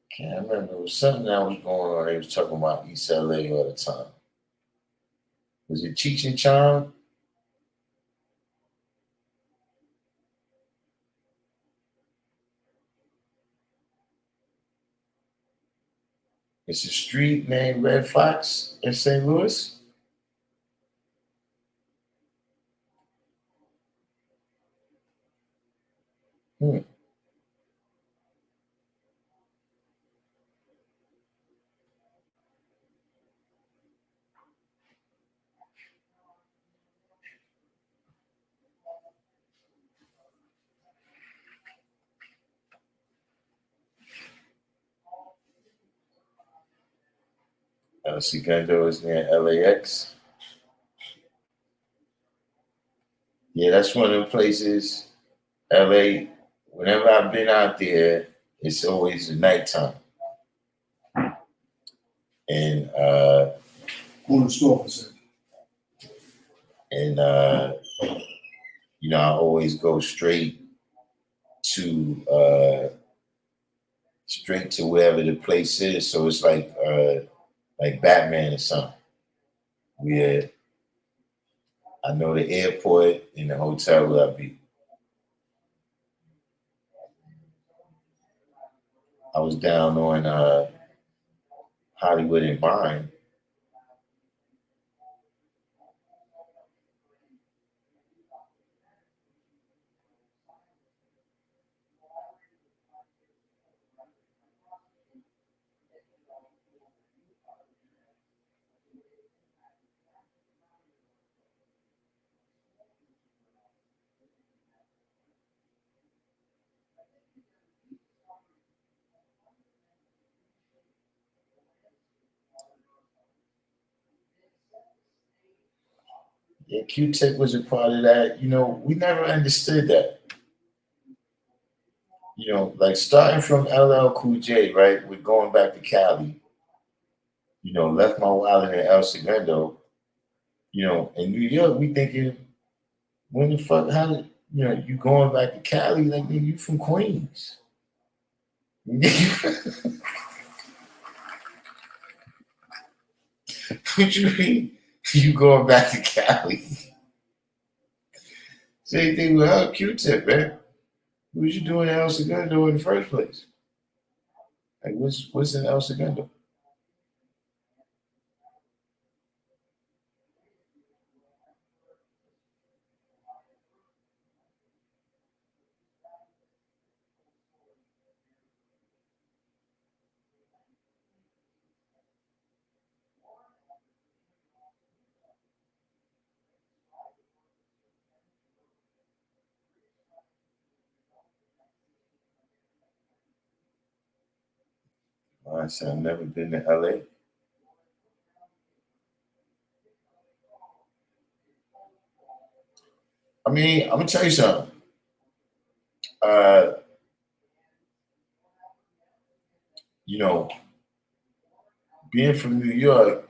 Speaker 1: can't remember. It was something that was going on. They was talking about East LA all the time. Was it Cheech and Chong? It's a street named Red Fox in St. Louis. Hmm. El Segundo is near LAX. Yeah, that's one of the places. LA. Whenever I've been out there, it's always nighttime. And
Speaker 2: Corner store facility.
Speaker 1: and I always go to straight to wherever the place is. So it's like Batman or something. Where I know the airport and the hotel where I be. I was down on Hollywood and Vine. Yeah, Q-Tip was a part of that. We never understood that. Like starting from LL Cool J, right? We're going back to Cali. Left my wallet in El Segundo. In New York, we thinking, when the fuck, how did, you going back to Cali? Like, nigga, you from Queens. What you mean? You going back to Cali? Same thing with her Q-Tip, man. What was you doing in El Segundo in the first place? Like, what's in El Segundo? I said, I've never been to LA. I mean, I'm gonna tell you something. Uh, you know, being from New York,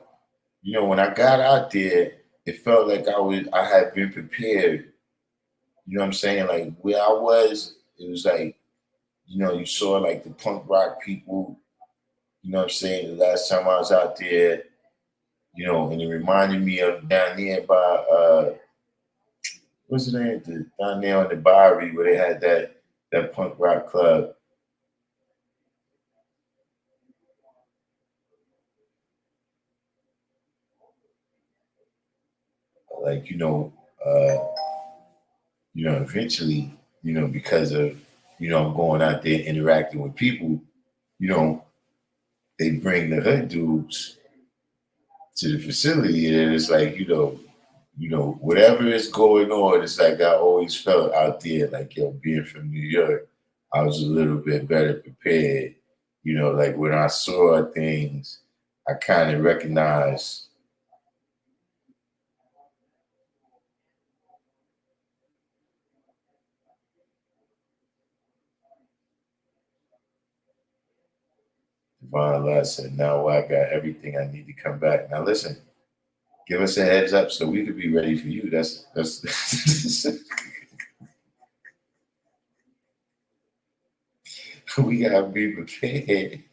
Speaker 1: when I got out there, it felt like I had been prepared. You know what I'm saying? Like where I was, it was like, you saw like the punk rock people, you know what I'm saying? The last time I was out there, and it reminded me of down there by what's the name? Down there on the Bowery where they had that punk rock club. Like, eventually, because of, I'm going out there interacting with people, you know, they bring the hood dudes to the facility and it's like, you know, whatever is going on, it's like I always felt out there, like, yo, being from New York, I was a little bit better prepared. You know, like when I saw things, I kind of recognized Divine Love said, now I got everything I need to come back. Now listen, give us a heads up so we could be ready for you. That's we gotta be prepared.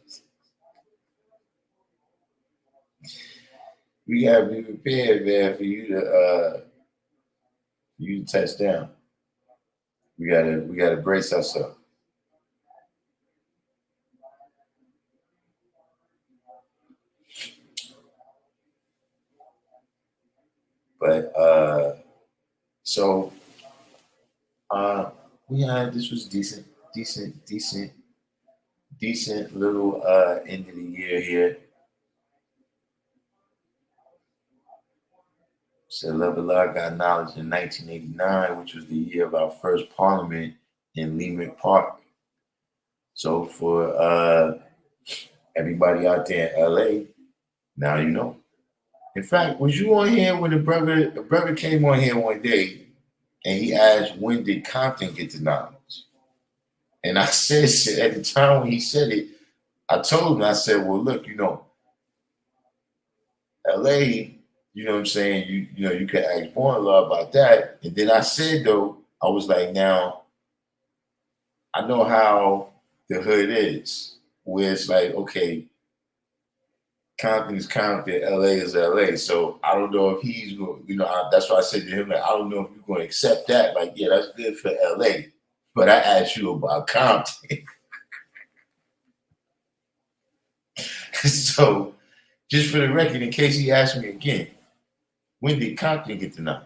Speaker 1: We gotta be prepared, man, for you to touch down. We gotta brace ourselves. But so uh we had this was decent little end of the year here. So Love Allah got knowledge in 1989, which was the year of our first parliament in Leimert Park. So for everybody out there in LA, now you know. In fact, was you on here when a brother came on here one day and he asked, when did Compton get the knowledge? And I said at the time when he said it, I told him, I said, well, look, you know, LA, you know what I'm saying? You know, you can ask more love about that. And then I said though, I was like, now I know how the hood is, where it's like, okay, Compton is Compton, LA is LA. So I don't know if he's going, you know, that's why I said to him, like, I don't know if you're going to accept that. Like, yeah, that's good for LA. But I asked you about Compton. So just for the record, in case he asks me again, when did Compton get the knowledge?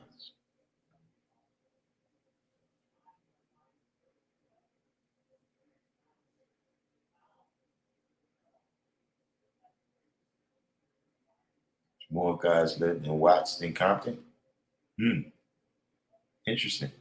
Speaker 1: More guys lived in Watts than Compton? Hmm. Interesting.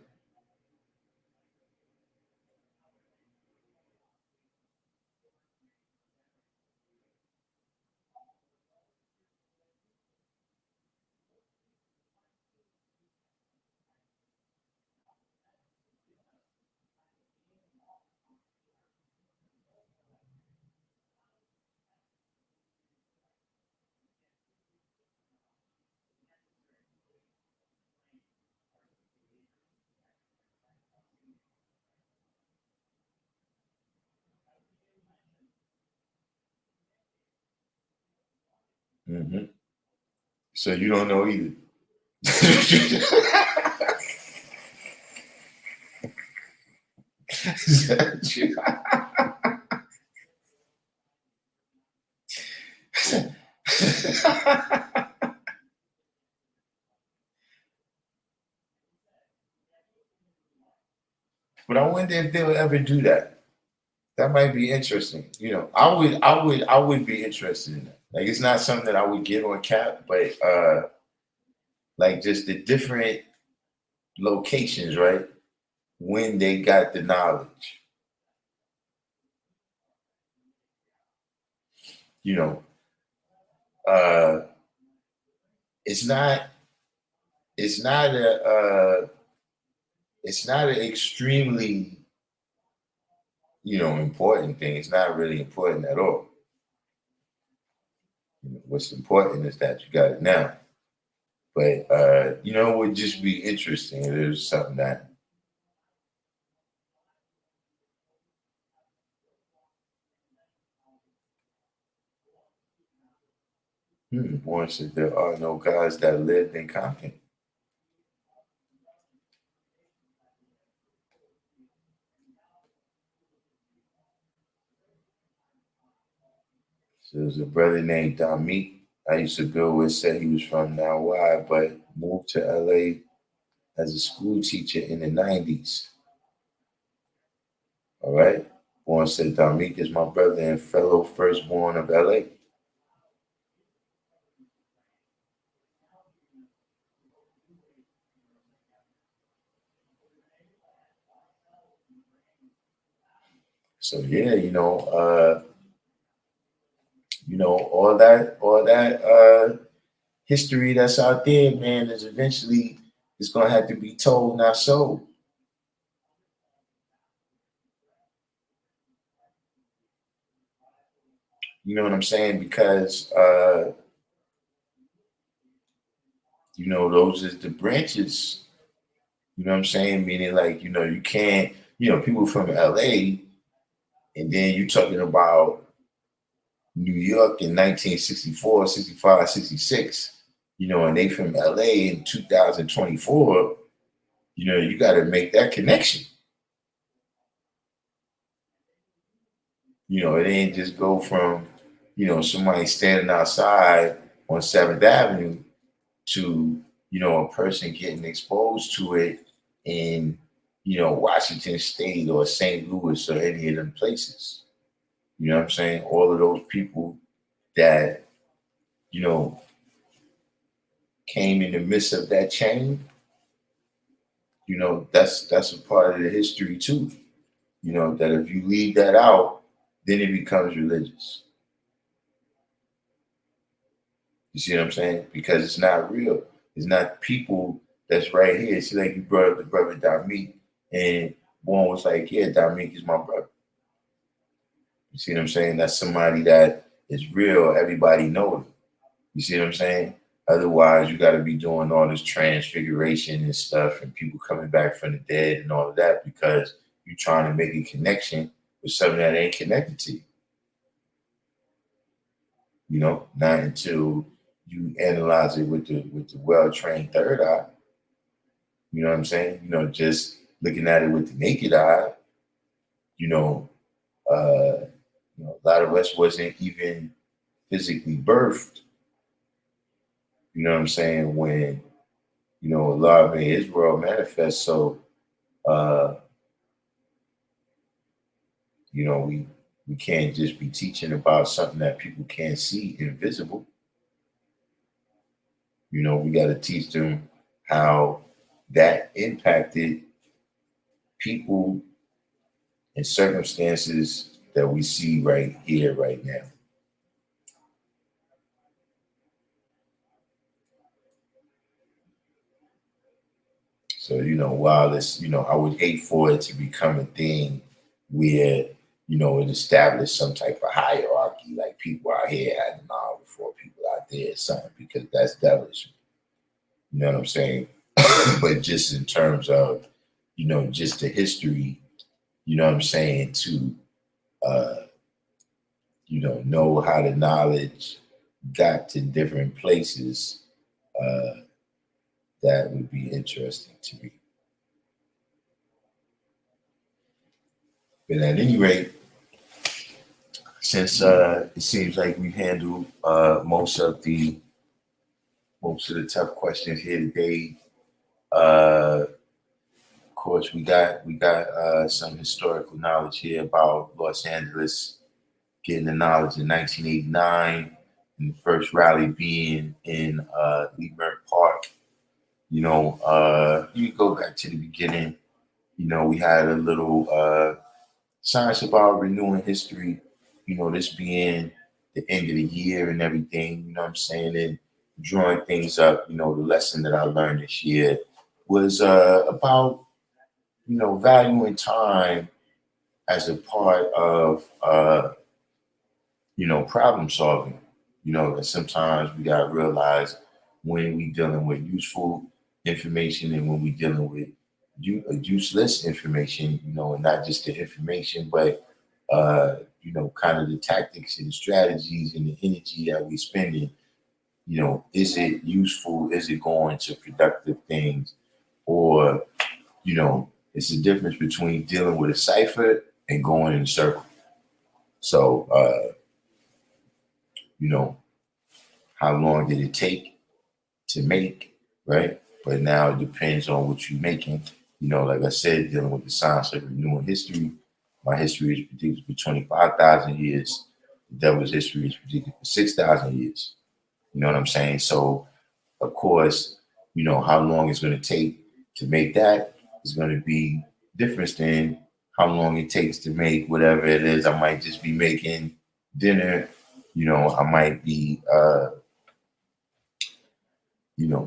Speaker 1: Hmm. So you don't know either. Is that true? But I wonder if they'll ever do that. That might be interesting. You know, I would be interested in that. Like it's not something that I would get on cap, but like just the different locations, right? When they got the knowledge, you know, uh, it's not, it's not it's not an extremely, important thing. It's not really important at all. What's important is that you got it now. But it would just be interesting if there's something that Warren said there are no guys that lived in Compton. So there's a brother named Dominique I used to go with, said he was from Now Why, but moved to LA as a school teacher in the 90s. All right. Warren said Dominique is my brother and fellow firstborn of LA. So yeah, all that history that's out there, man, is eventually it's gonna have to be told, not sold. You know what I'm saying? Because those is the branches. You know what I'm saying? Meaning like, you can't, people from LA, and then you're talking about New York in 1964, 65, 66, and they from LA in 2024, you got to make that connection. It ain't just go from, somebody standing outside on 7th Avenue to, a person getting exposed to it in, Washington State or St. Louis or any of them places. You know what I'm saying? All of those people that, came in the midst of that chain, that's a part of the history too. That if you leave that out, then it becomes religious. You see what I'm saying? Because it's not real. It's not people that's right here. See, like you brought up the brother Darkim, and one was like, yeah, Darkim is my brother. You see what I'm saying? That's somebody that is real. Everybody knows it. You see what I'm saying? Otherwise, you got to be doing all this transfiguration and stuff and people coming back from the dead and all of that because you're trying to make a connection with something that ain't connected to you. Not until you analyze it with the well-trained third eye. You know what I'm saying? Just looking at it with the naked eye, a lot of us wasn't even physically birthed. You know what I'm saying? When, Allah made his world manifest. So, we can't just be teaching about something that people can't see, invisible. We got to teach them how that impacted people and circumstances that we see right here, right now. So, while this, I would hate for it to become a thing where, it established some type of hierarchy, like people out here had the knowledge before people out there or something, because that's devilish. You know what I'm saying? But just in terms of, just the history, you know what I'm saying, to, know how the knowledge got to different places, that would be interesting to me. But at any rate, since it seems like we handled most of the tough questions here today, of course we got some historical knowledge here about Los Angeles getting the knowledge in 1989, and the first rally being in Leimert Park. You go back to the beginning. We had a little science about renewing history, this being the end of the year and everything, you know what I'm saying? And drawing things up, the lesson that I learned this year was about, valuing time as a part of, problem solving. That sometimes we got to realize when we dealing with useful information and when we dealing with useless information, and not just the information, but kind of the tactics and the strategies and the energy that we spending. Is it useful? Is it going to productive things? Or, it's the difference between dealing with a cipher and going in a circle. So, how long did it take to make, right? But now it depends on what you're making. Like I said, dealing with the science of renewing history, my history is predicted for 25,000 years. The devil's history is predicted for 6,000 years. You know what I'm saying? So, of course, how long it's going to take to make that is going to be different than how long it takes to make whatever it is. I might just be making dinner. I might be,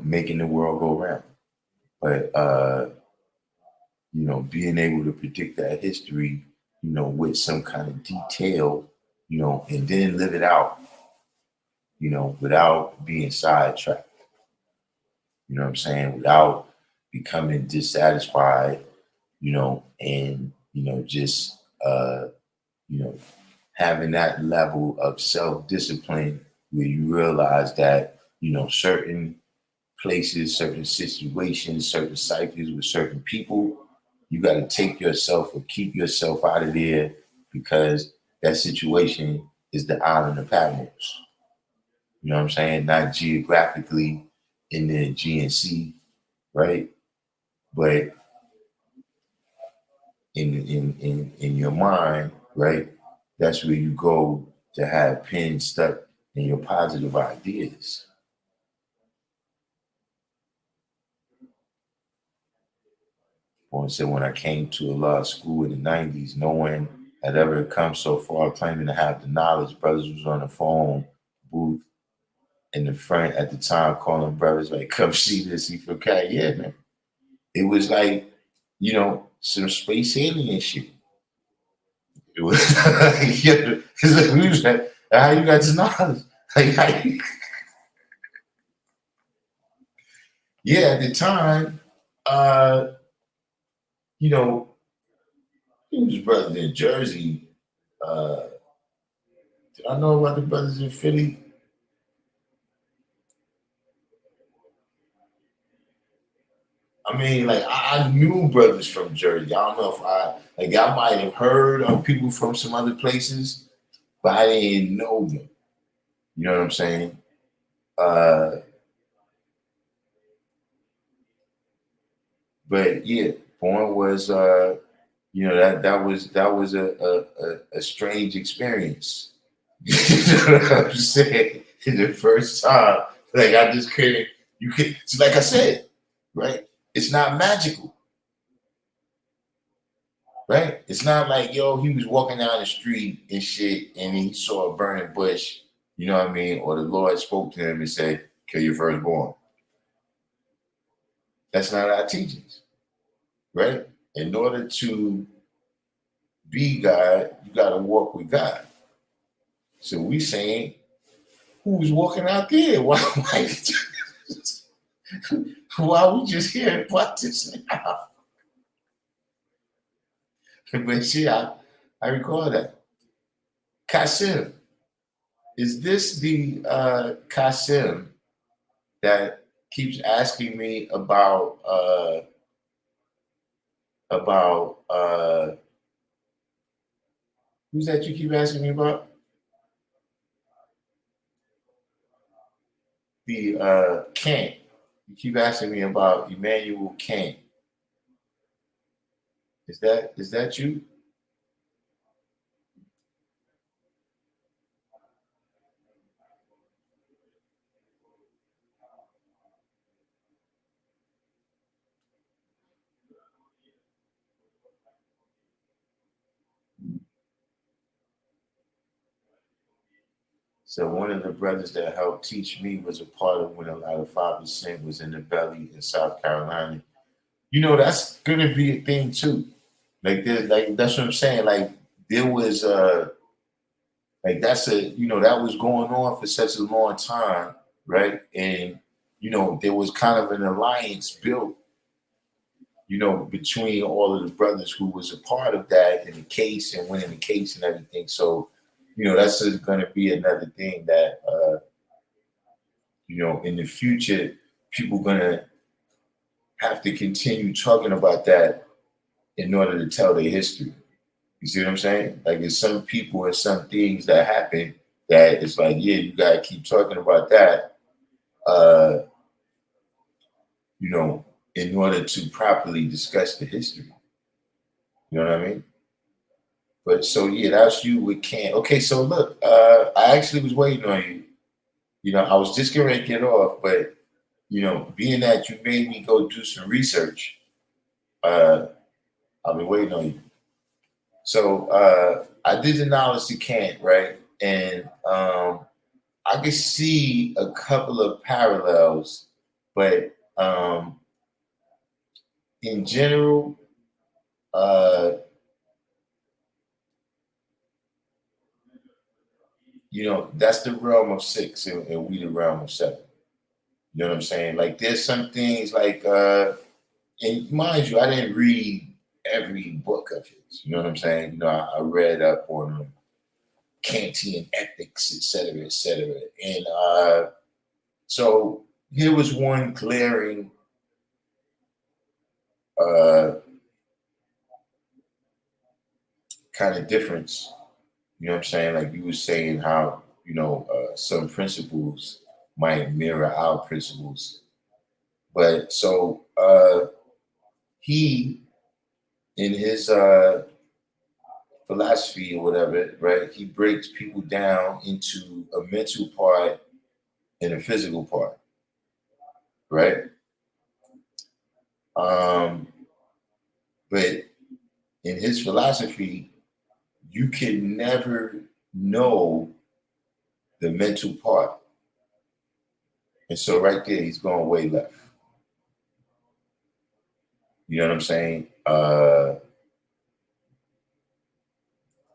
Speaker 1: making the world go round. But, being able to predict that history, with some kind of detail, and then live it out, without being sidetracked. You know what I'm saying? Without becoming dissatisfied, and, just, having that level of self-discipline where you realize that, certain places, certain situations, certain cycles with certain people, you got to take yourself or keep yourself out of there because that situation is the island of Patmos. You know what I'm saying? Not geographically in the GNC, right? But in your mind, right? That's where you go to have pins stuck in your positive ideas. Or said when I came to a law school in the 90s, no one had ever come so far claiming to have the knowledge. Brothers was on the phone booth in the front at the time calling brothers like, come see this, he for cat. Yeah, man. It was like, some space alien shit. It was like, yeah, because we was like, how you got this knowledge? Like, yeah, at the time, uh, it was brothers in Jersey. Did I know about the brothers in Philly? I mean, like I knew brothers from Jersey. I don't know if I might have heard of people from some other places, but I didn't know them. You know what I'm saying? Uh, but yeah, point was, that was a strange experience. You know what I'm saying? The first time, like I just couldn't. You could, like I said, right? It's not magical. Right? It's not like, yo, he was walking down the street and shit and he saw a burning bush, you know what I mean? Or the Lord spoke to him and said, kill your firstborn. That's not our teachings, right? In order to be God, you got to walk with God. So we saying, who was walking out there? Why we just here about this now? But see, I recall that. Kasim, is this the Kasim that keeps asking me about who's that you keep asking me about? The Kant. You keep asking me about Emmanuel Kant. Is that you? So one of the brothers that helped teach me was a part of when a lot of Father Sin was in the belly in South Carolina. That's gonna be a thing too. Like that's what I'm saying. Like there was like that was going on for such a long time, right? And there was kind of an alliance built, between all of the brothers who was a part of that in the case and winning the case and everything. So, that's going to be another thing that in the future people going to have to continue talking about that in order to tell their history. You see what I'm saying? Like there's some people and some things that happen that it's like, yeah, you gotta keep talking about that, uh, in order to properly discuss the history. You know what I mean? But so yeah, that's you with Cam. Okay, so look, I actually was waiting on you. I was just getting ready to get off, but being that you made me go do some research, I've been waiting on you. So I did the knowledge to Kant, right? And I could see a couple of parallels, but in general, uh, that's the realm of six, and we the realm of seven. You know what I'm saying? Like, there's some things like, and mind you, I didn't read every book of his. You know what I'm saying? I read up on Kantian ethics, et cetera, et cetera. And so here was one glaring uh, kind of difference. You know what I'm saying? Like you were saying how, some principles might mirror our principles. But so he, in his philosophy or whatever, right, he breaks people down into a mental part and a physical part, right? Um, but in his philosophy, you can never know the mental part. And so right there, he's going way left. You know what I'm saying?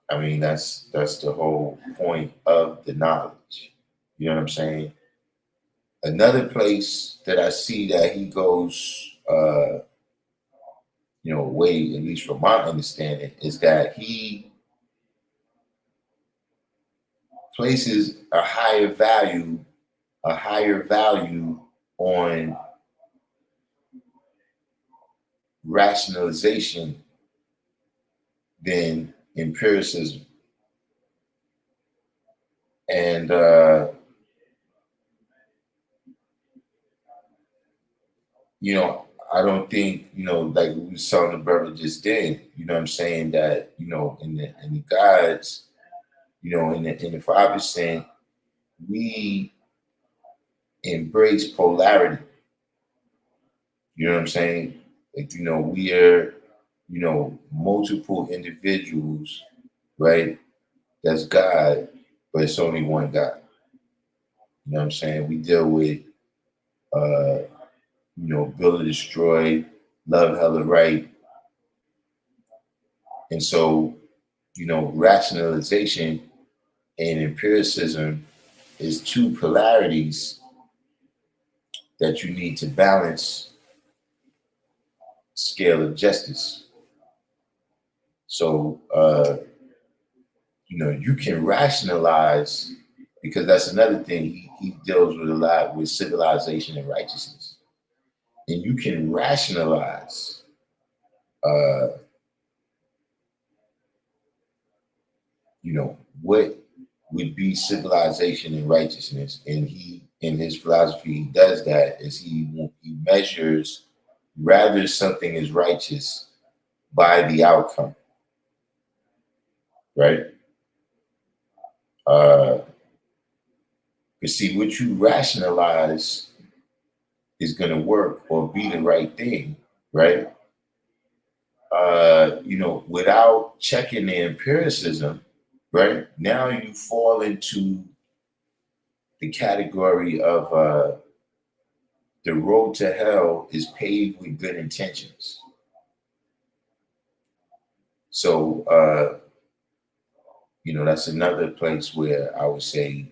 Speaker 1: I mean, that's the whole point of the knowledge. You know what I'm saying? Another place that I see that he goes, way, at least from my understanding, is that he places a higher value on rationalization than empiricism. And I don't think, like we were telling the brother just then, you know what I'm saying, that, in the guides, in the 5%, we embrace polarity. You know what I'm saying? Like, we are, multiple individuals, right? That's God, but it's only one God. You know what I'm saying? We deal with, build or destroy, love, hella, right. And so, rationalization and empiricism is two polarities that you need to balance scale of justice. So, you can rationalize, because that's another thing he deals with a lot, with civilization and righteousness. And you can rationalize uh, what would be civilization and righteousness. And he, in his philosophy, he does that as he measures rather something is righteous by the outcome, right? But see, what you rationalize is going to work or be the right thing, right? Without checking the empiricism, right? Now you fall into the category of the road to hell is paved with good intentions. So, that's another place where I would say,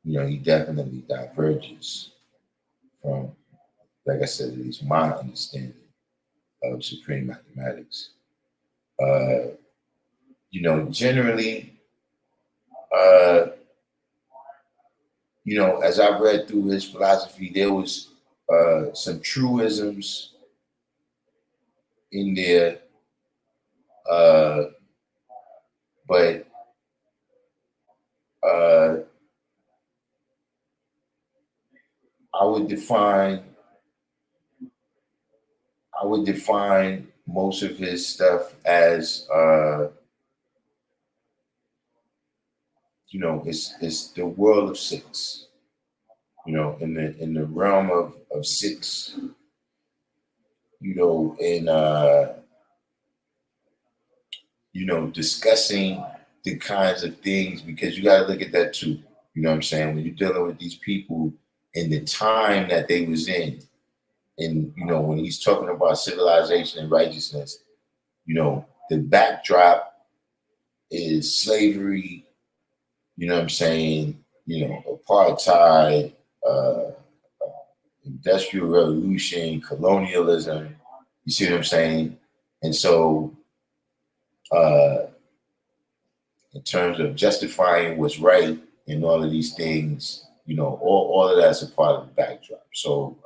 Speaker 1: he definitely diverges from, like I said, at least my understanding of supreme mathematics. Generally, uh, as I read through his philosophy, there was some truisms in there, but I would define most of his stuff as it's the world of six. In the realm of six, and discussing the kinds of things, because you got to look at that too. You know what I'm saying? When you're dealing with these people in the time that they was in, and when he's talking about civilization and righteousness, the backdrop is slavery. You know what I'm saying? Apartheid, industrial revolution, colonialism. You see what I'm saying? And so, in terms of justifying what's right and all of these things, all of that's a part of the backdrop. So,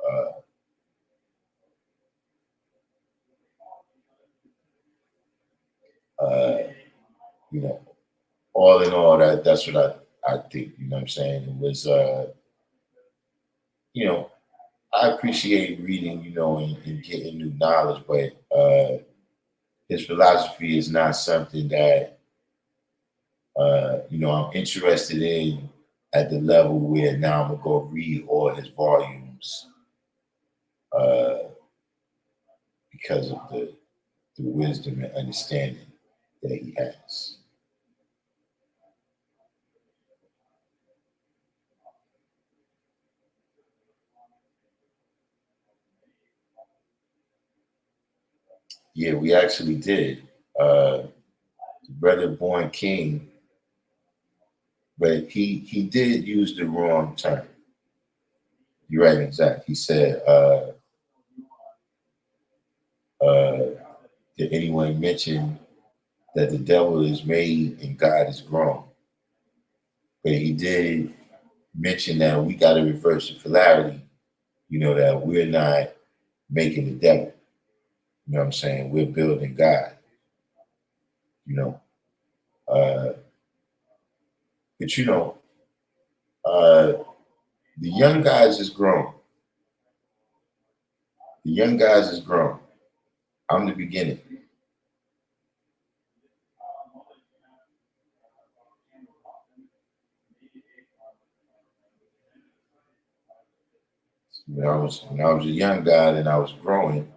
Speaker 1: all in all, that's what I think. You know what I'm saying? It was, I appreciate reading, and getting new knowledge, but his philosophy is not something that I'm interested in at the level where now I'm gonna go read all his volumes uh, because of the wisdom and understanding that he has. Yeah, we actually did. The brother born king, but he did use the wrong term. You're right, exactly. He said, did anyone mention that the devil is made and God is grown? But he did mention that we got to reverse the polarity, that we're not making the devil. You know what I'm saying? We're building God, you know. Uh, but, the young guys is grown. The young guys is grown. I'm the beginning. When I was a young guy and I was growing,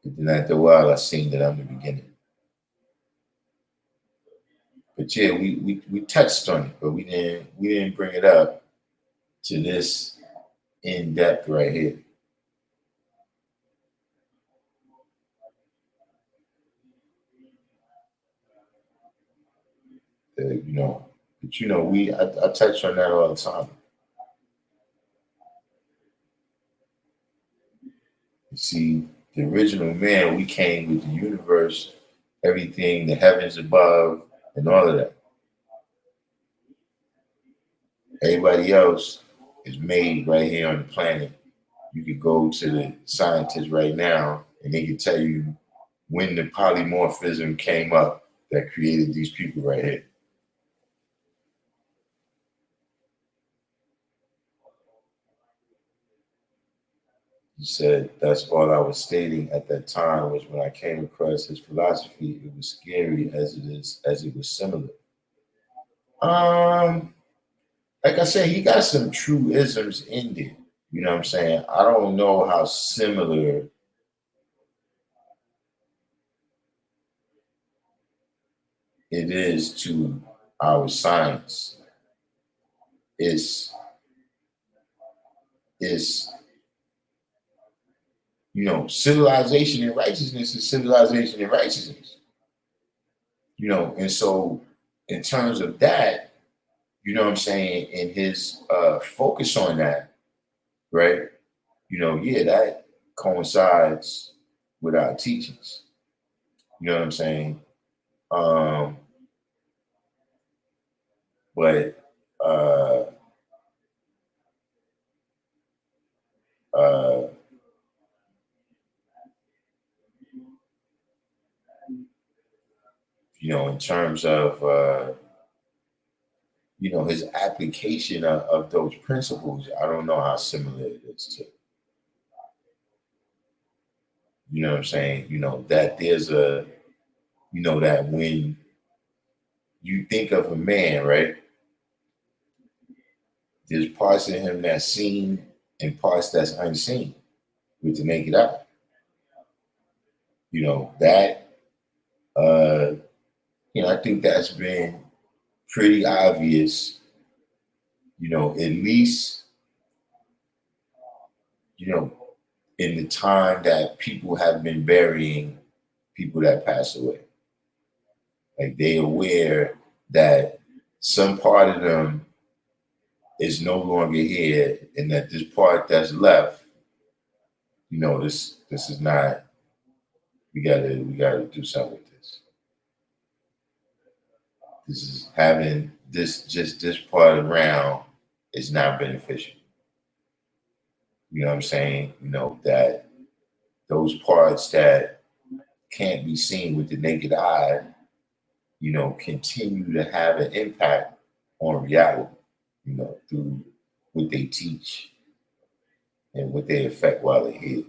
Speaker 1: but then after a while I seen that I'm the beginning. But yeah, we touched on it, but we didn't bring it up to this in depth right here. But I touch on that all the time. You see, the original man, we came with the universe, everything, the heavens above, and all of that. Everybody else is made right here on the planet. You could go to the scientists right now, and they can tell you when the polymorphism came up that created these people right here. He said that's all I was stating at that time was when I came across his philosophy, it was scary as it was similar. Um, like I said, he got some truisms in there. You know what I'm saying? I don't know how similar it is to our science. It's it's civilization and righteousness is civilization and righteousness. And so in terms of that, what I'm saying, in his focus on that, right? Yeah, that coincides with our teachings. You know what I'm saying? Um, but uh, uh, in terms of his application of those principles, I don't know how similar it is to. You know what I'm saying? That there's that when you think of a man, right? There's parts of him that's seen and parts that's unseen with the naked eye. You know, that, I think that's been pretty obvious, at least, you know, in the time that people have been burying people that pass away. Like they're aware that some part of them is no longer here, and that this part that's left, this is not. We gotta do something with this. This is having this part around is not beneficial. You know what I'm saying? That those parts that can't be seen with the naked eye, continue to have an impact on reality, through what they teach and what they affect while they're here.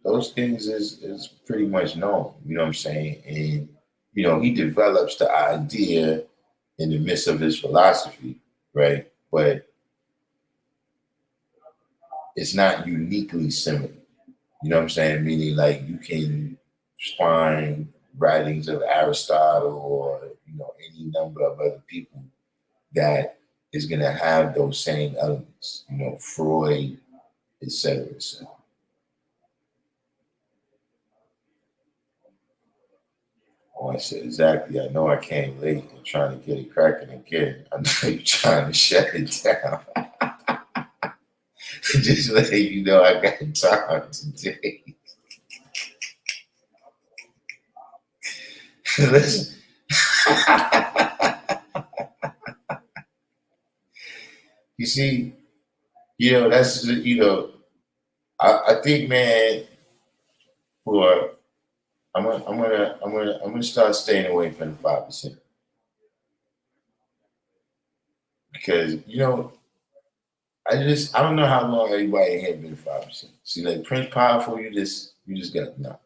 Speaker 1: Those things is pretty much known, you know what I'm saying? And, he develops the idea in the midst of his philosophy, right? But it's not uniquely similar. You know what I'm saying? Meaning like you can find writings of Aristotle or, any number of other people that is going to have those same elements, Freud, et cetera, et cetera. Oh, I said, exactly. I know I came late and trying to get it cracking again. I know you're trying to shut it down. Just letting you know I got time today. Listen. You see, that's, I think, man, I'm gonna start staying away from the 5%. Because, I don't know how long everybody had been 5%. See, like Prince Powerful, you just got to know.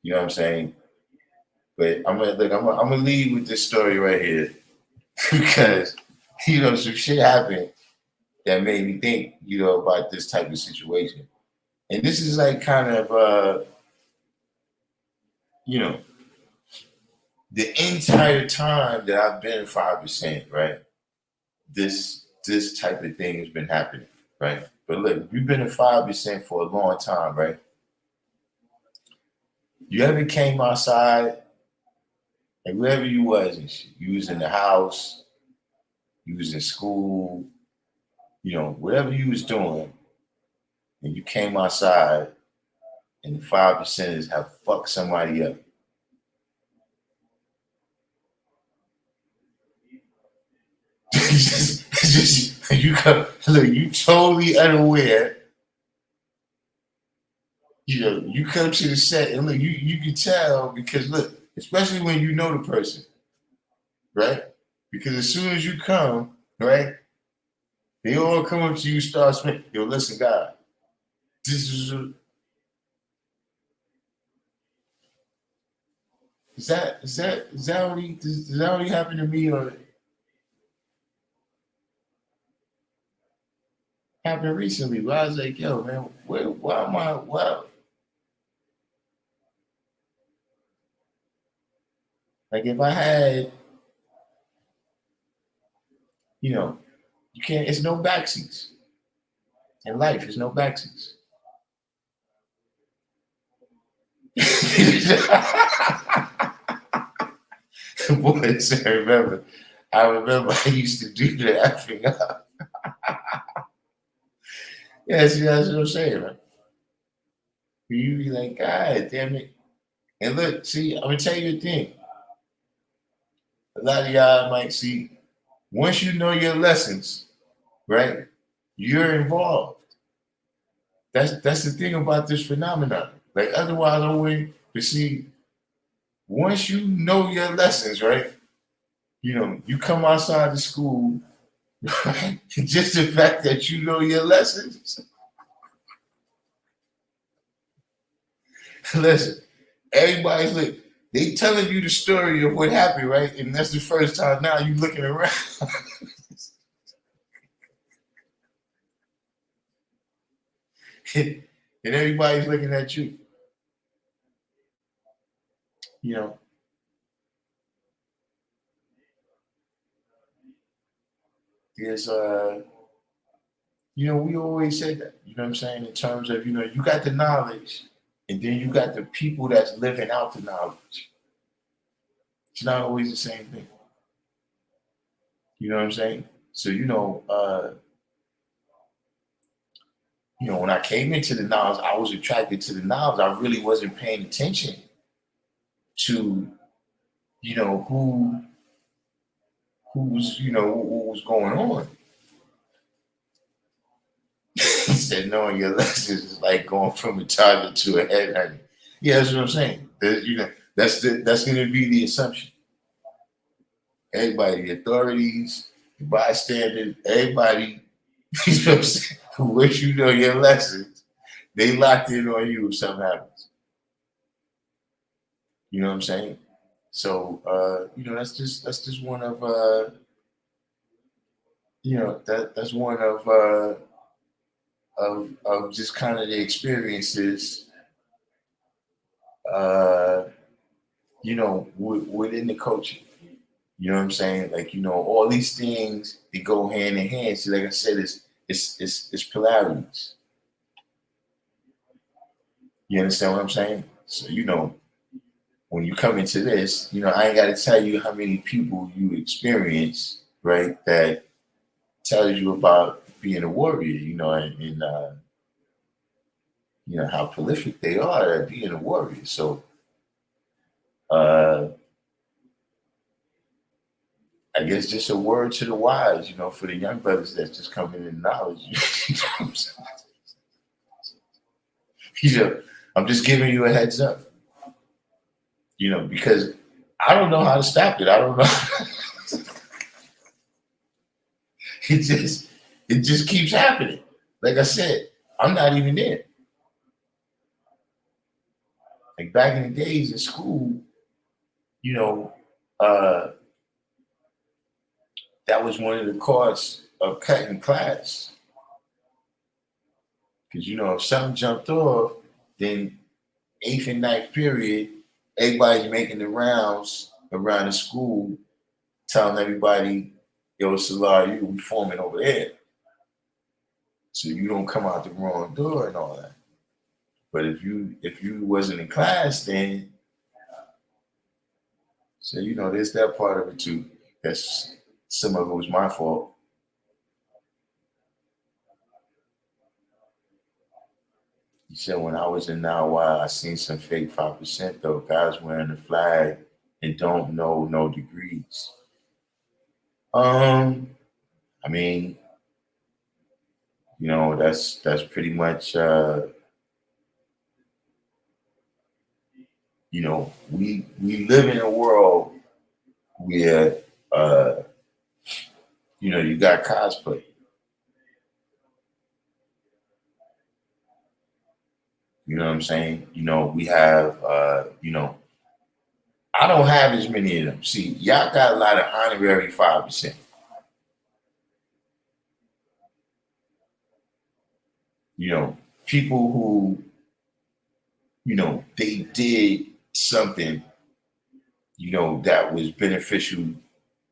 Speaker 1: You know what I'm saying? But I'm gonna leave with this story right here because some shit happened that made me think about this type of situation, and this is like kind of the entire time that I've been 5%, right? This type of thing has been happening, right? But look, you've been at 5% for a long time, right? You ever came outside and wherever you was and shit, you was in the house, you was in school, whatever you was doing, and you came outside and the 5%ers have fucked somebody up. You totally unaware. You come to the set and look, you can tell because look, especially when you know the person, right? Because as soon as you come, right, they all come up to you, start speaking. Yo, listen, God, this is that already happened to me or happened recently? Where I was like, yo, man, why am I? Why? Like if I had, you can't. It's no backseats in life. There's no backseats. Boys, I remember I used to do the effing up. Yeah, see, that's what I'm saying, right? You be like, God damn it. And look, see, I'm gonna tell you a thing. A lot of y'all might see, once you know your lessons, right? You're involved. That's the thing about this phenomenon. Like otherwise, I wouldn't. But see, once you know your lessons, right? You come outside the school, right? Just the fact that you know your lessons. Listen, everybody's like, they telling you the story of what happened, right? And that's the first time now you looking around. And everybody's looking at you. you know, there's we always say that, you know what I'm saying, in terms of, you got the knowledge and then you got the people that's living out the knowledge. It's not always the same thing. You know what I'm saying? So, when I came into the knowledge, I was attracted to the knowledge. I really wasn't paying attention to, what was going on. He said, knowing your lessons is like going from a toddler to a head honey. Yeah, that's what I'm saying. That's going to be the assumption. Everybody, the authorities, the bystanders, everybody, you know what I'm saying, who wish you know your lessons, they locked in on you if something happens. You know what I'm saying? So, that's just one of, that's one of just kind of the experiences, within the coaching. You know what I'm saying? Like, all these things, they go hand in hand. See, like I said, it's polarities. You understand what I'm saying? So, when you come into this, I ain't got to tell you how many people you experience, right? That tells you about being a warrior, and how prolific they are at being a warrior. So, I guess just a word to the wise, for the young brothers that's just coming in knowledge. You know what I'm saying? I'm just giving you a heads up, because I don't know how to stop it. I don't know. it just keeps happening. Like I said, I'm not even there. Like back in the days in school, that was one of the causes of cutting class. Because, if something jumped off, then 8th and 9th period, everybody's making the rounds around the school, telling everybody, yo, Salah, we forming over there. So you don't come out the wrong door and all that. But if you wasn't in class, then so there's that part of it too. That's some of it was my fault. He said when I was in Now I seen some fake 5% though. Guys wearing the flag and don't know no degrees. I mean, that's pretty much we live in a world where you got cosplay. You know what I'm saying? We have I don't have as many of them. See, y'all got a lot of honorary 5%. People who, they did something, that was beneficial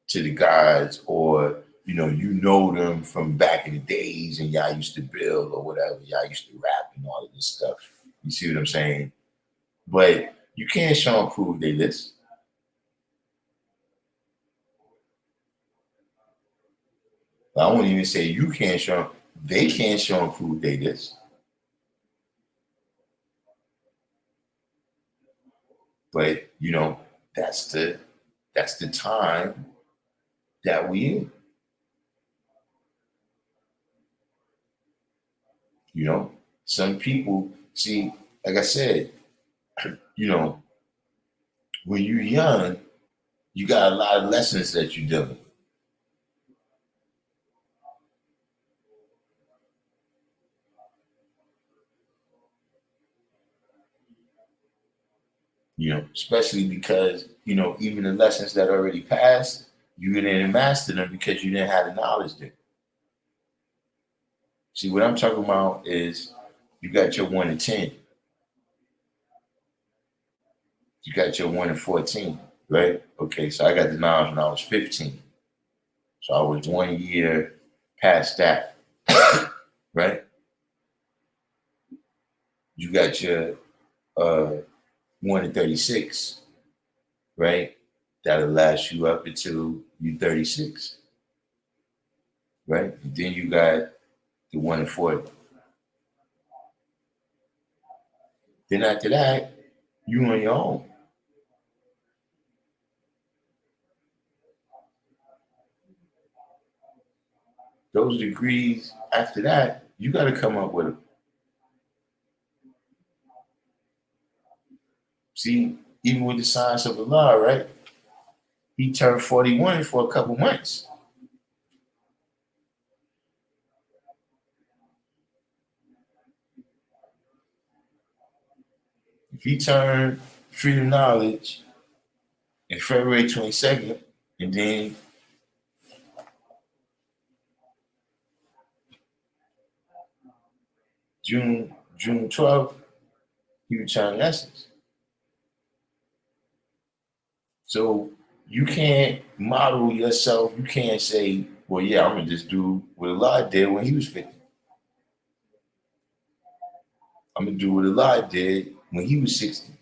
Speaker 1: to the guys, or, them from back in the days and y'all used to build or whatever. Y'all used to rap and all of this stuff. You see what I'm saying? But you can't show and prove they this. I won't even say you can't show them. They can't show and prove they this. But that's the time that we in. Some people see, like I said, when you're young, you got a lot of lessons that you're doing. Especially because, even the lessons that already passed, you didn't master them because you didn't have the knowledge there. See, what I'm talking about is you got your 1 in 10. You got your 1 in 14, right? Okay, so I got the knowledge when I was 15. So I was 1 year past that, right? You got your 1 in 36, right? That'll last you up until you 36, right? And then you got the 1 in 40. Then after that, you on your own. Those degrees after that, you got to come up with them. See, even with the science of Allah, right? He turned 41 for a couple months. If he turned freedom knowledge in February 22nd, and then June 12th, he returned lessons. So you can't model yourself. You can't say, well, yeah, I'm going to just do what Allah did when he was 50. I'm going to do what Allah did when he was 60.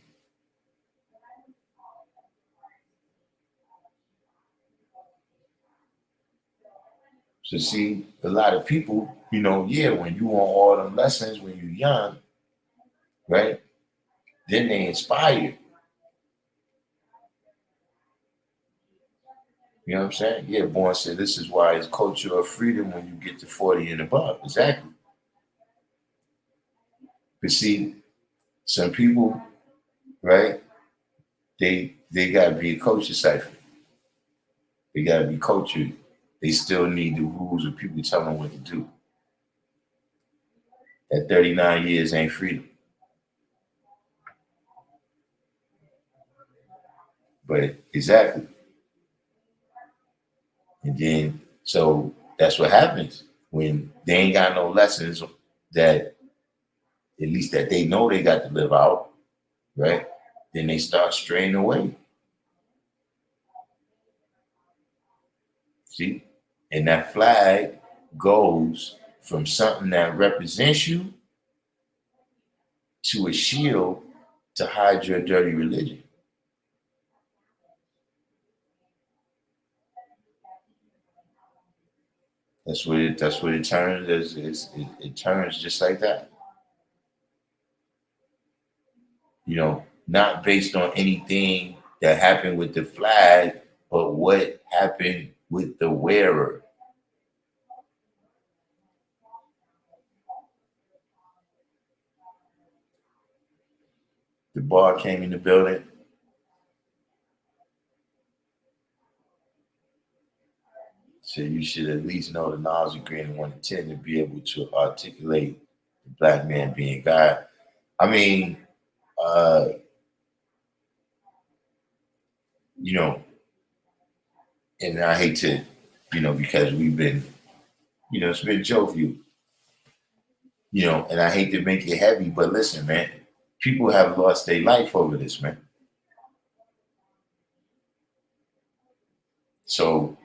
Speaker 1: So see, a lot of people, yeah, when you want all them lessons when you're young, right? Then they inspire. You know what I'm saying? Yeah, Born said this is why it's culture of freedom when you get to 40 and above. Exactly. But see, some people, right? They gotta be a culture cipher. They gotta be cultured. They still need the rules of people telling them what to do. That 39 years ain't freedom. But exactly. And then so that's what happens when they ain't got no lessons that at least that they know they got to live out, right? Then they start straying away. See? And that flag goes from something that represents you to a shield to hide your dirty religion. That's what it turns. It turns just like that. Not based on anything that happened with the flag, but what happened with the wearer. The bar came in the building. So you should at least know the knowledge of greater 1 in 10 to be able to articulate the black man being God. I mean, and I hate to, because we've been, it's been jovial, and I hate to make it heavy, but listen, man, people have lost their life over this, man. So,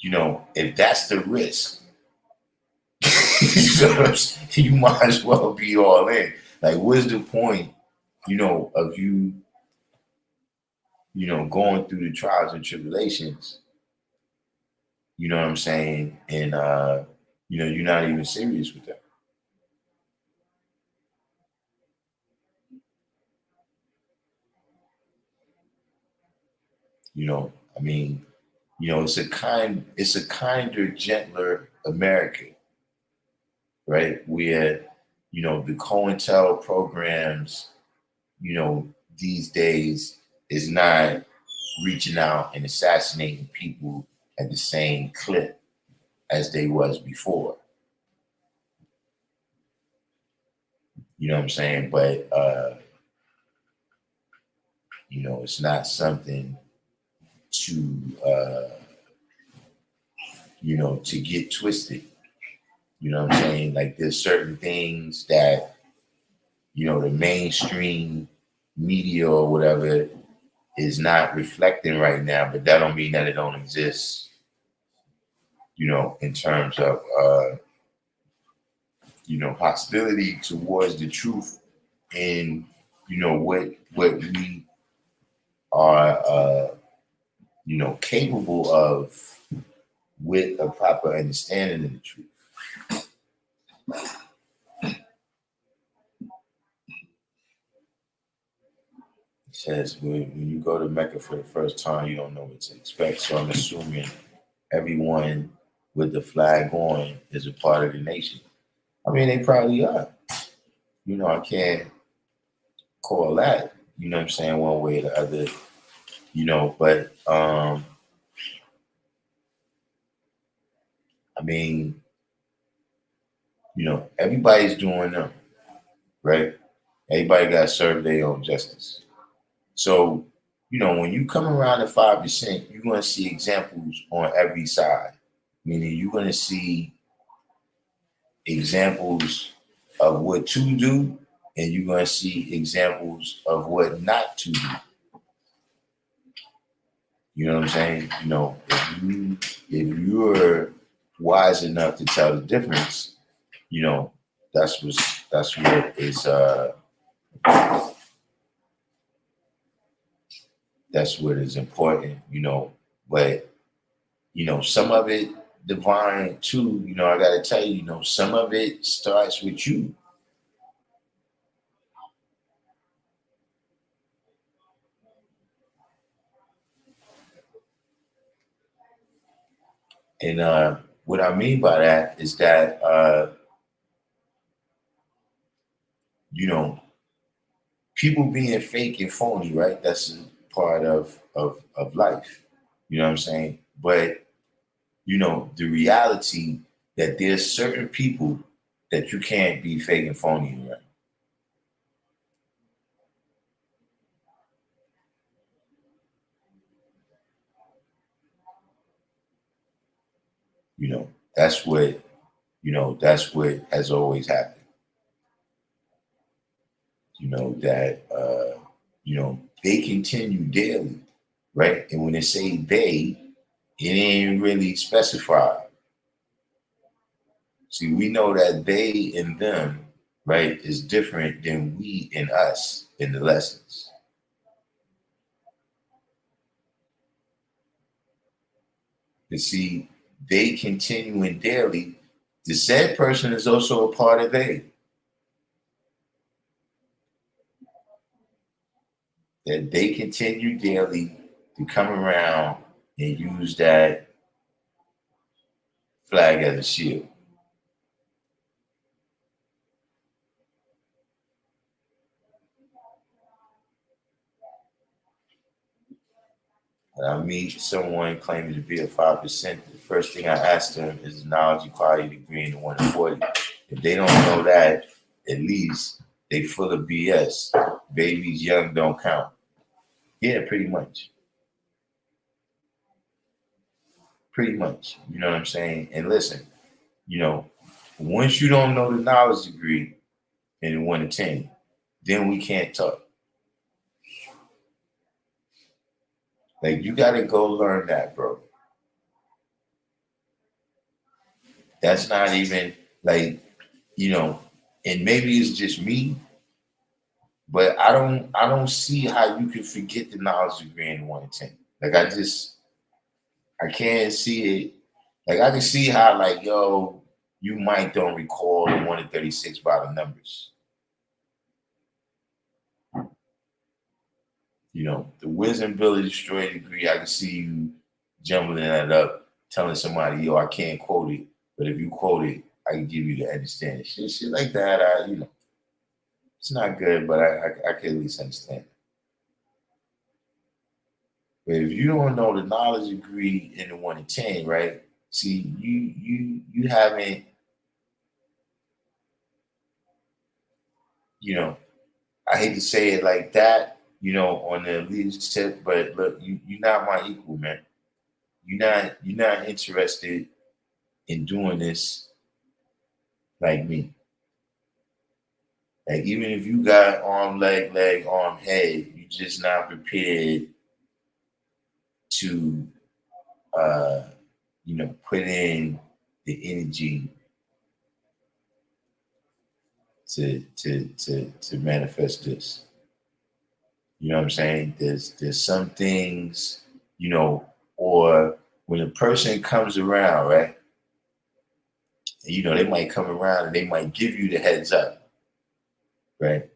Speaker 1: if that's the risk, you might as well be all in. Like, what's the point, of you, going through the trials and tribulations, you know what I'm saying? And, you're not even serious with that. I mean, it's a kinder, gentler America, right? Where, the COINTEL programs, these days is not reaching out and assassinating people at the same clip as they was before. You know what I'm saying? But it's not something to to get twisted. You know what I'm saying? Like there's certain things that, the mainstream media or whatever is not reflecting right now, but that don't mean that it don't exist, in terms of, hostility towards the truth and, what we are, capable of with a proper understanding of the truth. It says when you go to Mecca for the first time, you don't know what to expect. So I'm assuming everyone with the flag on is a part of the nation. I mean, they probably are. I can't call that, what I'm saying, one way or the other, but I mean, everybody's doing them, right? Everybody got to serve their own justice. So, when you come around the 5%, you're going to see examples on every side, meaning you're going to see examples of what to do, and you're going to see examples of what not to do. You know what I'm saying? If you're wise enough to tell the difference, that's what is that's what is important, but some of it divine too, I gotta tell you, some of it starts with you. And what I mean by that is that people being fake and phony, right? That's a part of life. You know what I'm saying? But the reality that there's certain people that you can't be fake and phony around. That's what that's what has always happened. That they continue daily, right? And when they say they, it ain't really specified. See, we know that they and them, right, is different than we and us in the lessons. You see, they continuing daily. The said person is also a part of they. That they continue daily to come around and use that flag as a shield. When I meet someone claiming to be a 5%, the first thing I ask them is the knowledge equality degree in the 140. If they don't know that, at least they full of BS. Babies young don't count. Yeah, pretty much. Pretty much. You know what I'm saying? And listen, once you don't know the knowledge degree in the 1 to 10, then we can't talk. Like, you got to go learn that, bro. That's not even like, and maybe it's just me, but I don't see how you can forget the knowledge degree in 1 to 10. Like, I can't see it. Like, I can see how, like, yo, you might don't recall the 1 to 36 by the numbers. The wisdom, ability, destroy degree, I can see you jumbling that up, telling somebody, yo, I can't quote it, but if you quote it, I can give you the understanding. Shit like that, it's not good, but I can at least understand it. But if you don't know the knowledge degree in the 1 to 10, right? See, you haven't, I hate to say it like that, on the leadership, but look, you're not my equal, man. You're not interested in doing this like me. Like, even if you got arm, leg, arm, head, you just not prepared to put in the energy to manifest this. You know what I'm saying? There's some things, or when a person comes around, right? They might come around and they might give you the heads up, right?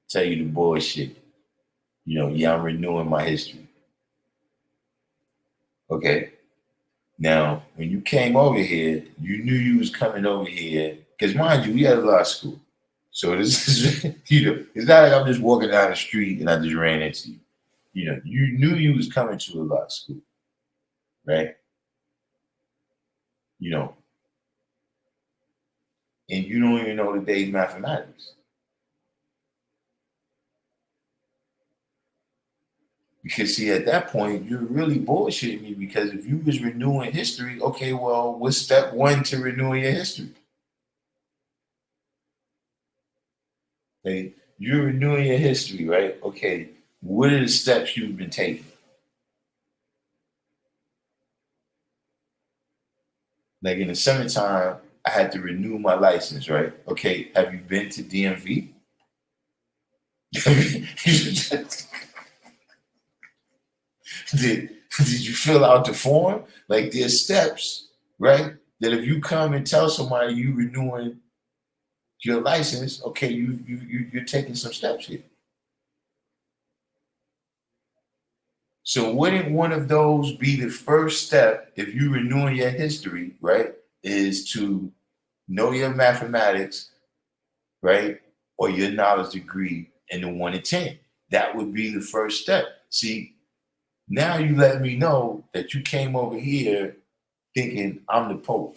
Speaker 1: Tell you the bullshit. Yeah, I'm renewing my history. Okay. Now, when you came over here, you knew you was coming over here. Because mind you, we had a law school. So this is, it's not like I'm just walking down the street and I just ran into you. You knew you was coming to a law school, right? And you don't even know the day's mathematics. Because see, at that point, you're really bullshitting me, because if you was renewing history, okay, well, what's step one to renewing your history? Okay, you're renewing your history, right? Okay, what are the steps you've been taking? Like in the summertime, I had to renew my license, right? Okay, have you been to DMV? Did you fill out the form? Like there's steps, right? That if you come and tell somebody you renewing your license, okay, you're taking some steps here. So wouldn't one of those be the first step if you renewing your history, right? Is to know your mathematics, right? Or your knowledge degree in the 1 to 10. That would be the first step. See, now you let me know that you came over here thinking I'm the Pope.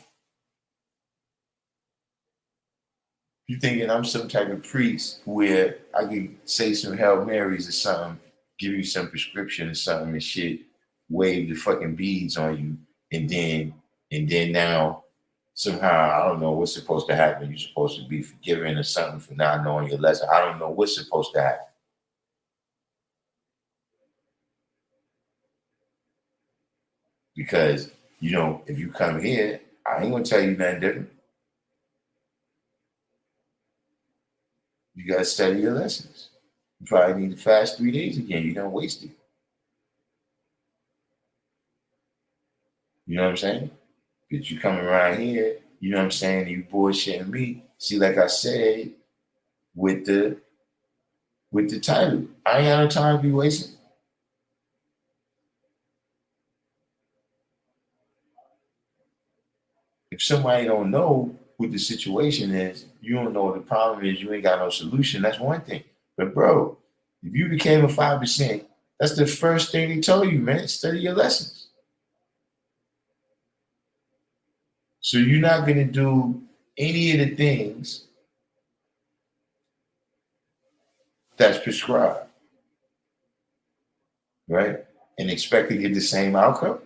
Speaker 1: You thinking I'm some type of priest where I can say some Hail Marys or something, give you some prescription or something and shit, wave the fucking beads on you, and then now somehow I don't know what's supposed to happen. You're supposed to be forgiven or something for not knowing your lesson. I don't know what's supposed to happen. Because, if you come here, I ain't gonna tell you nothing different. You gotta study your lessons. You probably need to fast 3 days again. You don't waste it. You know what I'm saying? Because you come around here, you know what I'm saying, you bullshitting me. See, like I said, with the title, I ain't got no time to be wasting. If somebody don't know what the situation is, you don't know what the problem is, you ain't got no solution, that's one thing. But bro, if you became a 5%, that's the first thing they told you, man. Study your lessons. So you're not gonna do any of the things that's prescribed, right? And expect to get the same outcome.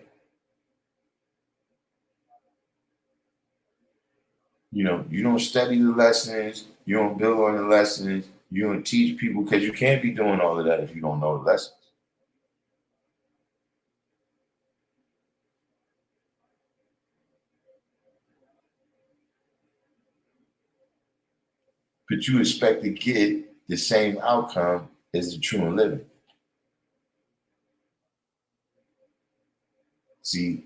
Speaker 1: You don't study the lessons, you don't build on the lessons, you don't teach people, because you can't be doing all of that if you don't know the lessons. But you expect to get the same outcome as the true and living. See,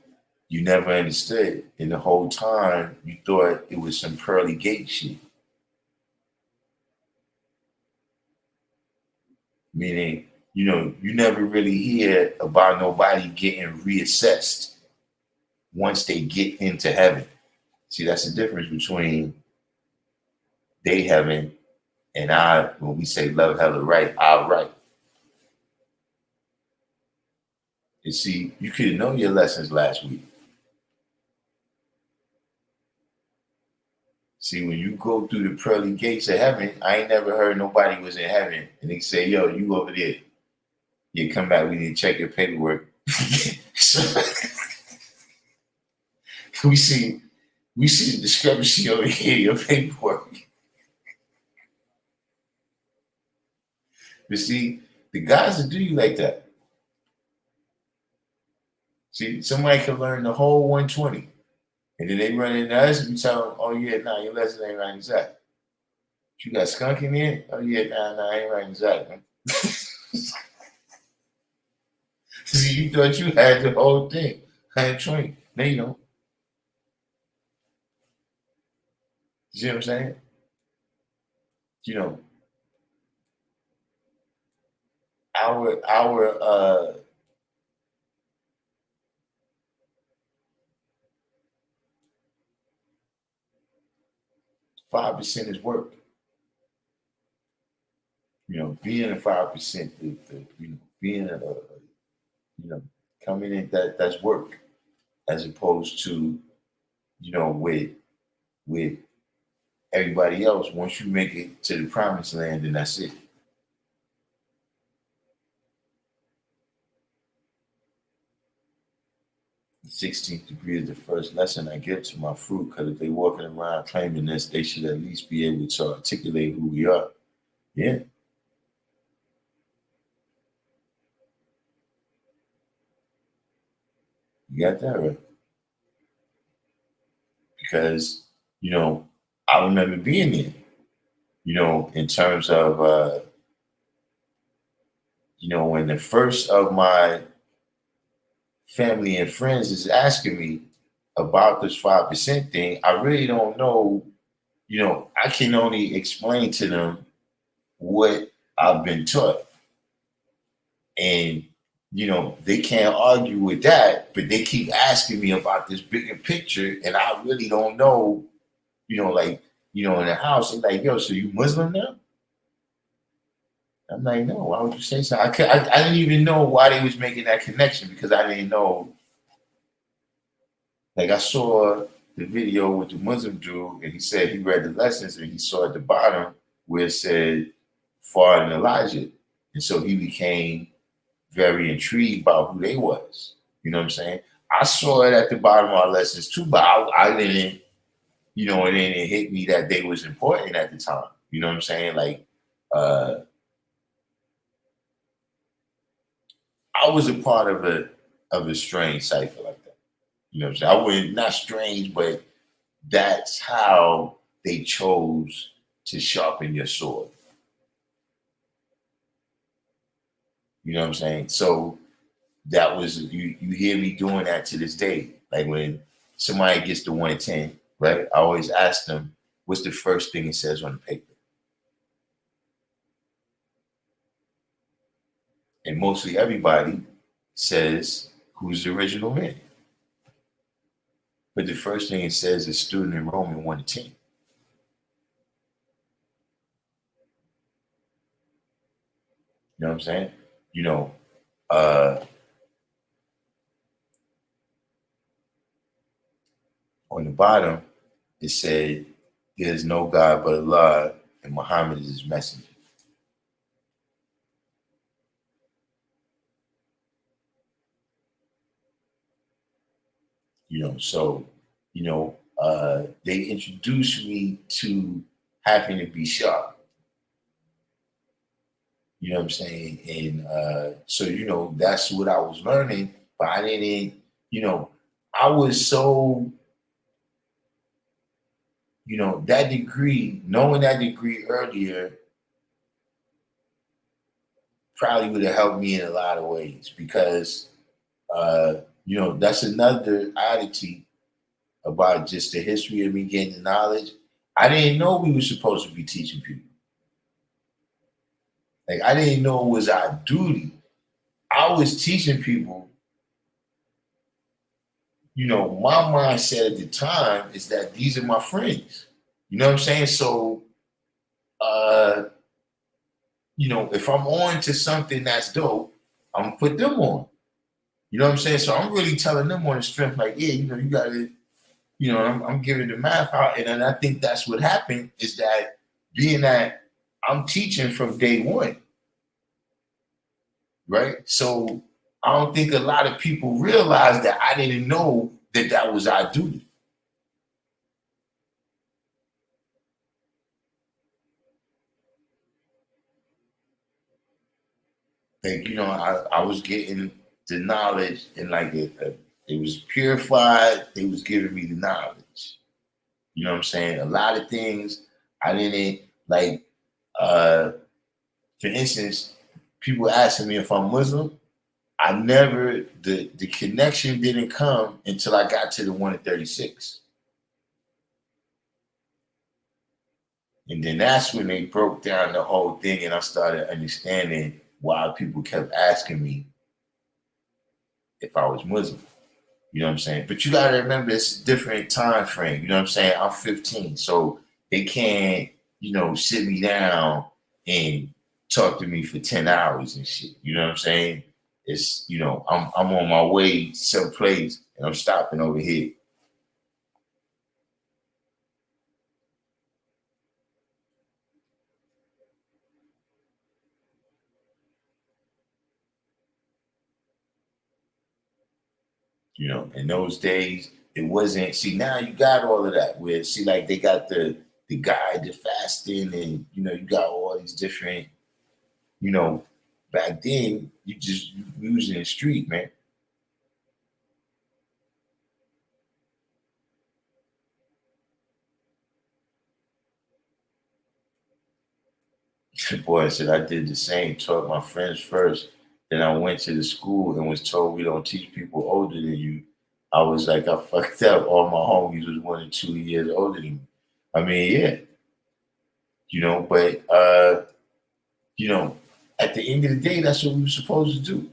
Speaker 1: you never understood. And the whole time you thought it was some pearly gate shit. Meaning, you never really hear about nobody getting reassessed once they get into heaven. See, that's the difference between they heaven and I, when we say love, hella right, I right. You see, you could have known your lessons last week. See, when you go through the pearly gates of heaven, I ain't never heard nobody was in heaven and they say, yo, you over there. You come back, we need to check your paperwork. So, we see the discrepancy over here, your paperwork. But see, the guys that do you like that, See, somebody can learn the whole 120, and then they run into us and we tell them, "Oh yeah, nah, your lesson ain't right exact. You got skunk in there? Oh yeah, nah, I ain't right exact, man." See, you thought you had the whole thing, 120. No, you don't. You see what I'm saying? You know, our 5% is work. Being a 5%, being coming in, that's work, as opposed to with everybody else. Once you make it to the promised land, then that's it. 16th degree is the first lesson I give to my fruit, because if they walking around claiming this, they should at least be able to articulate who we are. Yeah, you got that right. Because, I remember being there, in terms of, when the first of my family and friends is asking me about this 5% thing, I really don't know. I can only explain to them what I've been taught. And, they can't argue with that, but they keep asking me about this bigger picture. And I really don't know, like, in the house, they're like, "Yo, so you Muslim now?" I'm like, "No, why would you say so?" I didn't even know why they was making that connection, because I didn't know. Like, I saw the video with the Muslim dude, and he said he read the lessons, and he saw at the bottom where it said "Far and Elijah," and so he became very intrigued about who they was. You know what I'm saying? I saw it at the bottom of our lessons too, but I didn't, it didn't hit me that they was important at the time. You know what I'm saying? Like, uh, I was a part of a strange cipher like that. You know what I'm saying? I wouldn't, not strange, but that's how they chose to sharpen your sword. You know what I'm saying? So that was, you hear me doing that to this day. Like, when somebody gets to 110, right? I always ask them, what's the first thing it says on the paper? And mostly everybody says, who's the original man? But the first thing it says is student enrollment 1 to 10. You know what I'm saying? You know, uh, on the bottom, it said, there's no God but Allah, and Muhammad is his messenger. So, they introduced me to having to be sharp. You know what I'm saying? And so, that's what I was learning, but I didn't, I was so, that degree, knowing that degree earlier probably would have helped me in a lot of ways, because, that's another oddity about just the history of me getting the knowledge. I didn't know we were supposed to be teaching people. Like, I didn't know it was our duty. I was teaching people. My mindset at the time is that these are my friends. You know what I'm saying? So, uh, if I'm on to something that's dope, I'm gonna put them on. You know what I'm saying? So I'm really telling them on the strength, like, yeah, you got to, I'm giving the math out. And then I think that's what happened, is that being that I'm teaching from day one, right? So I don't think a lot of people realize that I didn't know that that was our duty. Like, I was getting the knowledge in like It was purified. They was giving me the knowledge. You know what I'm saying? A lot of things I didn't like. For instance, people asking me if I'm Muslim. I never the connection didn't come until I got to the 1 in 36. And then that's when they broke down the whole thing and I started understanding why people kept asking me if I was Muslim. You know what I'm saying? But you gotta remember it's a different time frame. You know what I'm saying? I'm 15, so they can't, sit me down and talk to me for 10 hours and shit. You know what I'm saying? It's, I'm on my way someplace and I'm stopping over here. In those days, it wasn't. See, now you got all of that. Where see, like they got the guide to fasting, and you got all these different. You know, back then you just using the street, man. Boy, I said I did the same. Taught my friends first. Then I went to the school and was told we don't teach people older than you. I was like, I fucked up. All my homies was 1 or 2 years older than me. I mean, yeah, but at the end of the day, that's what we were supposed to do.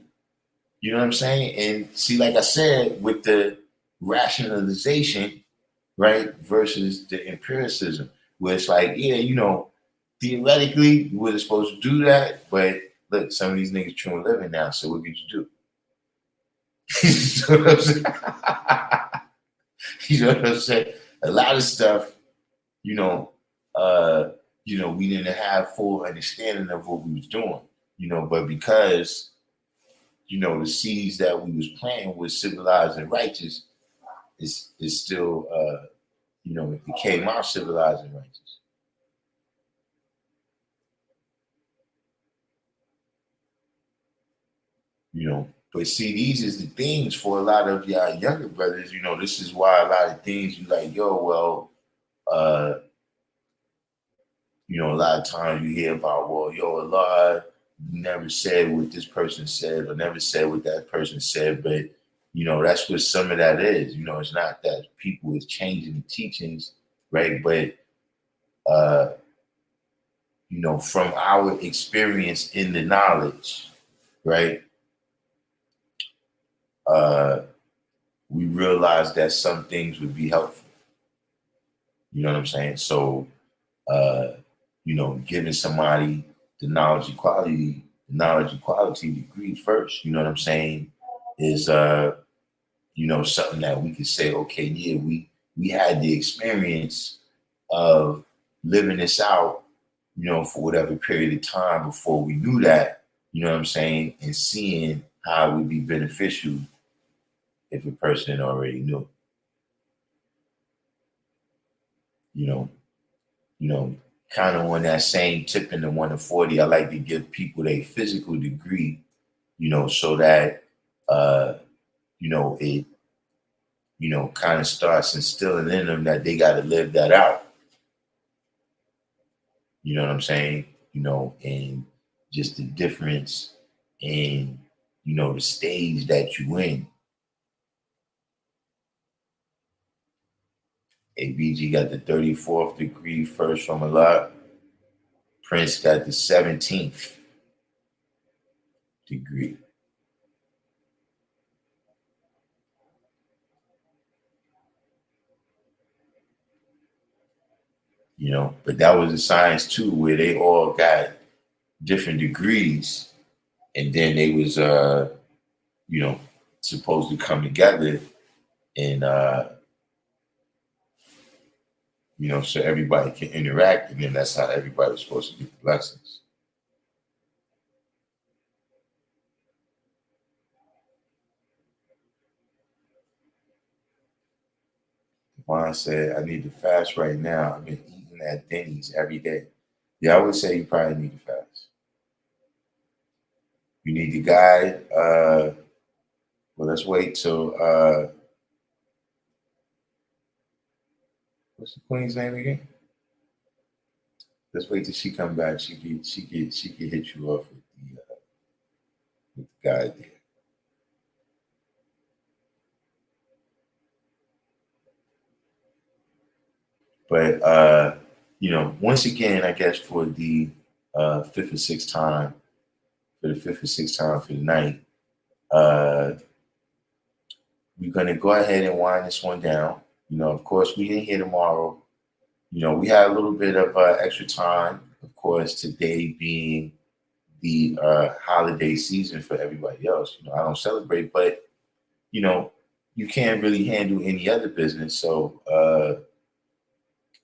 Speaker 1: You know what I'm saying? And see, like I said, with the rationalization, right, versus the empiricism, where it's like, yeah, theoretically, you were supposed to do that, but look, some of these niggas chewing living now, so what could you do? You know what I'm saying? You know what I'm saying? A lot of stuff, you know, we didn't have full understanding of what we was doing, but because, the seeds that we was planting was civilized and righteous, is still, it became our civilized and righteous. But see, these is the things for a lot of y'all younger brothers. This is why a lot of things you like, yo, well, a lot of times you hear about, well, yo, Allah never said what this person said or never said what that person said. But, that's what some of that is. It's not that people is changing the teachings, right? But, from our experience in the knowledge, right? We realized that some things would be helpful. You know what I'm saying? So, giving somebody the knowledge equality degree first, you know what I'm saying, is something that we could say, okay, yeah, we had the experience of living this out, for whatever period of time before we knew that, you know what I'm saying, and seeing how it would be beneficial if a person already knew. You know, kind of on that same tip in the 1 to 40, I like to give people a physical degree, so that it, kind of starts instilling in them that they got to live that out. You know what I'm saying? And just the difference in, the stage that you in. ABG got the 34th degree first from Allah. Prince got the 17th degree. But that was a science too, where they all got different degrees, and then they was supposed to come together and so everybody can interact, and then that's how everybody was supposed to get the lessons. Juan said, I need to fast right now. I've been eating at Denny's every day. Yeah, I would say you probably need to fast. You need to guide, Well, let's wait till what's the queen's name again? Let's wait till she come back. She can hit you off with the guy there. But once again, I guess for the fifth or sixth time, for the night, we're gonna go ahead and wind this one down. Of course, we ain't here tomorrow. We had a little bit of extra time. Of course, today being the holiday season for everybody else. I don't celebrate, but you can't really handle any other business, so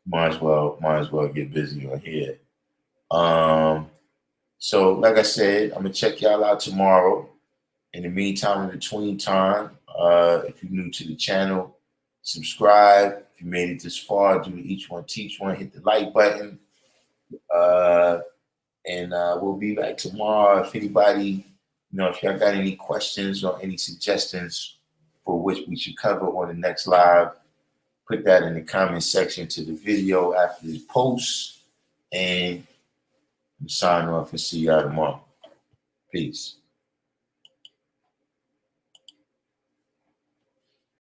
Speaker 1: might as well get busy on here. So like I said, I'm gonna check y'all out tomorrow. In the meantime, in between time, if you're new to the channel, subscribe. If you made it this far, do the each one teach one, hit the like button. And we'll be back tomorrow. If anybody, if y'all got any questions or any suggestions for which we should cover on the next live, put that in the comment section to the video after this post. And sign off and see y'all tomorrow. Peace.